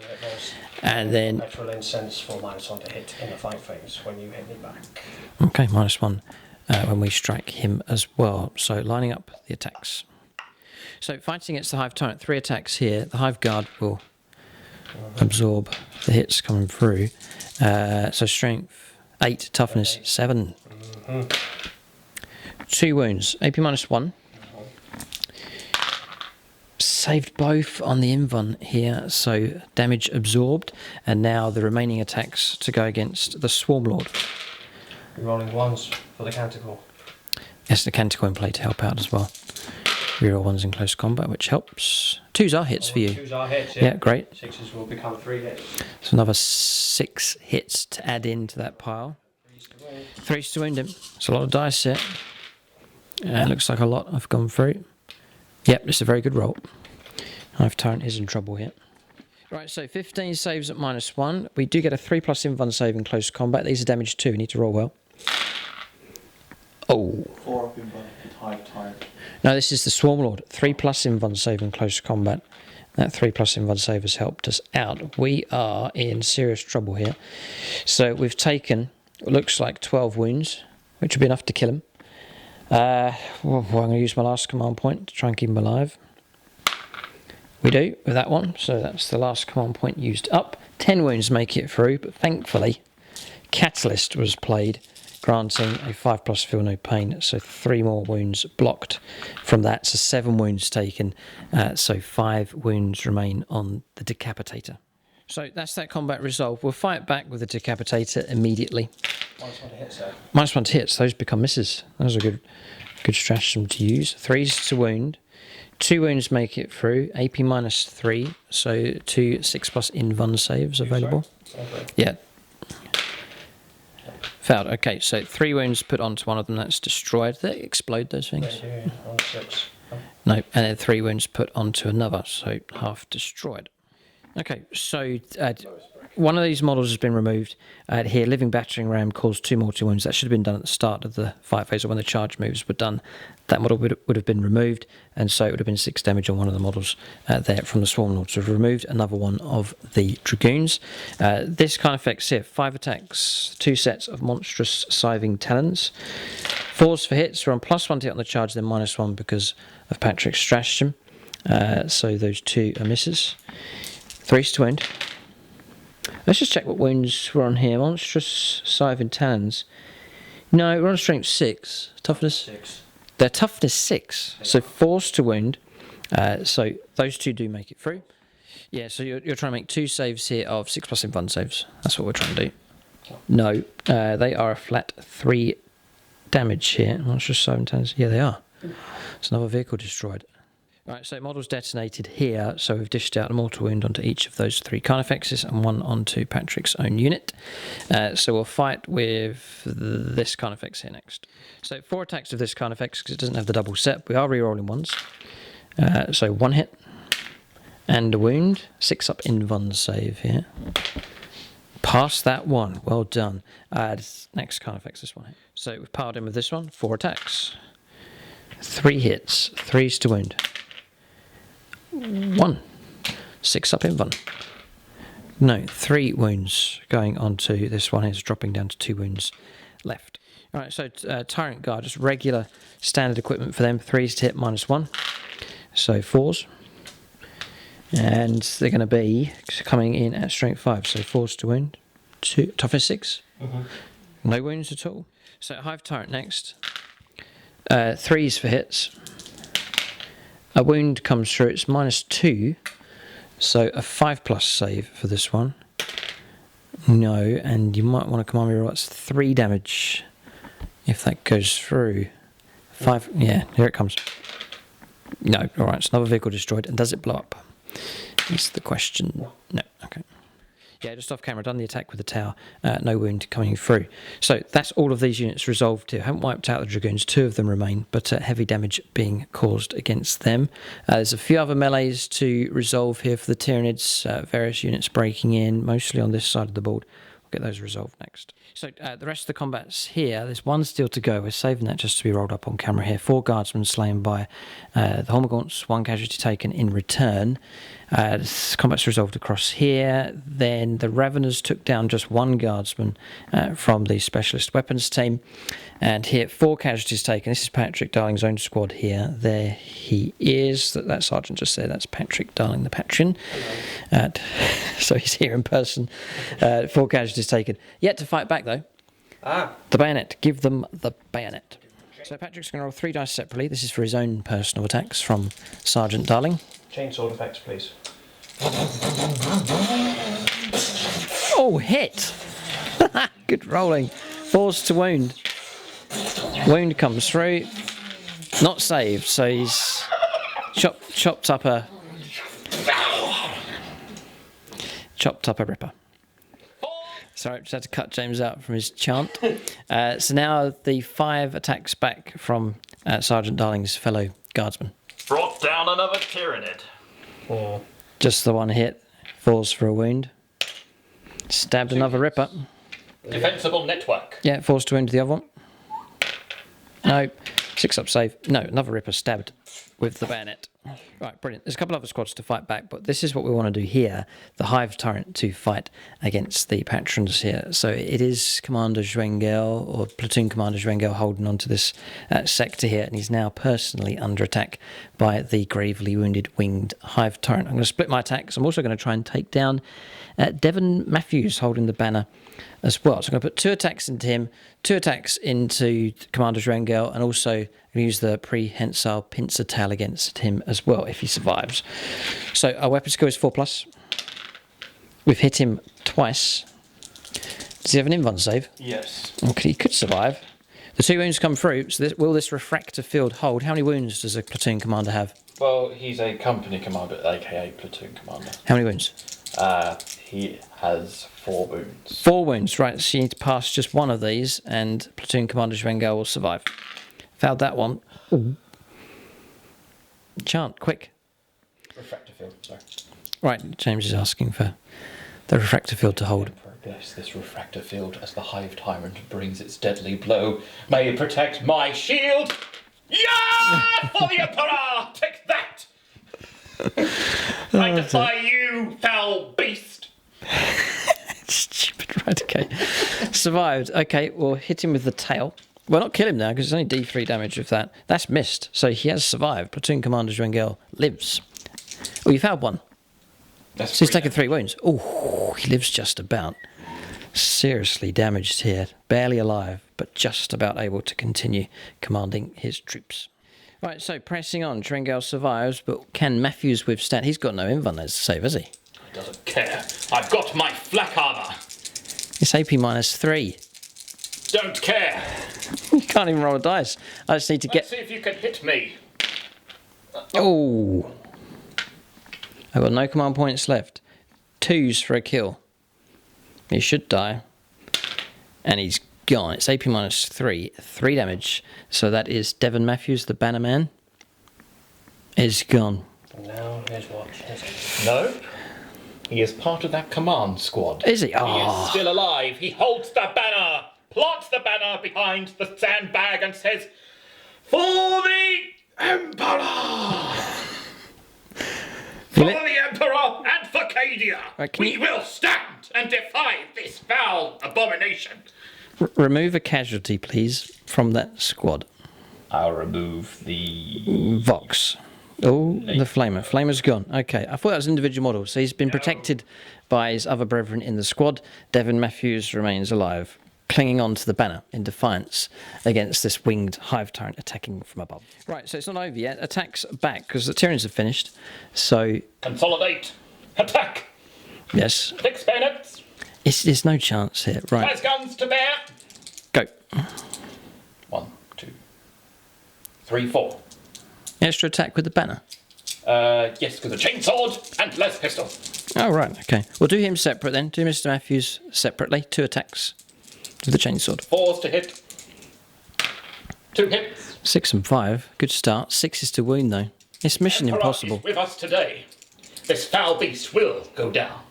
And then Petrol incense for -1 to hit in the fight phase when you hit me back. okay, -1 when we strike him as well. So lining up the attacks. So fighting against the Hive Tyrant, 3 attacks here. The Hive Guard will absorb the hits coming through. So strength 8, toughness 7. 2 wounds, AP -1. Saved both on the Invon here, so damage absorbed, and now the remaining attacks to go against the Swarmlord. You're rolling 1s for the canticle. Yes, the Canticle in play to help out as well. Reroll 1s in close combat, which helps. 2s are hits for you. 2s are hits, Yeah, great. 6s will become 3 hits. So another 6 hits to add into that pile. 3s to wound him. It's a lot of dice here. Looks like a lot have gone through. Yep, it's a very good roll. Hive Tyrant is in trouble here. Right, so 15 saves at -1. We do get a 3+ Invon save in close combat. These are damage 2. We need to roll well. Oh. 4 up in Hive Tyrant. No, this is the Swarmlord. 3+ Invon save in close combat. That 3+ Invon save has helped us out. We are in serious trouble here. So we've taken, what looks like 12 wounds, which would be enough to kill him. Well, I'm going to use my last command point to try and keep him alive. We do with that one, so that's the last command point used up. 10 wounds make it through, but thankfully Catalyst was played, granting a 5+ feel no pain, so 3 more wounds blocked from that, so 7 wounds taken, so 5 wounds remain on the Decapitator. So that's that combat resolve. We'll fight back with the Decapitator immediately. -1 to hit, sir. -1 to hit, so those become misses. That was a good stratagem to use. 3s to wound, 2 wounds make it through. AP -3, so 2 6+ invuln saves available. Yeah. Failed. Okay, so 3 wounds put onto one of them. That's destroyed. They explode those things. They do, on 6. No, and then 3 wounds put onto another, so half destroyed. Okay, so one of these models has been removed. Here, Living Battering Ram caused 2 mortal wounds. That should have been done at the start of the fight phase, or when the charge moves were done. That model would have been removed, and so it would have been 6 damage on one of the models there from the Swarm Lords. We've removed another one of the Dragoons. This kind of effects here: 5 attacks, 2 sets of monstrous scything talons. 4s for hits. We're on +1 to hit on the charge, then -1 because of Patrick's stratagem. So those 2 are misses. 3s to wound. Let's just check what wounds we're on here. Monstrous scything talons. No, we're on strength 6. Toughness 6. They're toughness 6. So 4s to wound. So those 2 do make it through. Yeah, so you're trying to make 2 saves here of 6+ invuln saves. That's what we're trying to do. No, they are a flat 3 damage here. Monstrous scything talons. Yeah, they are. It's another vehicle destroyed. Right, so models detonated here, so we've dished out a mortal wound onto each of those 3 Carnifexes and 1 onto Patrick's own unit. So we'll fight with this Carnifex here next. So 4 attacks of this Carnifex, because it doesn't have the double set. We are re-rolling ones. So 1 hit and a wound. 6 up invuln save here. Pass that one. Well done. Next Carnifex, this one here. So we've piled in with this one. 4 attacks. 3 hits. 3s to wound. 1. 6 up invuln. No, 3 wounds going on to this one. It's dropping down to 2 wounds left. Alright, so Tyrant Guard, just regular standard equipment for them. 3s to hit -1. So 4s. And they're going to be coming in at strength 5. So 4s to wound. 2, toughness 6. No wounds at all. So Hive Tyrant next. 3s for hits. A wound comes through, it's -2, so a 5+ save for this one. No, and you might want to command me roll, that's 3 damage if that goes through. 5, yeah, here it comes. No, alright, it's another vehicle destroyed, and does it blow up? Is the question. No, okay. Yeah, just off camera, done the attack with the tower, no wound coming through. So that's all of these units resolved here. Haven't wiped out the Dragoons, 2 of them remain, but heavy damage being caused against them. There's a few other melees to resolve here for the Tyranids, various units breaking in, mostly on this side of the board. We'll get those resolved next. So the rest of the combat's here. There's 1 still to go. We're saving that just to be rolled up on camera here. 4 guardsmen slain by the Hormagaunts, 1 casualty taken in return. This combat's resolved across here. Then the Raveners took down just 1 guardsman from the specialist weapons team. And here, 4 casualties taken. This is Patrick Darling's own squad here. There he is. That sergeant just said that's Patrick Darling, the Patron. So he's here in person. 4 casualties taken. Yet to fight back, though. The bayonet. Give them the bayonet. So Patrick's going to roll 3 dice separately. This is for his own personal attacks from Sergeant Darling. Chainsaw effects, please. Oh, hit! Good rolling. 4s to wound. Wound comes through. Not saved, so he's chopped up a ripper. Sorry, just had to cut James out from his chant. So now the 5 attacks back from Sergeant Darling's fellow guardsman. Brought down another Tyranid. 4. Just the 1 hit. 4s for a wound. Stabbed another ripper. Defensible network. Yeah, 4s to wound the other one. No. 6 up save. No, another ripper stabbed with the bayonet. Right, brilliant. There's a couple of other squads to fight back, but this is what we want to do here. The Hive Tyrant to fight against the Patrons here. So it is Commander Zwengel, or Platoon Commander Zwengel, holding on to this sector here, and he's now personally under attack by the gravely wounded winged Hive Tyrant. I'm going to split my attacks. I'm also going to try and take down Devon Matthews, holding the banner as well. So I'm going to put 2 attacks into him, 2 attacks into Commander Zwengel, and also use the prehensile pincer tail against him as well if he survives. So our weapon skill is 4+. We've hit him twice. Does he have an invuln save? Yes. Okay, he could survive. The 2 wounds come through, so will this refractor field hold? How many wounds does a platoon commander have? Well, he's a company commander, aka platoon commander. How many wounds? He has 4 wounds. 4 wounds, right. So you need to pass just one of these, and platoon commander Schwengel will survive. Fouled that one. Ooh. Chant, quick. Refractor field, sorry. Right, James is asking for the refractor field to hold. Emperor, bless this refractor field as the Hive Tyrant brings its deadly blow. May it protect my shield! Yeah! For the Emperor! Take that! I defy you, foul beast! Stupid, right, okay. Survived. Okay, we'll hit him with the tail. Well, not kill him now, because it's only D3 damage with that. That's missed, so he has survived. Platoon Commander Schwengel lives. Oh, you found one. That's So he's taken 3 wounds. Oh, he lives just about. Seriously damaged here. Barely alive, but just about able to continue commanding his troops. Right, so pressing on. Schwengel survives, but can Matthews withstand? He's got no invulners to save, has he? He doesn't care. I've got my flak armour. It's AP -3. Don't care. You can't even roll a dice. I just need to Let's get... see if you can hit me. Oh! I've got no command points left. 2s for a kill. He should die. And he's gone. It's AP -3. 3 damage. So that is Devon Matthews, the banner man. Is gone. Now, here's what. No. He is part of that command squad. Is he? He Oh. is still alive. He holds the banner, plants the banner behind the sandbag and says, "For the Emperor! For the Emperor and for Cadia! Right, can we you- will stand and defy this foul abomination!" Remove a casualty, please, from that squad. I'll remove the... Vox. Oh, the Flamer. Flamer's gone. Okay, I thought that was an individual model. So he's been protected by his other brethren in the squad. Devon Matthews remains alive, clinging on to the banner in defiance against this winged Hive Tyrant attacking from above. Right, so it's not over yet. Attacks back, because the Tyranids have finished. So, Consolidate! Attack! yes, Fix bayonets! there's no chance here. Right, Has guns to bear! go. 1, 2, 3, 4. Extra attack with the banner. Yes, with a chainsword and less pistol. Oh, right, okay. We'll do him separate then. Do Mr. Matthews separately. 2 attacks with the chainsword. 4s to hit. 2 hits. 6 and 5. Good start. 6 is to wound, though. It's mission Emperor impossible. is with us today. This foul beast will go down.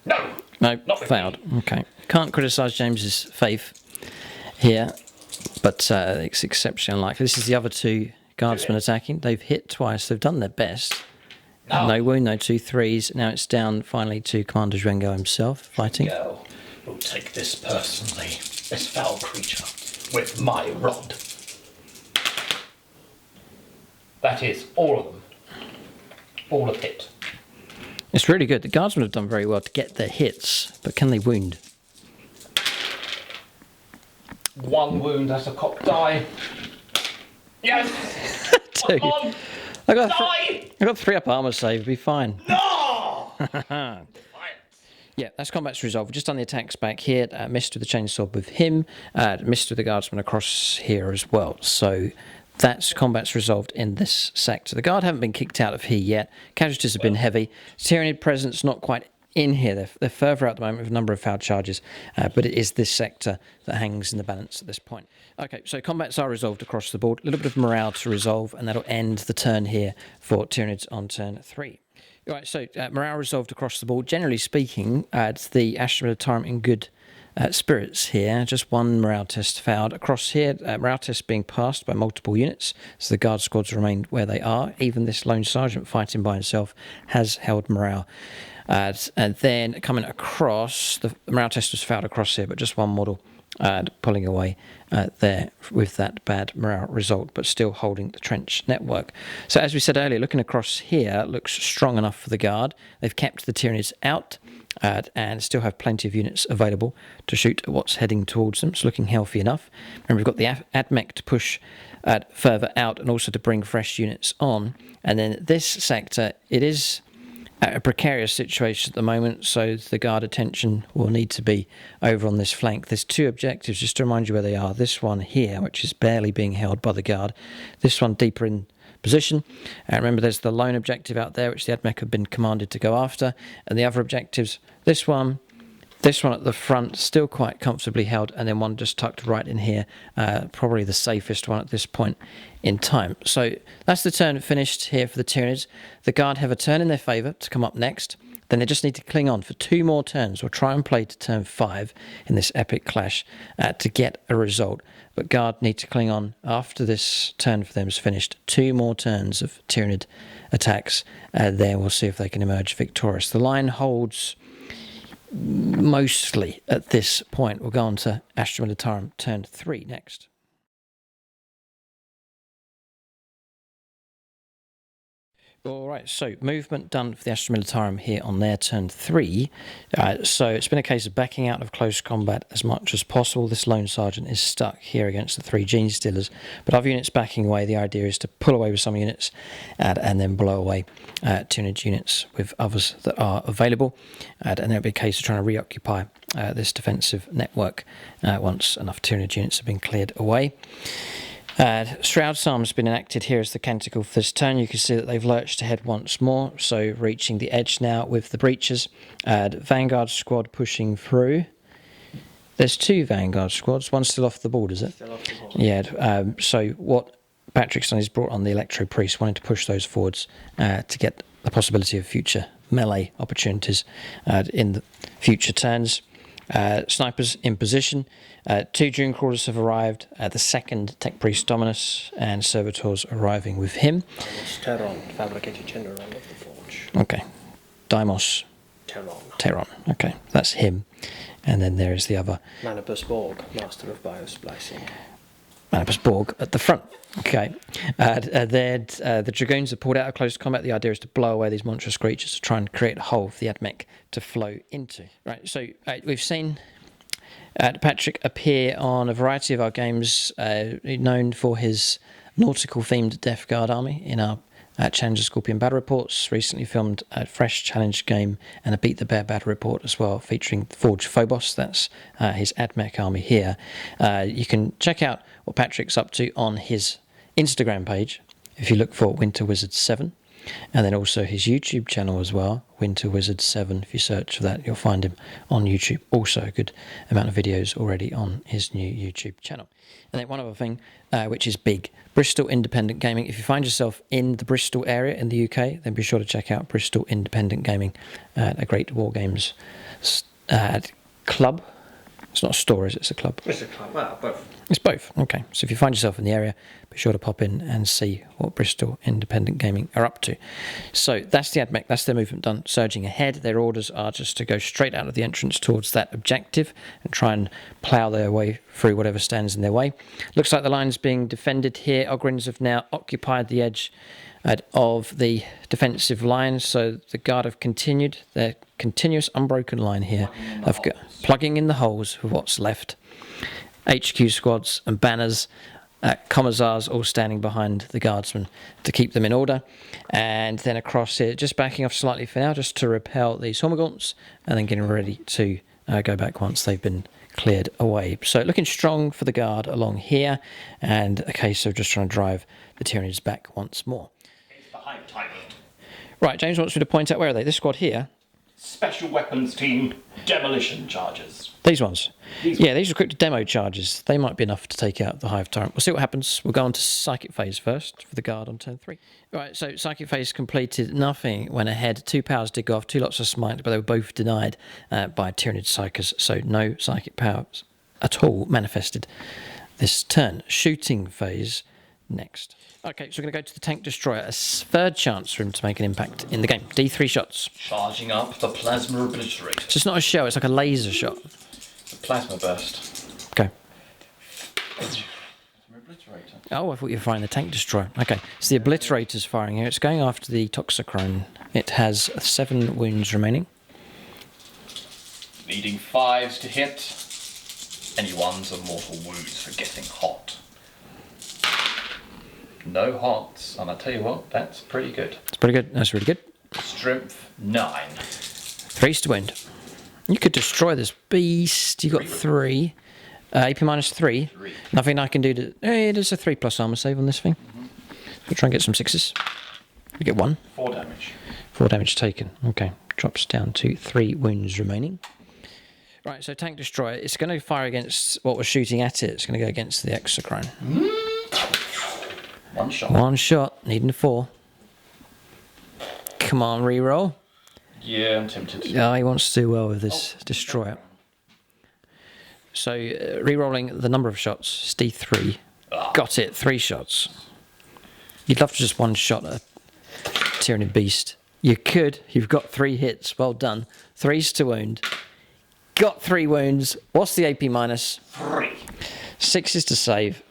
No. No, Not with failed. Okay. Can't criticise James's faith here, but it's exceptionally unlikely. This is the other 2 guardsmen attacking. They've hit twice. They've done their best. No wound, no 2 3s. Now it's down finally to Commander Schwengel himself fighting. Go. We'll take this personally. This foul creature with my rod. That is all of them. All have hit. It's really good. The guardsmen have done very well to get their hits, but can they wound? 1 wound, that's a cock die. Yes! Dude, Come on! I got Die! 3 up armor save. Be fine. No! Yeah, that's combat's resolved. We've just done the attacks back here. Missed with the chainsaw with him. Missed with the guardsman across here as well. So that's combat's resolved in this sector. The guard haven't been kicked out of here yet. Casualties have been heavy. Tyranid presence not quite in here. They're further out at the moment with a number of foul charges. But it is this sector that hangs in the balance at this point. Okay, so combats are resolved across the board. A little bit of morale to resolve, and that'll end the turn here for Tyranids on turn 3. All right, so morale resolved across the board. Generally speaking, the Astra Militarum in good spirits here. Just 1 morale test failed. Across here, morale tests being passed by multiple units, so the guard squads remained where they are. Even this lone sergeant fighting by himself has held morale. And then coming across, the morale test was failed across here, but just 1 model pulling away there with that bad morale result, but still holding the trench network. So as we said earlier, looking across here looks strong enough for the guard. They've kept the Tyranids out and still have plenty of units available to shoot at what's heading towards them. It's looking healthy enough. And we've got the AdMech to push further out and also to bring fresh units on. And then this sector, it is a precarious situation at the moment, so the guard attention will need to be over on this flank. There's 2 objectives, just to remind you where they are. This one here, which is barely being held by the guard. This one deeper in position. Remember, there's the lone objective out there, which the AdMech have been commanded to go after, and the other objectives, this one at the front, still quite comfortably held, and then one just tucked right in here, probably the safest one at this point in time. So that's the turn finished here for the Tyranids. The Guard have a turn in their favour to come up next. Then they just need to cling on for 2 more turns, or try and play to turn 5 in this epic clash to get a result. But Guard need to cling on after this turn for them is finished. 2 more turns of Tyranid attacks. There we'll see if they can emerge victorious. The line holds mostly at this point. We'll go on to Astra Militarum turn 3 next. Alright, so movement done for the Astra Militarum here on their turn 3. So it's been a case of backing out of close combat as much as possible. This lone sergeant is stuck here against the 3 gene stealers, but other units backing away. The idea is to pull away with some units and then blow away Tyranid units with others that are available. And there'll be a case of trying to reoccupy this defensive network once enough Tyranid units have been cleared away. Shroud Psalm has been enacted here as the canticle for this turn. You can see that they've lurched ahead once more, so reaching the edge now with the breaches. Vanguard squad pushing through. There's 2 Vanguard squads, one's still off the board, is it? Still off the board. Yeah, so what Patrick's done is brought on the Electro Priest, wanting to push those forwards to get the possibility of future melee opportunities in the future turns. Snipers in position. 2 Dune Crawlers have arrived. The second Tech Priest Dominus and Servitors arriving with him. Terron, fabricated gender around of the forge. Okay. Deimos Terron. Okay, that's him. And then there is the other Manibus Borg, master of biosplicing. Manibus Borg at the front. Okay. The Dragoons are pulled out of close combat. The idea is to blow away these monstrous creatures to try and create a hole for the AdMech to flow into. Right, so we've seen Patrick appear on a variety of our games, known for his nautical-themed Death Guard army in our Challenger Scorpion battle reports. Recently filmed a fresh challenge game and a Beat the Bear battle report as well, featuring Forge Phobos. That's his AdMech army here. You can check out what Patrick's up to on his Instagram page if you look for Winter Wizard 7, and then also his YouTube channel as well, Winter Wizard 7. If you search for that, you'll find him on YouTube. Also a good amount of videos already on his new YouTube channel. And then one other thing, which is big, Bristol Independent Gaming. If you find yourself in the Bristol area in the UK, then be sure to check out Bristol Independent Gaming, a great war games club. It's not a store, is it? It's a club. It's a club. Well, both. It's both. Okay. So if you find yourself in the area, be sure to pop in and see what Bristol Independent Gaming are up to. So that's the AdMech. That's their movement done. Surging ahead. Their orders are just to go straight out of the entrance towards that objective and try and plough their way through whatever stands in their way. Looks like the line's being defended here. Ogrins have now occupied the edge of the defensive line, so the Guard have continued their continuous unbroken line here of plugging in the holes with what's left. HQ squads and banners, commissars all standing behind the guardsmen to keep them in order, and then across here, just backing off slightly for now, just to repel these Hormagaunts, and then getting ready to go back once they've been cleared away. So looking strong for the Guard along here, and a case of just trying to drive the Tyranids back once more. It's the Hive Tyrant. Right, James wants me to point out, where are they? This squad here. Special Weapons Team Demolition Charges. These ones. Yeah, these are equipped demo charges. They might be enough to take out the Hive Tyrant. We'll see what happens. We'll go on to Psychic Phase first for the Guard on turn 3. Right, so Psychic Phase completed. Nothing went ahead. 2 powers did go off, 2 lots of smite, but they were both denied by Tyranid Psychers, so no psychic powers at all manifested this turn. Shooting Phase next. Okay, so we're going to go to the Tank Destroyer. A third chance for him to make an impact in the game. D3 shots. Charging up the Plasma Obliterator. So it's not a shell, it's like a laser shot. The Plasma Burst. Okay. Plasma Obliterator. Oh, I thought you were firing the Tank Destroyer. Okay, so the Obliterator's firing here. It's going after the Toxicrone. It has 7 wounds remaining. Needing 5s to hit. Any 1s are mortal wounds for getting hot. No hots, and I tell you what, that's pretty good. It's pretty good. That's really good. Strength 9. 3 to wound. You could destroy this beast. You got 3. AP minus 3. 3. Nothing I can do to. Hey, there's a 3+ armor save on this thing. So try and get some 6s. You get 1. 4 damage. 4 damage taken. Okay. Drops down to 3 wounds remaining. Right, so Tank Destroyer, it's going to fire against what was shooting at it. It's going to go against the Exochrome. 1 shot. 1 shot, needing a 4. Come on, reroll. Yeah, I'm tempted. Yeah, he wants to do well with this Destroyer. So, re-rolling the number of shots is D3. Got it, 3 shots. You'd love to just 1 shot a Tyranid Beast. You could. You've got 3 hits. Well done. 3s to wound. Got 3 wounds. What's the AP minus? 3. 6 to save.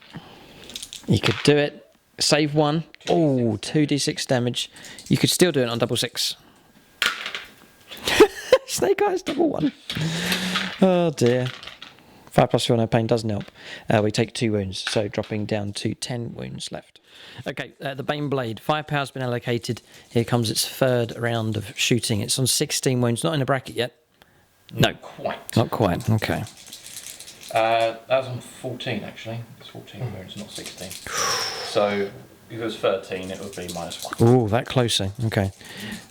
You could do it. Save 1. Oh, 2d6 damage. You could still do it on double 6. Snake Eyes double 1. Oh dear. 5 plus feel no pain doesn't help. We take 2 wounds, so dropping down to 10 wounds left. Okay, the Bane Blade. Firepower's been allocated. Here comes its 3rd round of shooting. It's on 16 wounds, not in a bracket yet. No. Not quite, okay. That was on 14 actually. It's 14 wounds, not 16. So if it was 13, it would be -1. Ooh, that closer. Okay.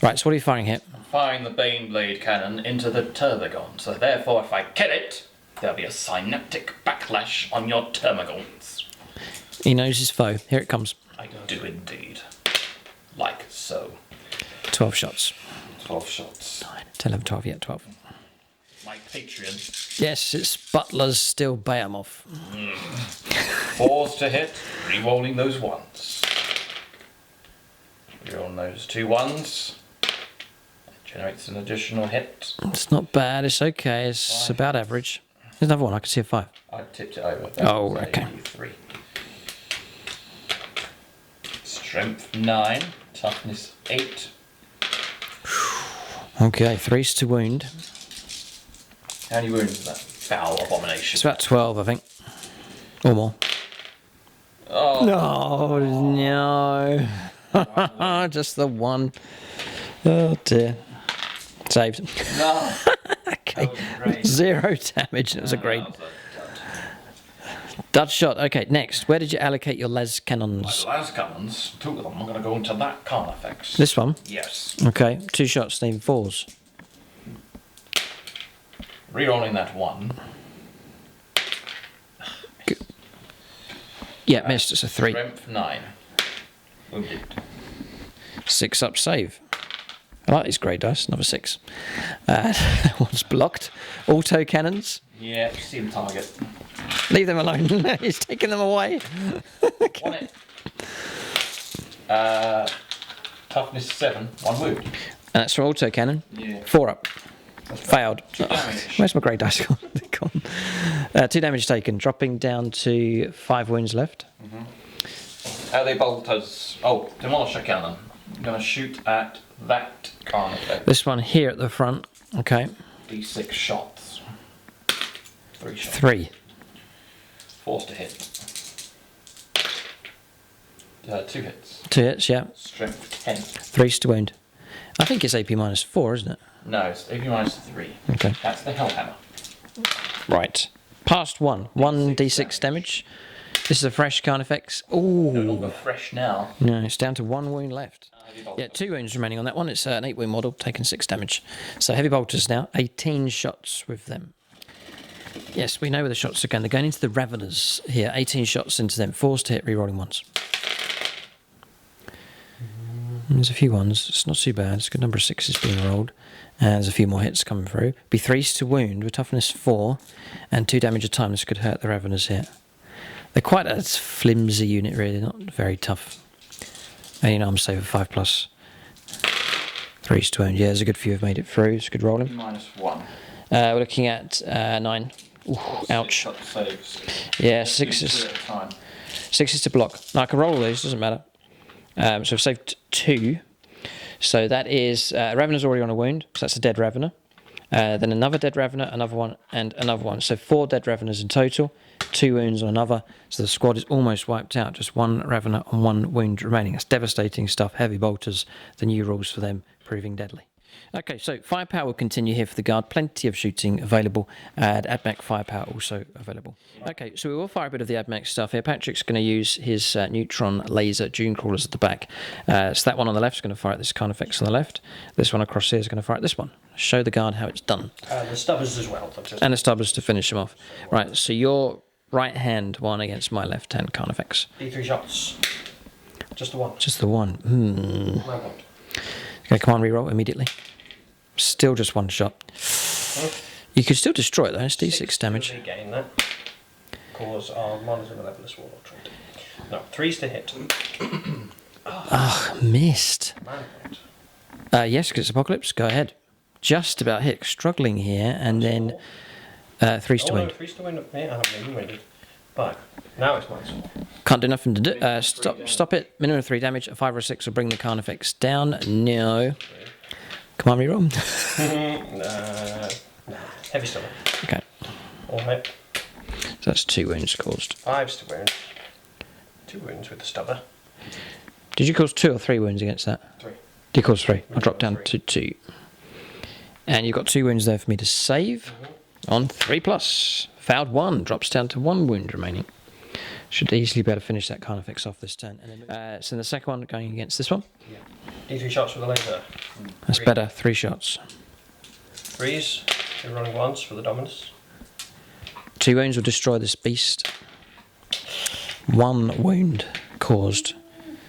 Right, so what are you firing here? I'm firing the Bane Blade cannon into the Termagon. So therefore, if I kill it, there'll be a synaptic backlash on your Termagons. He knows his foe. Here it comes. I do indeed. Like so. 12 shots. 12 shots. 10, 11, 12, yeah, 12. My Patreon. Yes, it's Butler's still Behemoth. 4s to hit, re-rolling those 1s. Re-rolling those 2 1s. Generates an additional hit. It's not bad, it's okay, it's about average. There's another one, I can see a 5. I tipped it over. Oh, was a okay. 3. Strength 9, toughness 8. Okay, 3s to wound. How many wounds is that? Foul abomination. It's about 12, I think. Or more. Oh, no. Just the 1. Oh dear. Saved. no. Okay. That was great. 0 damage, and it was a great That was a dud. dud shot. Okay, next. Where did you allocate your les cannons? The last cannons, 2 of them, I'm going to go into that Carnifex. This one? Yes. Okay, 2 shots, needing 4s. Rerolling that 1. Yeah, missed. It's a 3. Strength 9. Wounded. 6 up save. I like these grey dice. Another 6. That one's blocked. Auto cannons. Yeah, see him target. Leave them alone. He's taking them away. On it. Toughness 7. 1 wound. And that's for auto cannon. Yeah. 4 up. Failed. 2 damage. Where's my grey dice gone? They're gone. 2 damage taken, dropping down to 5 wounds left. How they bolters. Oh, Demolished Cannon. I'm going to shoot at that Carnifex. This one here at the front. Okay. D6 shots. 3 shots. 3. 4s to hit. 2 hits. 2 hits, yeah. Strength 10. 3s to wound. I think it's AP minus 4, isn't it? No, it's AP minus 3. Okay. That's the Hellhammer. Right. Past 1. 1d6 damage. This is a fresh Carnifex. No Ooh. longer fresh now. No, it's down to 1 wound left. Yeah, 2 wounds remaining on that one. It's an 8 wound model, taking 6 damage. So heavy bolters now, 18 shots with them. Yes, we know where the shots are going. They're going into the Raveners here. 18 shots into them. 4s to hit, re-rolling 1s. There's a few 1s. It's not too bad. It's a good number of 6s being rolled. And there's a few more hits coming through. Be 3s to wound with toughness 4 and 2 damage a time. This could hurt the Raveners here. They're quite a flimsy unit, really. Not very tough. And you know, I'm saving 5 plus. 3s to wound. Yeah, there's a good few have made it through. It's good rolling. Minus 1. We're looking at 9. Ooh, ouch. Shot saves. Yeah, 2 6s. at a time. 6s to block. Now I can roll these, doesn't matter. So I've saved 2. So that is Ravener's already on a wound, so that's a dead Ravener. Then another dead Ravener, another one, and another one. So 4 dead Raveners in total, 2 wounds on another. So the squad is almost wiped out. Just 1 Ravener and 1 wound remaining. That's devastating stuff. Heavy bolters. The new rules for them proving deadly. Okay, so firepower will continue here for the guard. Plenty of shooting available, and AdMech firepower also available. Okay, so we will fire a bit of the AdMech stuff here. Patrick's going to use his neutron laser dune crawlers at the back. So that one on the left is going to fire at this Carnifex on the left. This one across here is going to fire at this one. Show the guard how it's done. The stubbers as well. And the stubbers to finish them off. Right, so your right hand one against my left hand Carnifex. D3 shots. Just the one. Just the one. No point. Okay, command reroll immediately. Still just one shot. You could still destroy it though, it's D6 damage. Gain that. Cause our monitor malevolous warlord trait. No, 3's to hit. Ah, missed. Man point. Yes, because it's Apocalypse, go ahead. Just about hit, struggling here, and then 3's to win. No, 3's to win. Yeah, I haven't even winded. But now it's my sword. Can't do nothing to do. Stop it. Minimum of 3 damage. A 5 or a 6 will bring the Carnifex down. No. Command reroll. Nah. Heavy stomach. Okay. All hit. So that's 2 wounds caused. 5's to wound. 2 wounds with the stubber. Did you cause 2 or 3 wounds against that? 3. Did you cause 3? I'll drop down to 2. And you've got 2 wounds there for me to save. On 3+. Fouled 1. Drops down to 1 wound remaining. Should easily be able to finish that Carnifex off this turn. So the second one going against this one. Yeah. D3 shots with a laser. That's better. 3 shots. 3's. 2 running ones for the Dominus. 2 wounds will destroy this beast. 1 wound caused.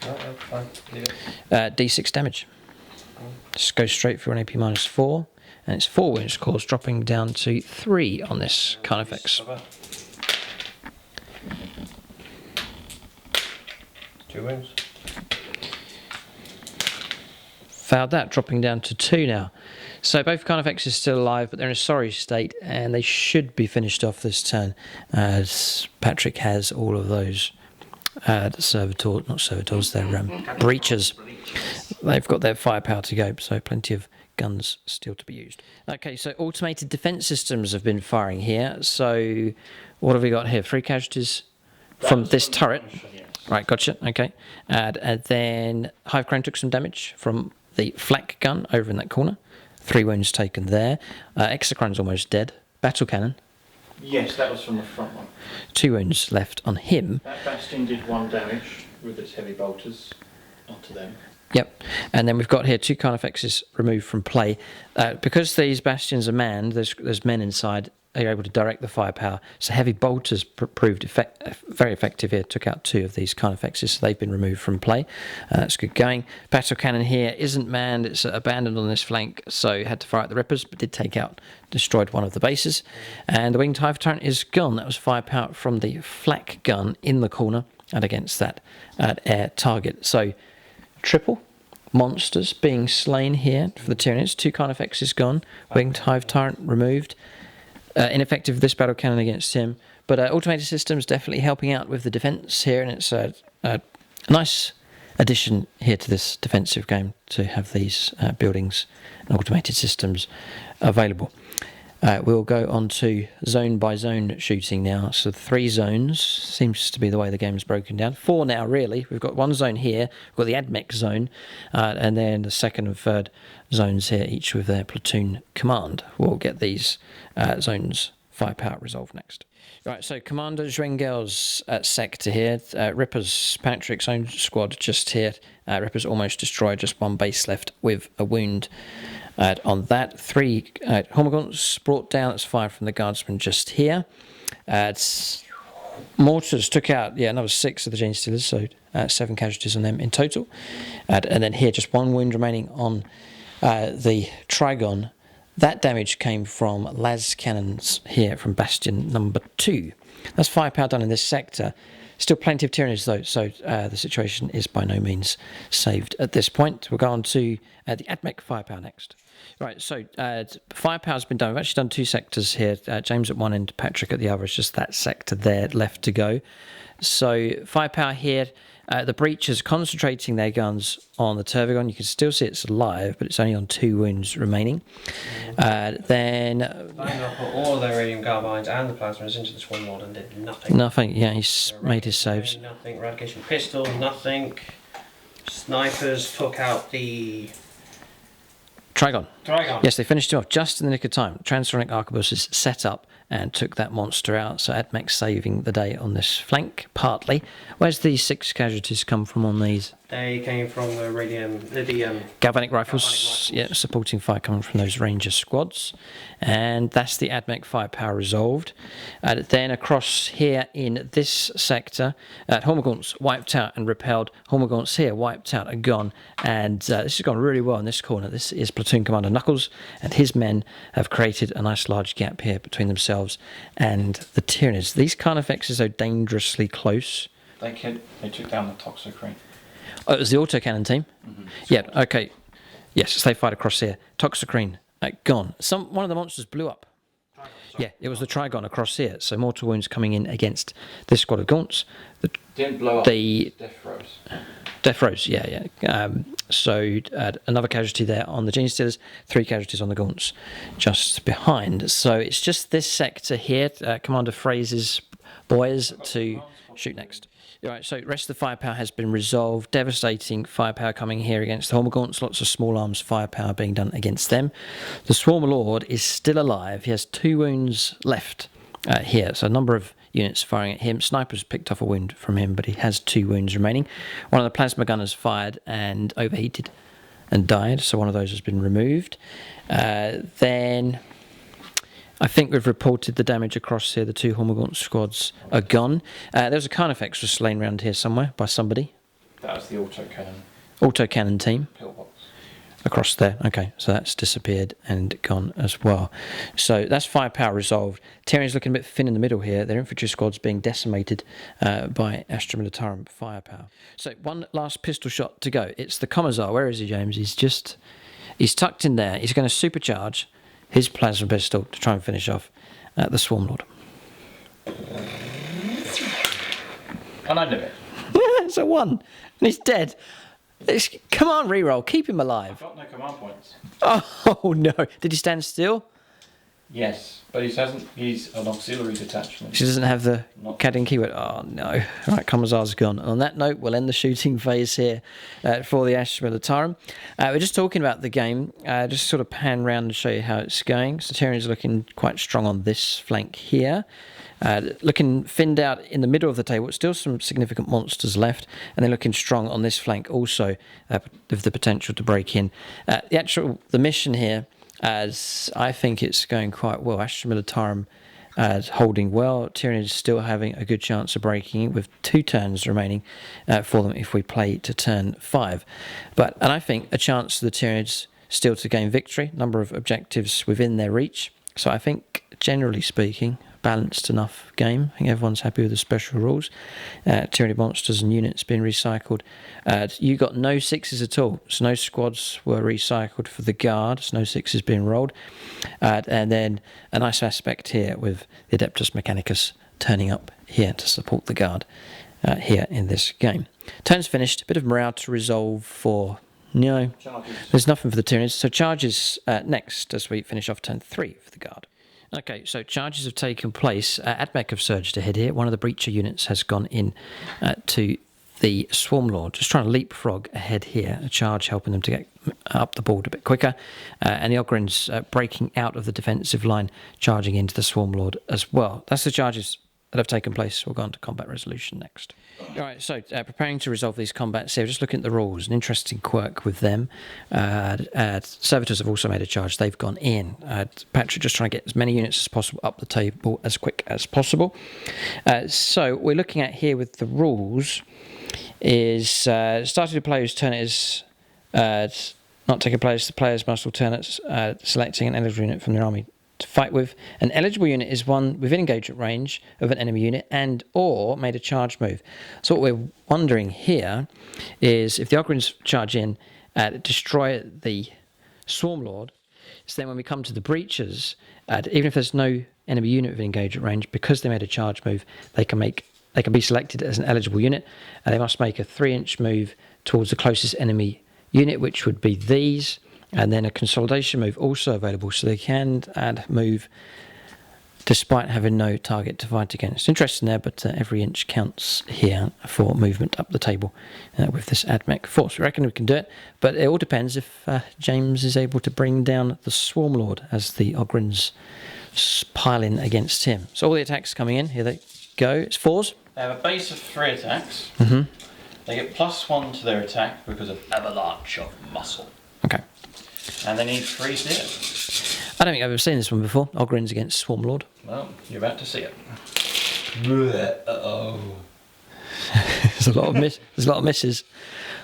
No, fine. Leave it. D6 damage. Just go straight for an AP -4. And it's 4 wounds caused, dropping down to 3 on this Carnifex. Stubber. 2 wounds. Fouled that, dropping down to 2 now. So both Carnifexes still alive, but they're in a sorry state, and they should be finished off this turn, as Patrick has all of those servitors, not servitors, they're breachers. They've got their firepower to go, so plenty of guns still to be used. Okay, so automated defense systems have been firing here. So what have we got here? 3 casualties from this turret. Right, gotcha. Okay, and then Hive Crane took some damage from the flak gun over in that corner. 3 wounds taken there. Exocrine's almost dead. Battle cannon. Yes, that was from the front one. 2 wounds left on him. That bastion did 1 damage with its heavy bolters onto them. Yep, and then we've got here 2 Carnifexes removed from play. Because these bastions are manned, there's men inside, are able to direct the firepower. So heavy bolters proved very effective here, took out 2 of these Carnifexes, so they've been removed from play. That's good going. Battle cannon here isn't manned, it's abandoned on this flank, so had to fire at the Rippers, but did destroyed 1of the bases. And the winged Hive Tyrant is gone. That was firepower from the flak gun in the corner and against that air target. So triple monsters being slain here for the Tyranids. 2 Carnifexes gone. Winged Hive Tyrant removed. Ineffective this battle cannon against him. But automated systems definitely helping out with the defence here, and it's a nice addition here to this defensive game to have these buildings and automated systems available. We'll go on to zone by zone shooting now. So 3 zones seems to be the way the game's broken down. 4 now, really. We've got 1 zone here. We've got the AdMech zone, and then the 2nd and 3rd zones here, each with their platoon command. We'll get these zones firepower resolved next. Right, so Commander Zwengel's sector here. Ripper's Patrick's own squad just here. Ripper's almost destroyed, just 1 base left with a wound. On that, 3 Hormagaunts brought down. That's 5 from the guardsmen just here. Mortars took out another 6 of the Gene Stealers, so 7 casualties on them in total. And then here, just 1 wound remaining on the Trigon. That damage came from las cannons here from Bastion number 2. That's firepower done in this sector. Still plenty of Tyranids though, so the situation is by no means saved at this point. We'll go on to the AdMech firepower next. Right, so firepower's been done. We've actually done 2 sectors here. James at one end, Patrick at the other. It's just that sector there left to go. So firepower here. The breachers concentrating their guns on the Tervigon. You can still see it's alive, but it's only on 2 wounds remaining. Then They'll put all of their radium carbines and the plasmas into this one lord and did nothing. Nothing. Yeah, he's made his saves. Nothing. Eradication pistol, nothing. Snipers took out the Trigon. Trigon. Yes, they finished him off just in the nick of time. Transonic Arquebuses set up and took that monster out. So Admech saving the day on this flank, partly. Where's the 6 casualties come from on these? They came from the Galvanic rifles, yeah, supporting fire coming from those Ranger squads. And that's the Admech firepower resolved. Then across here in this sector, Hormagaunts wiped out and repelled. Hormagaunts here wiped out and gone. And this has gone really well in this corner. This is Platoon Commander Knuckles, and his men have created a nice large gap here between themselves and the Tyranids. These Carnifexes are dangerously close. They took down the Toxicrene. Oh, it was the autocannon team? Mm-hmm. Yeah, okay. Yes, so they fight across here. Toxicrene, gone. One of the monsters blew up. Yeah, it was the Trigon across here. So mortal wounds coming in against this squad of Gaunts. Didn't blow up. The Death Rose. Death Rose, yeah. So another casualty there on the Gene Stealers, 3 casualties on the Gaunts just behind. So it's just this sector here. Commander Fraser's boys to shoot next. All right, so the rest of the firepower has been resolved. Devastating firepower coming here against the Hormagaunts. Lots of small arms firepower being done against them. The Swarmer Lord is still alive. He has 2 wounds left here. So a number of units firing at him. Snipers picked off a wound from him, but he has 2 wounds remaining. One of the plasma gunners fired and overheated and died. So one of those has been removed. Then I think we've reported the damage across here. The 2 Hormagaunt squads are gone. There was a Carnifex was slain around here somewhere by somebody. That was the autocannon. Autocannon team. Pillbox. Across there. Okay, so that's disappeared and gone as well. So that's firepower resolved. Tyranids looking a bit thin in the middle here. Their infantry squad's being decimated by Astra Militarum firepower. So one last pistol shot to go. It's the Commissar. Where is he, James? He's tucked in there. He's going to supercharge his plasma pistol to try and finish off the Swarm Lord. And I knew it. It's a 1. And he's dead. Come on, reroll. Keep him alive. I've got no command points. Oh, no. Did he stand still? Yes, but he's an auxiliary detachment. She doesn't have the CAD and keyword. Oh, no. Right, Commissar's gone. And on that note, we'll end the shooting phase here for the Astra Militarum. We're just talking about the game. Just sort of pan round and show you how it's going. So Tyranids looking quite strong on this flank here. Looking thinned out in the middle of the table. Still some significant monsters left. And then looking strong on this flank also with the potential to break in. The mission here, as I think it's going quite well. Astra Militarum holding well. Tyranids still having a good chance of breaking in with 2 turns remaining for them if we play to turn 5. And I think a chance for the Tyranids still to gain victory. Number of objectives within their reach. So I think, generally speaking, balanced enough game. I think everyone's happy with the special rules. Tyranid monsters and units being recycled. You got no 6s at all. So no squads were recycled for the guard. So no 6s being rolled. And then a nice aspect here with the Adeptus Mechanicus turning up here to support the guard here in this game. Turn's finished. A bit of morale to resolve for... No, there's nothing for the Tyranids. So charges next as we finish off turn 3 for the guard. Okay, so charges have taken place. Admech have surged ahead here. One of the breacher units has gone in to the Swarm Lord, just trying to leapfrog ahead here. A charge helping them to get up the board a bit quicker. And the Ogren's breaking out of the defensive line, charging into the Swarm Lord as well. That's the charges that have taken place. We'll go on to combat resolution next. All right, so preparing to resolve these combats here, just looking at the rules, an interesting quirk with them. Servitors have also made a charge. They've gone in. Patrick just trying to get as many units as possible up the table as quick as possible. So we're looking at here with the rules is starting to play whose turn it is not taking place. The players must alternate selecting an eligible unit from their army to fight with. An eligible unit is one within engagement range of an enemy unit and or made a charge move. So what we're wondering here is if the Ogrins charge in, destroy the Swarm Lord, so then when we come to the breachers, even if there's no enemy unit within engagement range, because they made a charge move, they can be selected as an eligible unit, and they must make a 3-inch move towards the closest enemy unit, which would be these. And then a consolidation move also available, so they can move despite having no target to fight against. Interesting there, but every inch counts here for movement up the table with this AdMech force. We reckon we can do it, but it all depends if James is able to bring down the Swarm Lord as the Ogryns pile in against him. So all the attacks coming in, here they go. It's 4s. They have a base of 3 attacks. Mm-hmm. They get +1 to their attack because of Avalanche of Muscle. Okay. And they need 3 to hit. I don't think I've ever seen this one before. Ogryns against Swarm Lord. Well, you're about to see it. Uh-oh. There's a lot of misses.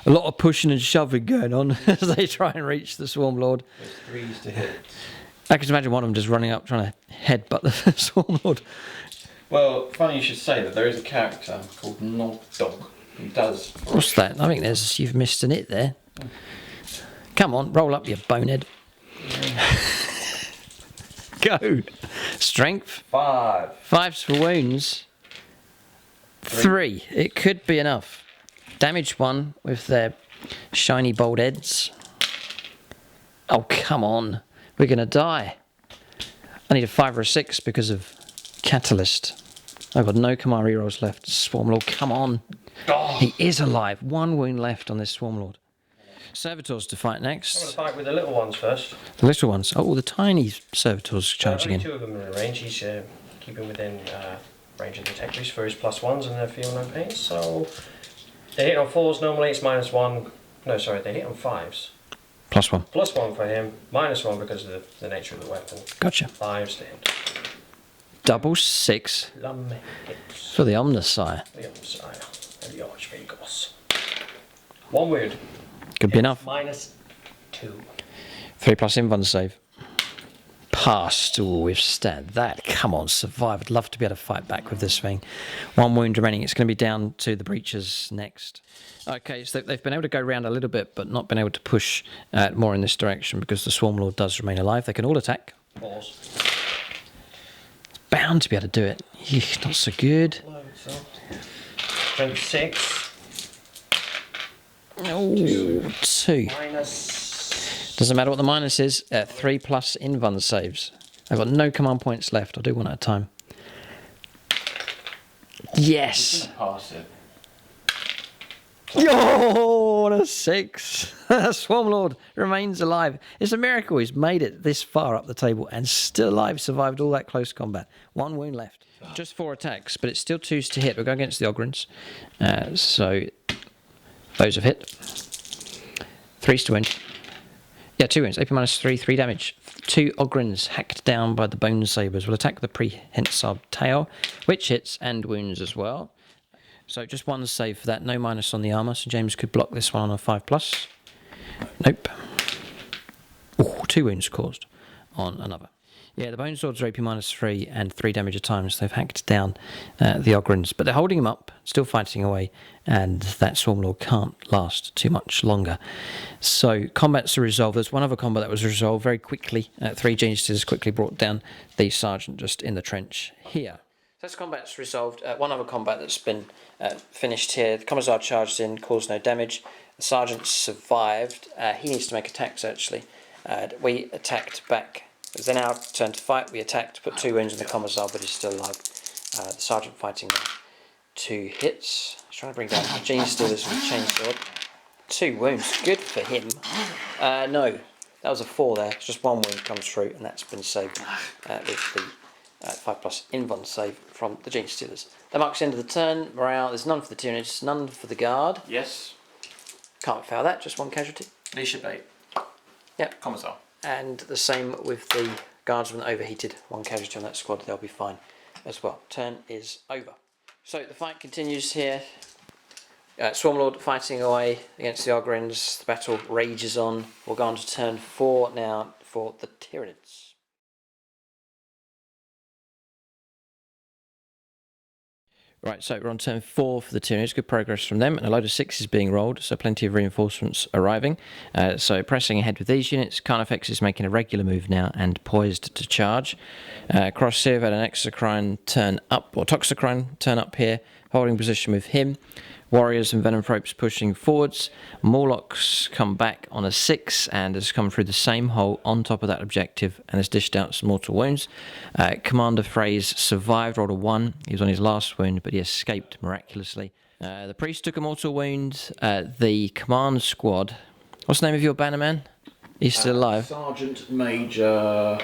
A lot of pushing and shoving going on as they try and reach the Swarm Lord. There's 3s to hit. I can imagine one of them just running up trying to headbutt the Swarm Lord. Well, funny you should say that. There is a character called Nod Dog who does. What's that? I think you've missed an it there. Come on, roll up, you bonehead. Go. Strength. 5. 5s for wounds. 3. It could be enough. Damage 1 with their shiny bold heads. Oh, come on. We're going to die. I need a 5 or a 6 because of Catalyst. I've got no command rerolls left. Swarm Lord, come on. Oh. He is alive. 1 wound left on this Swarm Lord. Servitors to fight I'm going next. to fight with the little ones first. The little ones. Oh, the tiny servitors charging Only in. 2 of them in range. He's keeping within range of the tech boost for his +1s and they feel no pain. So they hit on 4s normally, it's -1. No, sorry, they hit on 5s. +1. +1 for him, -1 because of the nature of the weapon. Gotcha. 5s to hit. Double 6 Mechanicus. for the Omnisire. The Omnisire. And the Archvagos. 1 wound. Could be enough. -2. 3+ invuln save. Passed. Oh, withstand that. Come on, survive. I'd love to be able to fight back with this thing. 1 wound remaining. It's going to be down to the breaches next. Okay, so they've been able to go around a little bit, but not been able to push more in this direction because the Swarm Lord does remain alive. They can all attack. Pause. Bound to be able to do it. Eesh, not so good. Strength 6. Oh, 2. Minus. Doesn't matter what the minus is. 3+ invuln saves. I've got no command points left. I'll do one at a time. Yes. Pass it. Oh, what a 6. Swarm Lord remains alive. It's a miracle he's made it this far up the table and still alive, survived all that close combat. 1 wound left. Just 4 attacks, but it's still 2s to hit. We're going against the Ogryns. So those have hit. 3s to win. Yeah, 2 wounds. AP -3, 3 damage. 2 Ogryns hacked down by the Bone Sabers will attack the prehensile tail, which hits and wounds as well. So just 1 save for that. No minus on the armour, so James could block this one on a 5+. Nope. Oh, 2 wounds caused on another. Yeah, the Bone Swords are AP -3 and 3 damage at times. They've hacked down the Ogryns, but they're holding him up, still fighting away, and that Swarm Lord can't last too much longer. So combats are resolved. There's one other combat that was resolved very quickly. 3 Geniuses quickly brought down the Sergeant just in the trench here. So this combat's resolved. One other combat that's been finished here. The Commissar charged in, caused no damage. The Sergeant survived. He needs to make attacks actually. We attacked back. It was then our turn to fight. We attacked, put 2 wounds on the Commissar, but he's still alive. The Sergeant fighting 2 hits. He's trying to bring down Gene Stealers with Chainsword. 2 wounds, good for him. No, that was a 4 there. It's just 1 wound comes through, and that's been saved with the 5+ invuln save from the Gene Stealers. That marks the end of the turn. Morale, there's none for the Tyranids, none for the Guard. Yes. Can't foul that, just 1 casualty. Leadership 8. Yep. Commissar. And the same with the Guardsmen overheated. 1 casualty on that squad, they'll be fine as well. Turn is over. So the fight continues here. Swarm Lord fighting away against the Ogryns. The battle rages on. We'll go on to turn 4 now for the Tyranids. Right, so we're on turn 4 for the Tyranids. Good progress from them, and a load of 6s being rolled, so plenty of reinforcements arriving. So pressing ahead with these units. Carnifex is making a regular move now and poised to charge. Across here, we've had an Exocrine turn up, or Toxocrine turn up here, holding position with him. Warriors and Venomthropes pushing forwards. Morlocks come back on a 6 and has come through the same hole on top of that objective and has dished out some mortal wounds. Commander Phrase survived, rolled a 1. He was on his last wound, but he escaped miraculously. The Priest took a mortal wound. The command squad... What's the name of your banner man? He's still alive. Sergeant Major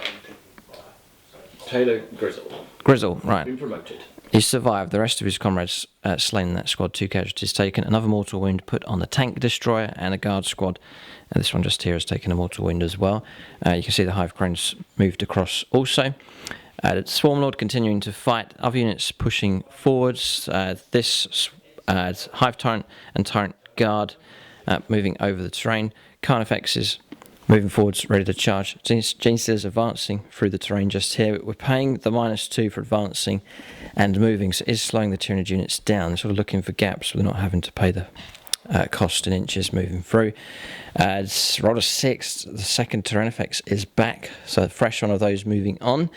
Taylor Grizzle. Grizzle, right. Been promoted. He survived. The rest of his comrades slain in that squad. 2 casualties taken. Another mortal wound put on the tank destroyer and a guard squad. And this one just here has taken a mortal wound as well. You can see the Hive Crones moved across also. The Swarmlord continuing to fight. Other units pushing forwards. This Hive Tyrant and Tyrant Guard moving over the terrain. Carnifexes moving forwards, ready to charge. Genestealers advancing through the terrain just here. We're paying the -2 for advancing and moving, so it is slowing the Tyranid units down. Sort of looking for gaps, but they're not having to pay the cost in inches moving through. Rolled a 6. The second Tyrannifex is back, so fresh one of those moving on.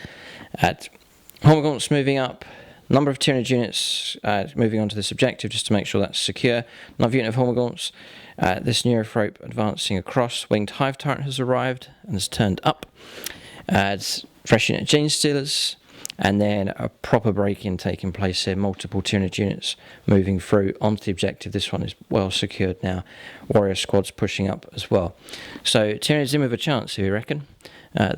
Hormagaunts moving up. Number of Tyranid units moving on to this objective just to make sure that's secure. Another unit of Hormagaunts. This Neurothrope advancing across. Winged Hive Tyrant has arrived and has turned up. Fresh unit of Genestealers. And then a proper break-in taking place here. Multiple Tyranid units moving through onto the objective. This one is well secured now. Warrior squads pushing up as well. So Tyranids in with a chance, if you reckon.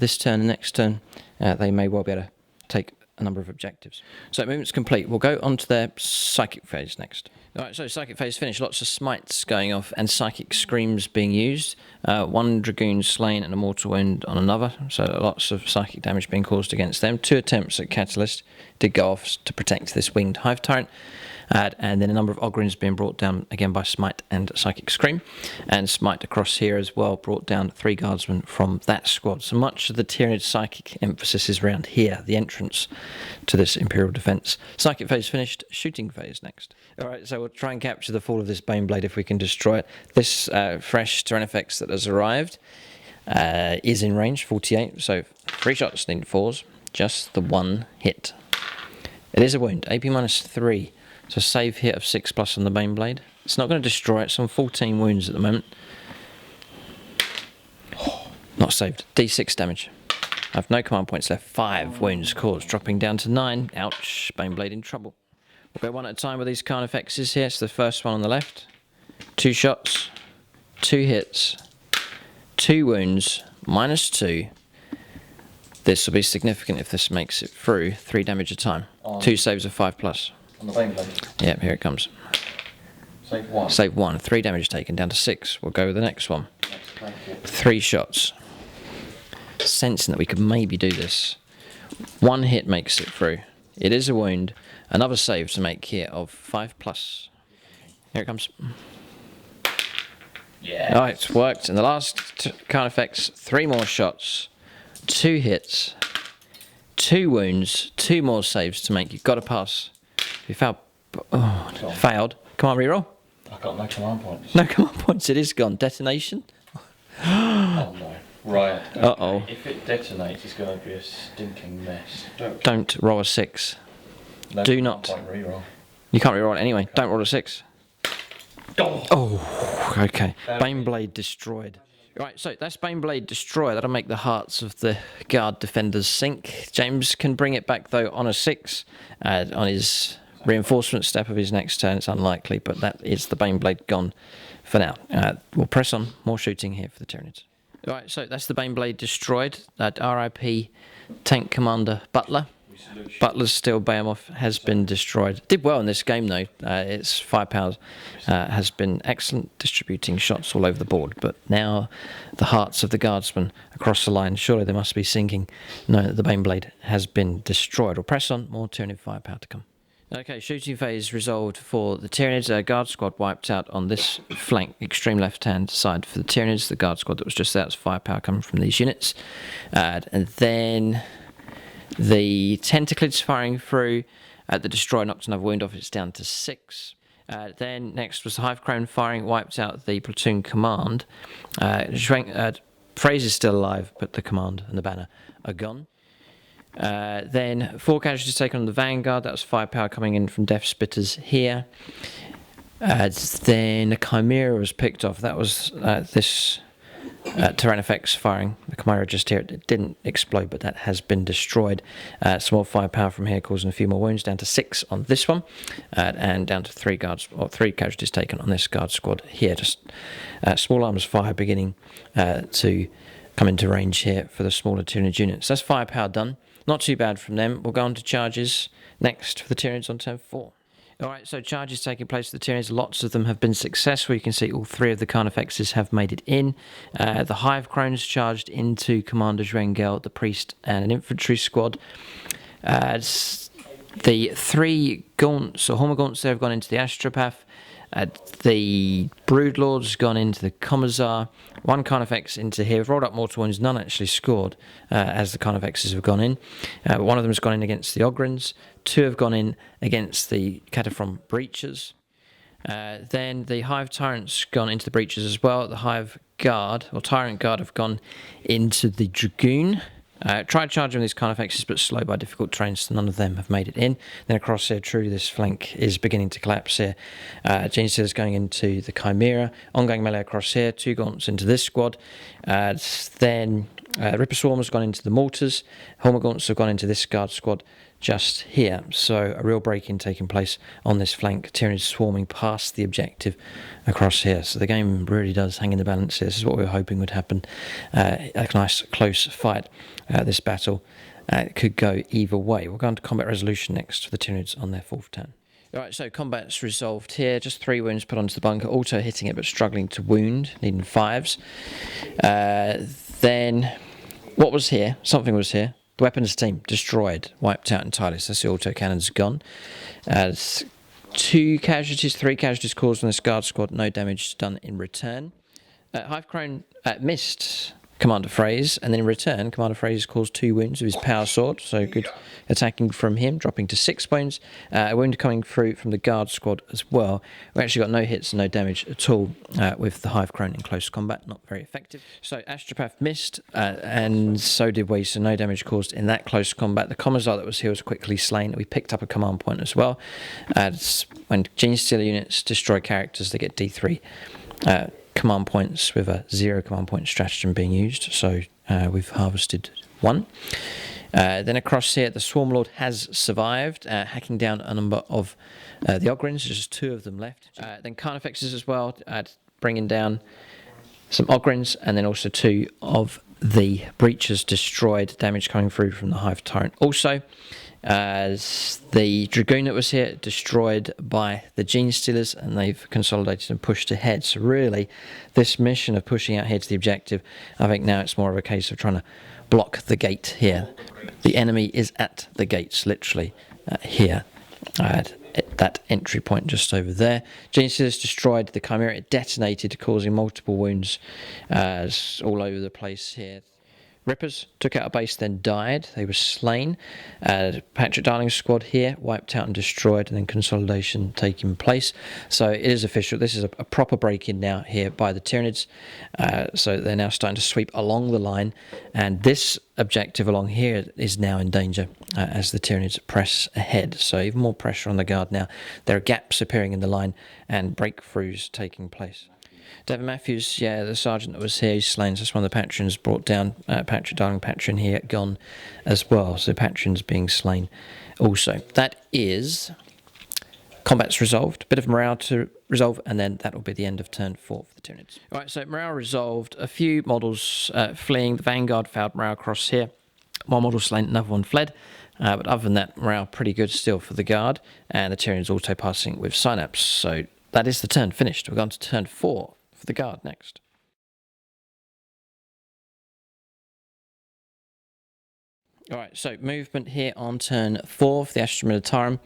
This turn and next turn, they may well be able to take a number of objectives. So movement's complete. We'll go on to their psychic phase next. Alright, so psychic phase finished. Lots of smites going off and psychic screams being used. 1 dragoon slain and a mortal wound on another. So lots of psychic damage being caused against them. 2 attempts at Catalyst did go off to protect this winged Hive Tyrant. And then a number of Ogryns being brought down again by Smite and Psychic Scream. And Smite across here as well brought down 3 guardsmen from that squad. So much of the Tyranid psychic emphasis is around here, the entrance to this Imperial Defence. Psychic phase finished, shooting phase next. Alright, so we'll try and capture the fall of this Baneblade if we can destroy it. This fresh Tyrannifex that has arrived is in range, 48, so 3 shots need 4s, just the 1 hit. It is a wound, AP -3. So save hit of 6+ on the Baneblade. It's not going to destroy it. It's on 14 wounds at the moment. Not saved. D6 damage. I have no command points left. 5 wounds caused, dropping down to 9. Ouch. Baneblade in trouble. We'll go one at a time with these Carnifexes here. So the first one on the left. 2 shots. 2 hits. 2 wounds. -2. This will be significant if this makes it through. 3 damage a time. 2 saves of 5+. On the Baneblade. Yep, here it comes. Save 1. Save 1. 3 damage taken, down to 6. We'll go with the next one. 3 shots. Sensing that we could maybe do this. 1 hit makes it through. It is a wound. Another save to make here of 5+. Here it comes. Yeah. Alright, it's worked. And the last Carnifex, 3 more shots. 2 hits. 2 wounds. 2 more saves to make. You've got to pass. You failed. Oh, failed. Come on, reroll. I've got no command points. No command points. It is gone. Detonation. Oh no. Right. Uh-oh. If it detonates, it's going to be a stinking mess. Don't roll a 6. No Do command not. point reroll. You can't reroll it anyway. Don't roll a 6. Oh. Oh, okay. Baneblade destroyed. Right, so that's Baneblade destroyed. That'll make the hearts of the guard defenders sink. James can bring it back, though, on a 6. On his reinforcement step of his next turn. It's unlikely, but that is the Baneblade gone for now. We'll press on. More shooting here for the Tyranids. Right, so that's the Baneblade destroyed. RIP Tank Commander Butler. Butler's Steel Behemoth has been destroyed. Did well in this game, though. Its firepower has been excellent, distributing shots all over the board. But now the hearts of the guardsmen across the line, surely they must be sinking. No, the Baneblade has been destroyed. We'll press on. More Tyranid firepower to come. Okay, shooting phase resolved for the Tyranids. Guard squad wiped out on this flank, extreme left-hand side for the Tyranids. The guard squad that was just there, it's firepower coming from these units. And then the Tentaclids firing through. The Destroyer knocked another wound off. It's down to 6. Then next was the Hive Crone firing, wiped out the platoon command. Fraser's still alive, but the command and the banner are gone. Then 4 casualties taken on the Vanguard. That was firepower coming in from Death Spitters here. Then the Chimera was picked off. That was this Tyrannifex firing. The Chimera just here. It didn't explode, but that has been destroyed. Small firepower from here causing a few more wounds, down to 6 on this one, and down to 3 guards, or 3 casualties taken on this guard squad here. Just small arms fire beginning to come into range here for the smaller Tyranid units. That's firepower done. Not too bad from them. We'll go on to charges next for the Tyranids on turn 4. Alright, so charges taking place for the Tyranids. Lots of them have been successful. You can see all 3 of the Carnifexes have made it in. The Hive Crones charged into Commander Drengel, the Priest, and an infantry squad. The 3 Gaunts, or Hormagaunts, there have gone into the Astropath. The Broodlord's has gone into the Commissar. 1 Carnifex into here. We've rolled up mortal wounds. None actually scored as the Carnifexes have gone in. One of them has gone in against the Ogryns. 2 have gone in against the Cataphron Breachers. Then the Hive Tyrant's gone into the Breachers as well. The Hive Guard, or Tyrant Guard, have gone into the Dragoon. Tried charging these Carnifexes, but slow by difficult terrain, so none of them have made it in. Then across here, truly this flank is beginning to collapse here. Genestealers going into the Chimera. Ongoing melee across here. 2 Gaunts into this squad. Then Ripper Swarm has gone into the Mortars. Hormagaunts have gone into this guard squad just here. So a real break-in taking place on this flank. Tyranids swarming past the objective across here. So the game really does hang in the balance here. This is what we were hoping would happen. A nice close fight. This battle could go either way. We'll go on to combat resolution next for the Tyranids on their 4th turn. Alright, so combat's resolved here. Just 3 wounds put onto the bunker. Auto hitting it but struggling to wound. Needing 5s. Then what was here? Something was here. The weapons team destroyed, wiped out entirely. So that's the autocannons gone. 2 casualties, 3 casualties caused on this guard squad. No damage done in return. Hive Crone missed Commander Phrase, and then in return, Commander Phrase caused 2 wounds with his power sword. So good attacking from him, dropping to 6 wounds. A wound coming through from the guard squad as well. We actually got no hits and no damage at all with the Hive Crone in close combat. Not very effective. So Astropath missed, and so did we. So no damage caused in that close combat. The Commissar that was here was quickly slain. We picked up a command point as well. When Genestealer units destroy characters, they get D3 command points with a 0 command point stratagem being used. So we've harvested 1. Then across here, the Swarm Lord has survived, hacking down a number of the Ogryns. There's just 2 of them left. Then Carnifexes as well, bringing down some Ogryns, and then also 2 of the Breachers destroyed. Damage coming through from the Hive Tyrant also. As the Dragoon that was here destroyed by the Genestealers, and they've consolidated and pushed ahead. So really, this mission of pushing out here to the objective, I think now it's more of a case of trying to block the gate here. The enemy is at the gates, literally here. That entry point just over there. Genestealers destroyed the Chimera. It detonated, causing multiple wounds all over the place here. Rippers took out a base, then died. They were slain. Patrick Darling's squad here wiped out and destroyed, and then consolidation taking place. So it is official. This is a proper break-in now here by the Tyranids. So they're now starting to sweep along the line, and this objective along here is now in danger as the Tyranids press ahead. So even more pressure on the guard now. There are gaps appearing in the line and breakthroughs taking place. Devin Matthews, yeah, the sergeant that was here, he's slain. So that's one of the patrons brought down. Patrick Darling patron here, gone as well. So patrons being slain also. That is combat's resolved. Bit of morale to resolve, and then that will be the end of turn 4 for the Tyranids. All right, so morale resolved. A few models fleeing. The Vanguard failed morale across here. 1 model slain, another one fled. But other than that, morale pretty good still for the Guard. And the Tyranids auto passing with Synapse. So that is the turn finished. We're going to turn 4. The Guard next. Alright, so movement here on turn 4 for the Astra Militarum.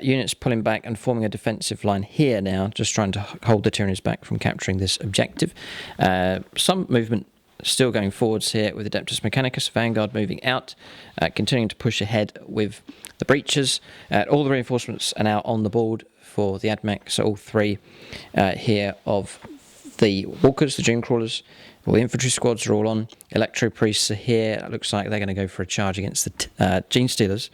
Units pulling back and forming a defensive line here now, just trying to hold the Tyranids back from capturing this objective. Some movement still going forwards here with Adeptus Mechanicus. Vanguard moving out, continuing to push ahead with the Breachers. All the reinforcements are now on the board for the AdMech, so all 3 here of the Walkers, the Doom Crawlers, all the infantry squads are all on. Electro Priests are here. It looks like they're going to go for a charge against the Genestealers.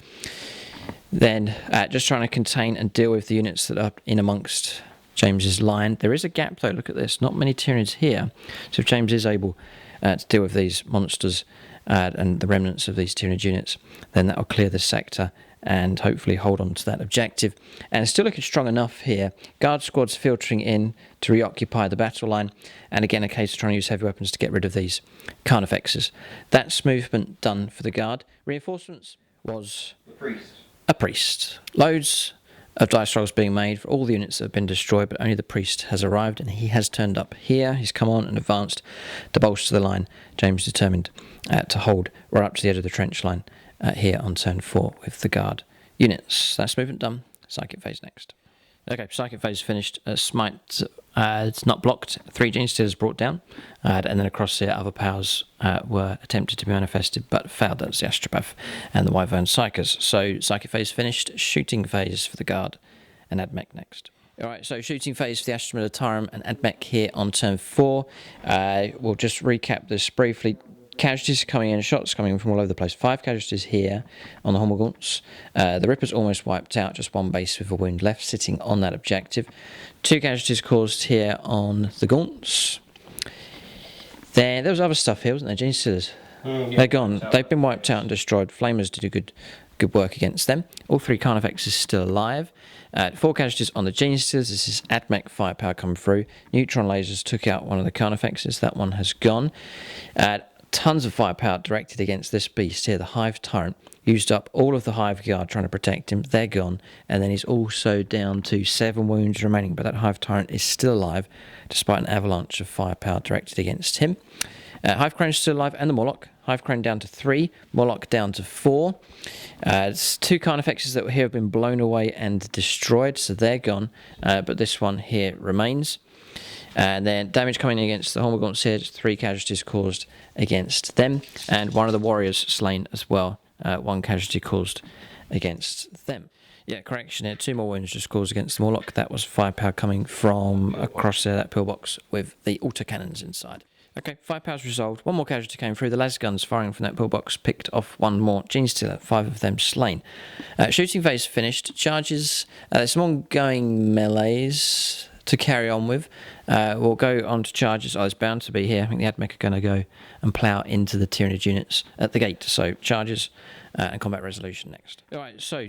Then just trying to contain and deal with the units that are in amongst James's line. There is a gap though, look at this, not many Tyranids here. So if James is able to deal with these monsters and the remnants of these Tyranid units, then that will clear the sector and hopefully hold on to that objective. And it's still looking strong enough here. Guard squads filtering in to reoccupy the battle line, and again a case of trying to use heavy weapons to get rid of these carnifexes. That's movement done for the guard. Reinforcements was a priest. Loads of dice rolls being made for all the units that have been destroyed, but only the priest has arrived, and he has turned up here. He's come on and advanced to bolster the line. James determined to hold right up to the edge of the trench line here on turn 4 with the guard units. That's movement done. Psychic phase next. Okay, psychic phase finished. Smite, it's not blocked. 3 Gene Stealers brought down, and then across here other powers were attempted to be manifested but failed. That's the Astropath and the Wyvern Psychers. So psychic phase finished. Shooting phase for the guard and Admech next. Alright, so shooting phase for the Astra Militarum and Admech here on turn 4. We'll just recap this briefly. Casualties coming in, shots coming in from all over the place. 5 casualties here on the Hormagaunts. The Ripper's almost wiped out, just 1 base with a wound left sitting on that objective. 2 casualties caused here on the Gaunts. Then there was other stuff here, wasn't there? Gene Stealers. They're gone. They've been wiped out and destroyed. Flamers did a good work against them. All 3 Carnifexes still alive. 4 casualties on the Gene Stealers. This is Admech firepower coming through. Neutron lasers took out one of the Carnifexes. That one has gone. Tons of firepower directed against this beast here, the Hive Tyrant. Used up all of the Hive Guard trying to protect him. They're gone. And then he's also down to 7 wounds remaining. But that Hive Tyrant is still alive, despite an avalanche of firepower directed against him. Hive Crone's still alive, and the Morlock. Hive Crone down to 3, Morlock down to 4. It's 2 Carnifexes that were here have been blown away and destroyed, so they're gone. But this one here remains. And then damage coming against the Hormagaunts here, 3 casualties caused against them, and one of the warriors slain as well. 1 casualty caused against them. Yeah, correction here, 2 more wounds just caused against the Morlock. That was firepower coming from across there, that pillbox with the autocannons inside. Okay, firepower's resolved. 1 more casualty came through. The laser guns firing from that pillbox picked off 1 more Gene Stealer, 5 of them slain. Shooting phase finished. Charges, there's some ongoing melees to carry on with. We'll go on to charges. It's bound to be here. I think the Admech are going to go and plough into the Tyranid units at the gate. So charges and combat resolution next. Alright, so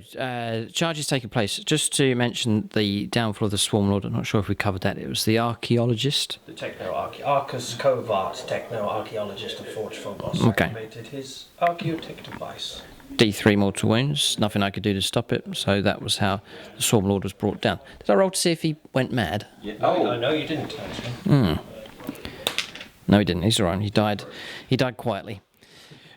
charges taking place. Just to mention the downfall of the Swarm Lord. I'm not sure if we covered that. It was the Archaeologist. The Arcus Covar, techno-archaeologist of Forge Phobos, activated his archaeotic device. D3 mortal wounds, nothing I could do to stop it, so that was how the Swarm Lord was brought down. Did I roll to see if he went mad? Yeah. Oh, no, you didn't, actually. No, he didn't. He's alright. He died quietly.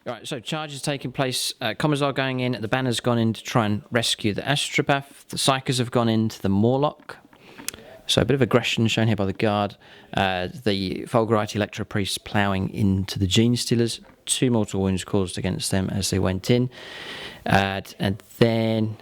Alright, so charges taking place. Commissar going in, the Banner's gone in to try and rescue the Astropath. The Psychers have gone into the Morlock. So a bit of aggression shown here by the Guard. The Fulgurite Electro Priests ploughing into the Gene Stealers. 2 mortal wounds caused against them as they went in. And then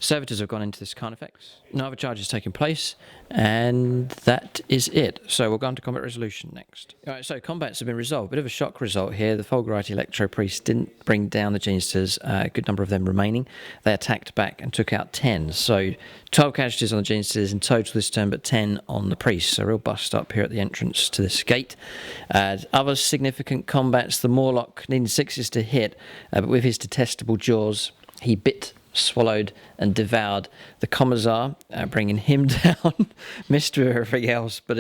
Servitors have gone into this Carnifex. No other charges taking place. And that is it. So we'll go on to combat resolution next. Alright, so combats have been resolved. Bit of a shock result here. The Fulgurite Electro Priests didn't bring down the Gene Stealers. A good number of them remaining. They attacked back and took out 10. So 12 casualties on the Gene Stealers in total this turn, but 10 on the Priests. So real bust up here at the entrance to this gate. Other significant combats. The Morlock needing 6s to hit, but with his detestable jaws, he bit, swallowed and devoured the Commissar, bringing him down. Missed with everything else, but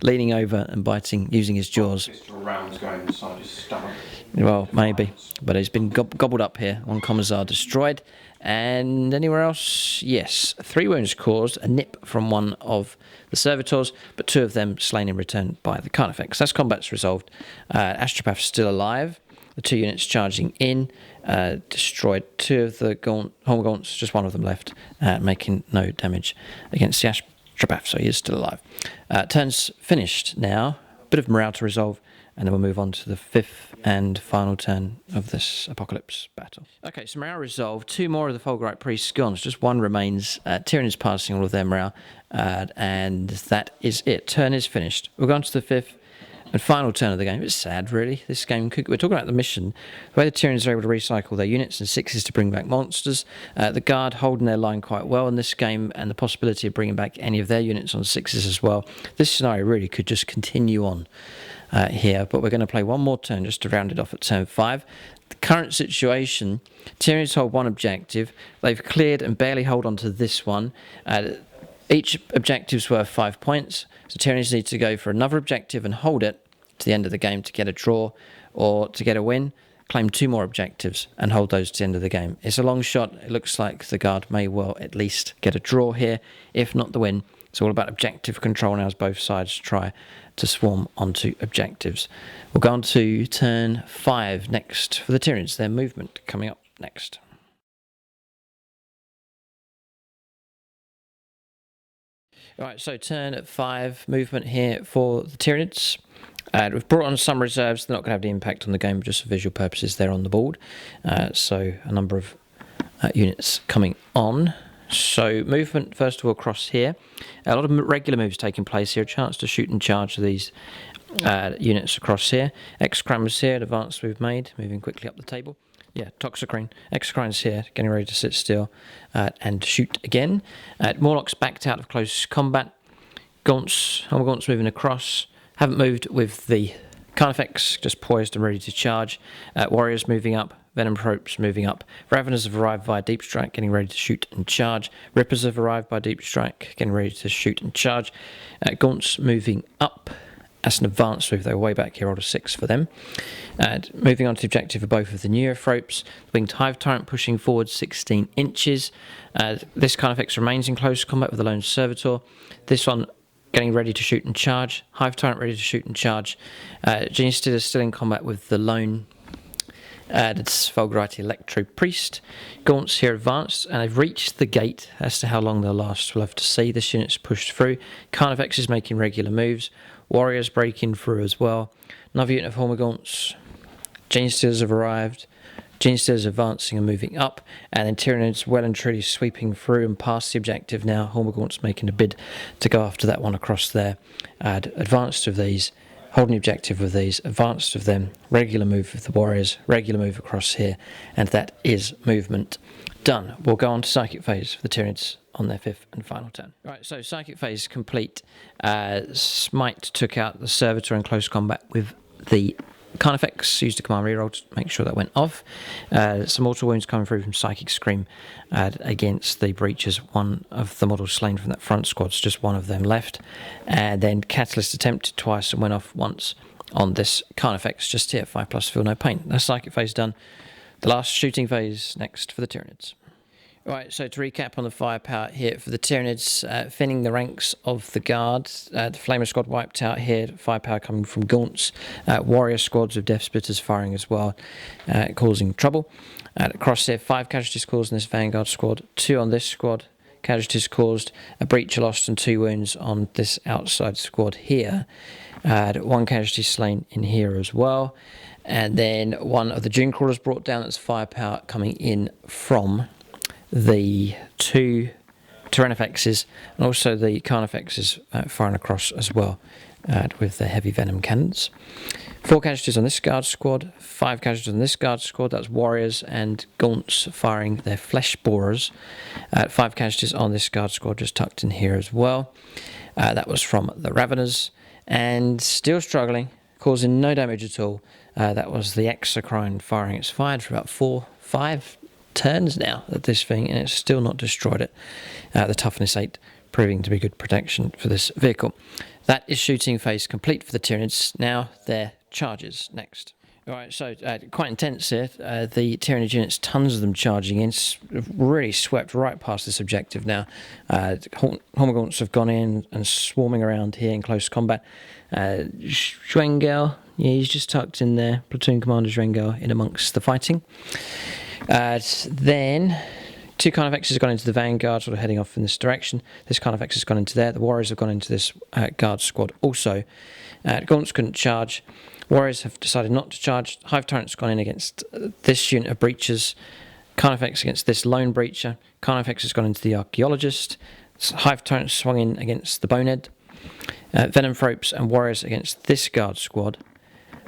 leaning over and biting, using his jaws. Pistol rounds going inside his stomach. Well, maybe, but he's been gobbled up here. 1 Commissar destroyed, and anywhere else? Yes, 3 wounds caused, a nip from 1 of the Servitors, but 2 of them slain in return by the Carnifex. That's combat's resolved. Astropath's still alive. The 2 units charging in, destroyed 2 of the Hormagaunts, just 1 of them left, making no damage against the Astropath, so he is still alive. Turn's finished now, bit of morale to resolve, and then we'll move on to the 5th and final turn of this Apocalypse battle. Okay, so morale resolved, 2 more of the Fulgurite Priests gone, so just 1 remains. Tyranids passing all of their morale, and that is it. Turn is finished. We'll go on to the 5th. and final turn of the game. It's sad, really. This game, we're talking about the mission. The way the Tyranids are able to recycle their units and 6s to bring back monsters. The Guard holding their line quite well in this game, and the possibility of bringing back any of their units on 6s as well. This scenario really could just continue on here, but we're going to play one more turn just to round it off at turn 5. The current situation, Tyranids hold one objective. They've cleared and barely hold on to this one. Each objective's worth 5 points, so Tyranids need to go for another objective and hold it to the end of the game to get a draw, or to get a win, claim 2 more objectives and hold those to the end of the game. It's a long shot. It looks like the Guard may well at least get a draw here, if not the win. It's all about objective control now as both sides try to swarm onto objectives. We'll go on to turn 5 next for the Tyranids, their movement coming up next. Alright, so turn 5 movement here for the Tyranids. We've brought on some reserves. They're not going to have the impact on the game, but just for visual purposes, they're on the board. So a number of units coming on. So movement, first of all, across here. A lot of regular moves taking place here. A chance to shoot and charge these units across here. Exocrine's here, advance we've made, moving quickly up the table. Yeah, Toxicrine. Exocrine's here, getting ready to sit still and shoot again. Morlocks backed out of close combat. Gaunts, Gaunts moving across. Haven't moved with the Carnifex, just poised and ready to charge. Warriors moving up. Venom Tropes moving up. Raveners have arrived via Deep Strike, getting ready to shoot and charge. Rippers have arrived by Deep Strike, getting ready to shoot and charge. Gaunts moving up. That's an advanced move. They're way back here, order 6 for them. Moving on to the objective of both of the Neothropes. The Winged Hive Tyrant pushing forward 16 inches. This Carnifex remains in close combat with the Lone Servitor. This one getting ready to shoot and charge. Hive Tyrant ready to shoot and charge. Genius Stealer is still in combat with the Lone it's Vulgarity Electro Priest. Gaunts here advanced, and they've reached the gate. As to how long they'll last, we'll have to see. This unit's pushed through. Carnifex is making regular moves. Warriors breaking through as well. Another unit of Hormogaunts. Gene Stealers have arrived. Gene Stealers advancing and moving up. And then Tyranids well and truly sweeping through and past the objective now. Hormogaunts making a bid to go after that one across there. Advanced of these. Holding the objective with these, advanced of them, regular move with the Warriors, regular move across here, and that is movement done. We'll go on to Psychic Phase for the Tyranids on their 5th and final turn. Right, so Psychic Phase complete. Smite took out the Servitor in close combat with the Carnifex, used a command reroll to make sure that went off. Some mortal wounds coming through from Psychic Scream against the Breachers. One of the models slain from that front squad's just one of them left. And then Catalyst attempted twice and went off once on this Carnifex just here. 5+ feel no pain. That's Psychic Phase done. The last shooting phase next for the Tyranids. Right, so to recap on the firepower here for the Tyranids, thinning the ranks of the Guard. The Flamer squad wiped out here, firepower coming from Gaunts. Warrior squads with Death Splitters firing as well, causing trouble. Across here, 5 casualties caused in this Vanguard squad, 2 on this squad. Casualties caused, a Breacher lost and 2 wounds on this outside squad here. 1 casualty slain in here as well. And then one of the Dune Crawlers brought down its firepower coming in from the 2 Tyrannifexes and also the Carnifexes firing across as well with their heavy venom cannons. 4 casualties on this Guard squad, 5 casualties on this Guard squad. That's Warriors and Gaunts firing their Flesh Borers. 5 casualties on this Guard squad just tucked in here as well. That was from the Raveners, and still struggling, causing no damage at all. That was the Exocrine firing. It's fired for about 4-5 turns now at this thing, and it's still not destroyed it. The toughness 8 proving to be good protection for this vehicle. That is shooting phase complete for the Tyranids. Now their charges next. Alright, so quite intense here. The Tyranid units, tons of them charging in, really swept right past this objective now. Hormogaunts have gone in and swarming around here in close combat. Schwengel, yeah, he's just tucked in there. Platoon Commander Schwengel in amongst the fighting. Then 2 Carnifexes have gone into the Vanguard, sort of heading off in this direction. This Carnifex has gone into there. The Warriors have gone into this Guard squad also. Gaunts couldn't charge. Warriors have decided not to charge. Hive Tyrant's gone in against this unit of Breachers. Carnifex against this Lone Breacher. Carnifex has gone into the Archaeologist. Hive Tyrant swung in against the Bonehead. Venomthropes and Warriors against this guard squad.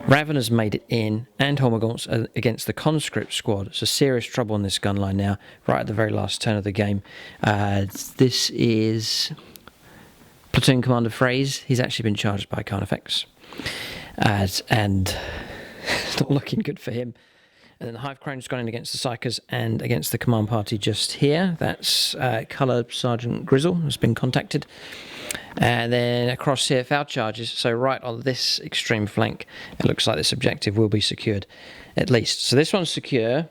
Raveners made it in, and Hormagaunts against the Conscript squad. So serious trouble on this gun line now, right at the very last turn of the game. This is Platoon Commander Phrase. He's actually been charged by Carnifex. And it's not looking good for him. And then the Hive Crone's gone in against the Psychers and against the command party just here. That's Colour Sergeant Grizzle has been contacted. And then across here, foul charges. So right on this extreme flank, it looks like this objective will be secured, at least. So this one's secure.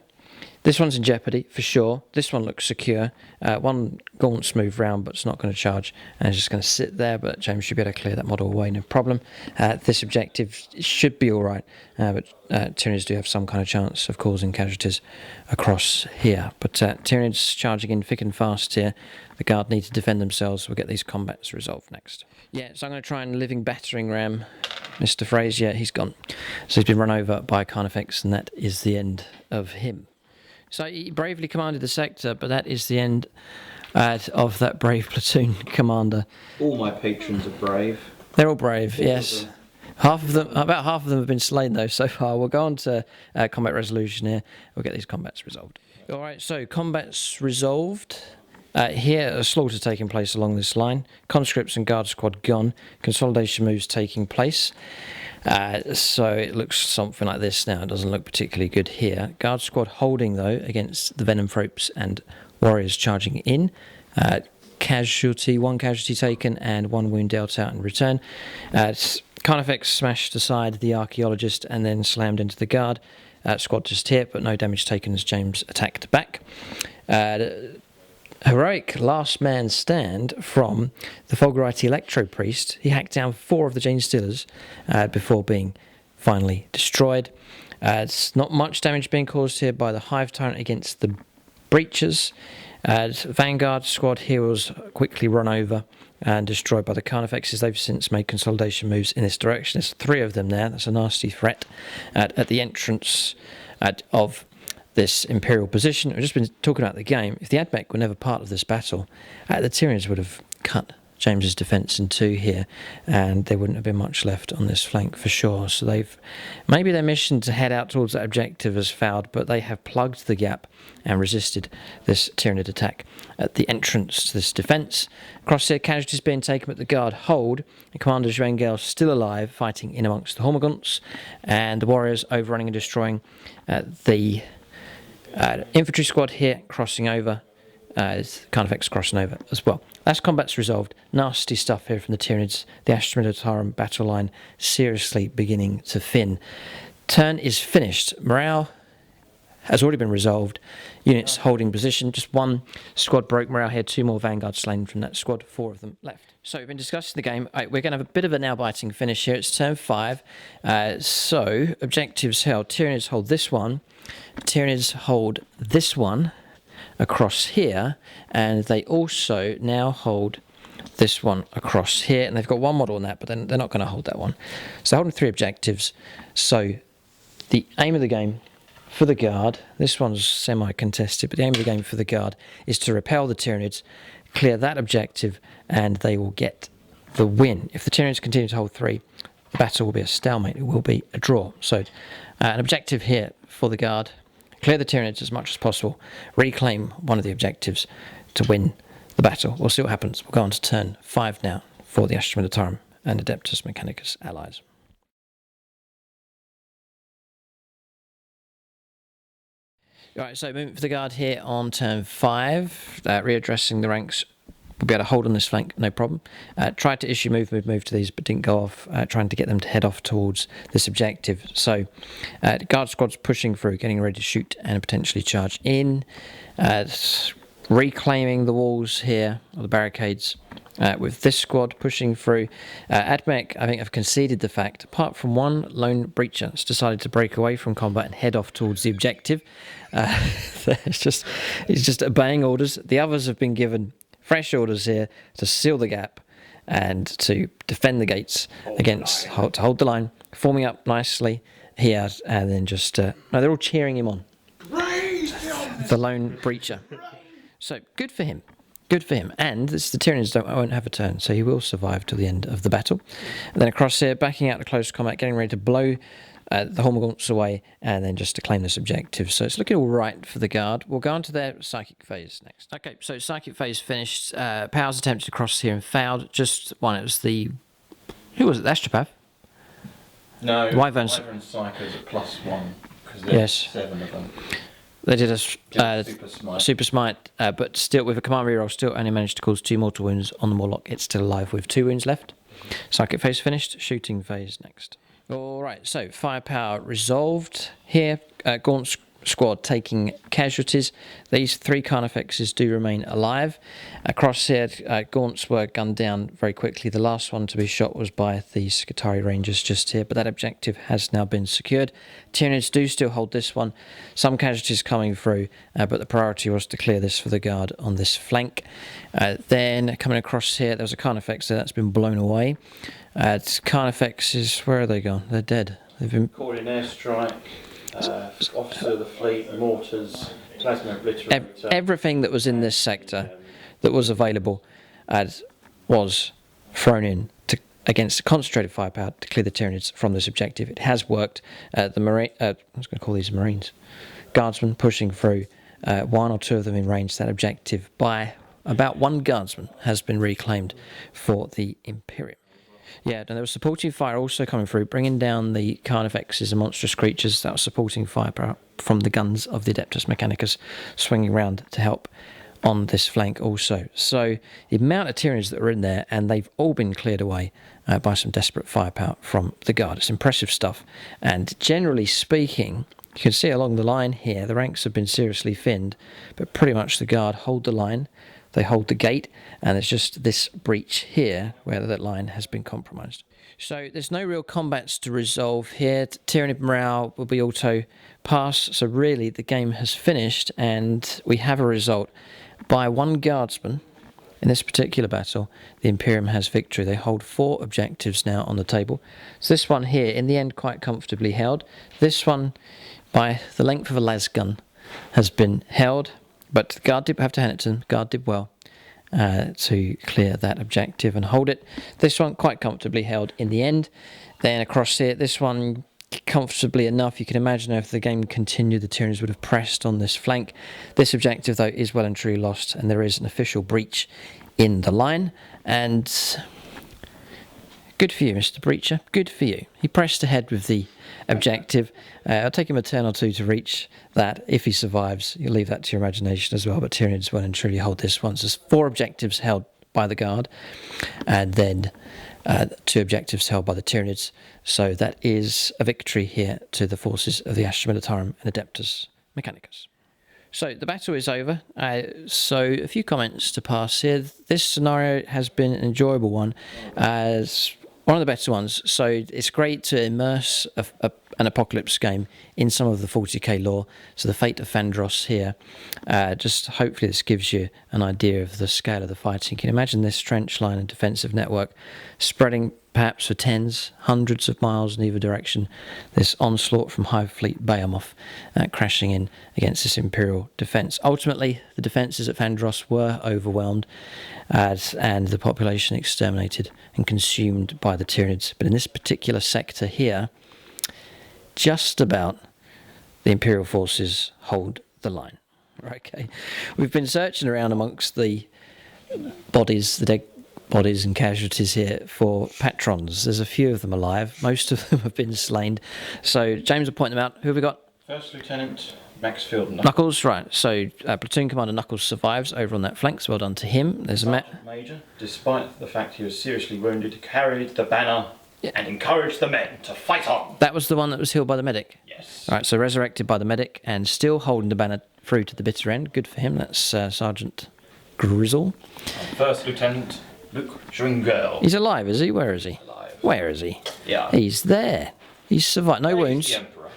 This one's in jeopardy, for sure. This one looks secure. One Gaunt's moved round, but it's not going to charge. And it's just going to sit there, but James should be able to clear that model away, no problem. This objective should be all right. But Tyranids do have some kind of chance of causing casualties across here. But Tyranids charging in thick and fast here. The Guard need to defend themselves. We'll get these combats resolved next. Yeah, so I'm going to try and living battering ram Mr. Phrase. Yeah, he's gone. So he's been run over by Carnifex, and that is the end of him. So he bravely commanded the sector, but that is the end of that brave platoon commander. All my patrons are brave. They're all brave, yes. About half of them have been slain though so far. We'll go on to combat resolution here. We'll get these combats resolved. All right, so combats resolved. Here, a slaughter taking place along this line. Conscripts and Guard Squad gone. Consolidation moves taking place. So it looks something like this now. It doesn't look particularly good here. Guard Squad holding, though, against the Venomthropes and Warriors charging in. One casualty taken and 1 wound dealt out in return. Carnifex smashed aside the Archaeologist and then slammed into the Guard. Squad just here, but no damage taken as James attacked back. Heroic last man stand from the Fulgurite Electro Priest. He hacked down 4 of the Gene Stealers before being finally destroyed. It's not much damage being caused here by the Hive Tyrant against the Breachers. Vanguard squad heroes quickly run over and destroyed by the Carnifexes. They've since made consolidation moves in this direction. There's 3 of them there. That's a nasty threat at the entrance of this Imperial position. We've just been talking about the game. If the Admech were never part of this battle, the Tyranids would have cut James's defence in 2 here, and there wouldn't have been much left on this flank for sure. So maybe their mission to head out towards that objective has failed, but they have plugged the gap and resisted this Tyranid attack at the entrance to this defence. Across here, casualties being taken, but the Guard hold. The Commander Juengel still alive, fighting in amongst the Hormagaunts, and the Warriors overrunning and destroying the infantry squad here, crossing over. Carnifex crossing over as well. Last combat's resolved. Nasty stuff here from the Tyranids. The Astra Militarum battle line seriously beginning to thin. Turn is finished. Morale has already been resolved. Units holding position. Just 1 squad broke morale here. 2 more Vanguard slain from that squad. 4 of them left. So we've been discussing the game. We're going to have a bit of a nail-biting finish here. It's turn 5. So objectives held. Tyranids hold this one. Tyranids hold this one across here, and they also now hold this one across here, and they've got 1 model on that, but then they're not going to hold that one. So holding 3 objectives. So the aim of the game for the Guard, this one's semi-contested, but the aim of the game for the Guard is to repel the Tyranids, clear that objective, and they will get the win. If the Tyranids continue to hold 3, the battle will be a stalemate. It will be a draw. So an objective here for the Guard: clear the Tyranids as much as possible, reclaim one of the objectives to win the battle. We'll see what happens. We'll go on to turn 5 now for the Astra Militarum and Adeptus Mechanicus allies. Alright, so moving for the Guard here on turn 5, readdressing the ranks. We'll be able to hold on this flank, no problem. Tried to issue move to these, but didn't go off, trying to get them to head off towards this objective. So, Guard squad's pushing through, getting ready to shoot and potentially charge in. Reclaiming the walls here, or the barricades, with this squad pushing through. Admech, I think, have conceded the fact, apart from 1 lone breacher, has decided to break away from combat and head off towards the objective. He's just obeying orders. The others have been given fresh orders here to seal the gap and to defend the gates to hold the line, forming up nicely here, and then just no, they're all cheering him on. The lone breacher. So good for him. Good for him. And the Tyranids won't have a turn, so he will survive till the end of the battle. And then across here, backing out to close combat, getting ready to blow the Hormagaunts away, and then just to claim this objective. So it's looking all right for the Guard. We'll go on to their Psychic phase next. Okay, so Psychic phase finished. Powers attempted to cross here and failed. Just one. It was the... Who was it? The Astropath? No, Wyverns. Wyvern Psychers are +1 because Yes. 7 of them. They did a Super Smite. Super Smite, but still with a command reroll, still only managed to cause 2 mortal wounds on the Morlock. It's still alive with 2 wounds left. Psychic phase finished. Shooting phase next. Alright, so firepower resolved here. Gaunt squad taking casualties. These 3 Carnifexes do remain alive. Across here, Gaunts were gunned down very quickly. The last one to be shot was by the Skitarii Rangers just here, but that objective has now been secured. Tyranids do still hold this one. Some casualties coming through, but the priority was to clear this for the Guard on this flank. Then coming across here, there was a Carnifex there that's been blown away. Carnifexes, where are they gone? They're dead. They've been Caught in airstrike, officer of the fleet, mortars, plasma obliterator. everything that was in this sector that was available was thrown in against concentrated firepower to clear the Tyranids from this objective. It has worked. The Marine, I was going to call these Marines, Guardsmen pushing through, 1 or 2 of them in range. That objective by about 1 Guardsman has been reclaimed for the Imperium. Yeah, and there was supporting fire also coming through, bringing down the Carnifexes and monstrous creatures. That was supporting fire from the guns of the Adeptus Mechanicus, swinging around to help on this flank also. So the amount of Tyranids that are in there, and they've all been cleared away by some desperate firepower from the Guard. It's impressive stuff. And generally speaking, you can see along the line here, the ranks have been seriously thinned, but pretty much the Guard hold the line. They hold the gate, and it's just this breach here where that line has been compromised. So there's no real combats to resolve here. Tyranid morale will be auto pass. So really the game has finished, and we have a result. By 1 Guardsman in this particular battle, the Imperium has victory. They hold 4 objectives now on the table. So this one here, in the end, quite comfortably held. This one, by the length of a lasgun, has been held. But the Guard did have to hand it to them. Guard did well to clear that objective and hold it. This one quite comfortably held in the end. Then across here, this one comfortably enough. You can imagine if the game continued, the Tyranids would have pressed on this flank. This objective, though, is well and truly lost, and there is an official breach in the line. And good for you, Mr. Breacher. Good for you. He pressed ahead with the objective. It'll take him a turn or 2 to reach that. If he survives, you'll leave that to your imagination as well. But Tyranids well and truly hold this one. So there's 4 objectives held by the Guard, and then 2 objectives held by the Tyranids. So that is a victory here to the forces of the Astra Militarum and Adeptus Mechanicus. So the battle is over. So a few comments to pass here. This scenario has been an enjoyable one, as one of the better ones. So it's great to immerse an apocalypse game in some of the 40k lore. So the fate of Thandros here. Just hopefully this gives you an idea of the scale of the fighting. You can imagine this trench line and defensive network spreading perhaps for tens, hundreds of miles in either direction. This onslaught from Hive Fleet Behemoth crashing in against this Imperial defence. Ultimately, the defences at Thandros were overwhelmed and the population exterminated and consumed by the Tyranids. But in this particular sector here, just about the Imperial forces hold the line. Okay, we've been searching around amongst the bodies, the dead bodies and casualties here for patrons. There's a few of them alive. Most of them have been slain. So James will point them out. Who have we got? First Lieutenant Maxfield Knuckles, right. So Platoon Commander Knuckles survives over on that flank. So well done to him. There's a Major, despite the fact he was seriously wounded, carried the banner and encouraged the men to fight on. That was the one that was healed by the medic? Yes. All right, so resurrected by the medic and still holding the banner through to the bitter end. Good for him. That's Sergeant Grizzle. And First Lieutenant Luke Schwingel. He's alive, is he? Where is he? Alive. Where is he? Yeah. He's there. He's survived. No wounds. The Emperor.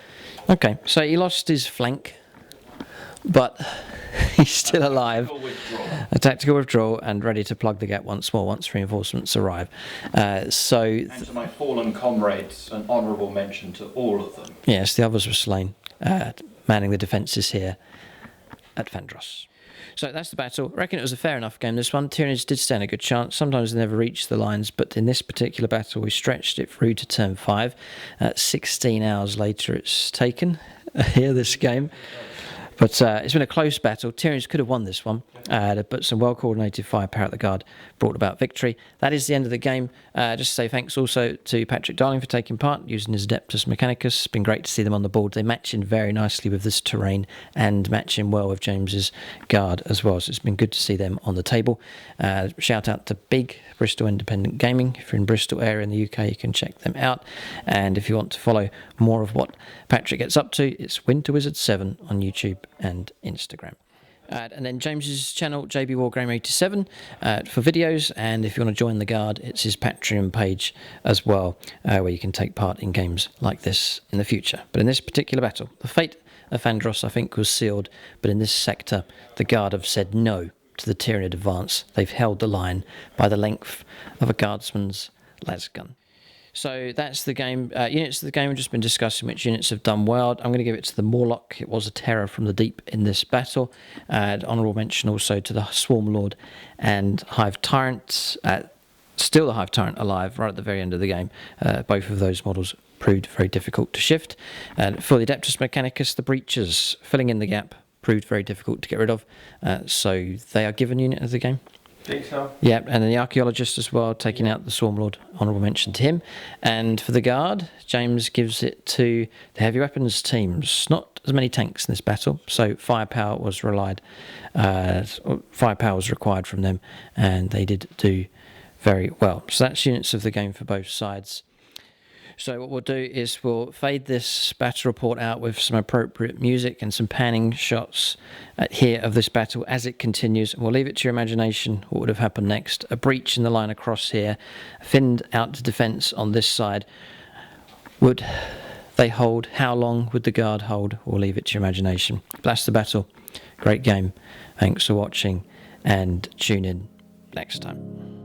Okay, so he lost his flank, but he's still alive. A tactical withdrawal and ready to plug the gap once more once reinforcements arrive. And to my fallen comrades, an honourable mention to all of them. Yes, the others were slain, manning the defences here at Thandros. So that's the battle. I reckon it was a fair enough game, this one. Tyranids did stand a good chance. Sometimes they never reached the lines, but in this particular battle, we stretched it through to turn 5. 16 hours later, it's taken here, this game. But it's been a close battle. Tyranids could have won this one, but some well-coordinated firepower at the Guard brought about victory. That is the end of the game. Just to say thanks also to Patrick Darling for taking part, using his Adeptus Mechanicus. It's been great to see them on the board. They match in very nicely with this terrain and match in well with James's Guard as well. So it's been good to see them on the table. Shout out to Big Bristol Independent Gaming. If you're in Bristol area in the UK, you can check them out. And if you want to follow more of what Patrick gets up to, it's Winter Wizard 7 on YouTube and Instagram. And then James's channel, JB Wargame 87, for videos. And if you want to join the Guard, it's his Patreon page as well, where you can take part in games like this in the future. But in this particular battle, the fate of Thandros, I think, was sealed. But in this sector, the Guard have said no to the Tyranid advance. They've held the line by the length of a guardsman's lasgun. So that's the game. Units of the game, we've just been discussing which units have done well. I'm going to give it to the Morlock. It was a terror from the deep in this battle. Honourable mention also to the Swarm Lord and Hive Tyrant. Still the Hive Tyrant alive right at the very end of the game. Both of those models proved very difficult to shift. For the Adeptus Mechanicus, the Breaches filling in the gap proved very difficult to get rid of. So they are given unit of the game. Think so. Yeah, and then the Archaeologist as well, taking out the Swarm Lord, honourable mention to him. And for the Guard, James gives it to the heavy weapons teams. Not as many tanks in this battle, so firepower was required from them, and they did do very well. So that's units of the game for both sides. So what we'll do is we'll fade this battle report out with some appropriate music and some panning shots here of this battle as it continues. And we'll leave it to your imagination what would have happened next. A breach in the line across here, thinned out to defence on this side. Would they hold? How long would the Guard hold? We'll leave it to your imagination. But that's the battle. Great game. Thanks for watching, and tune in next time.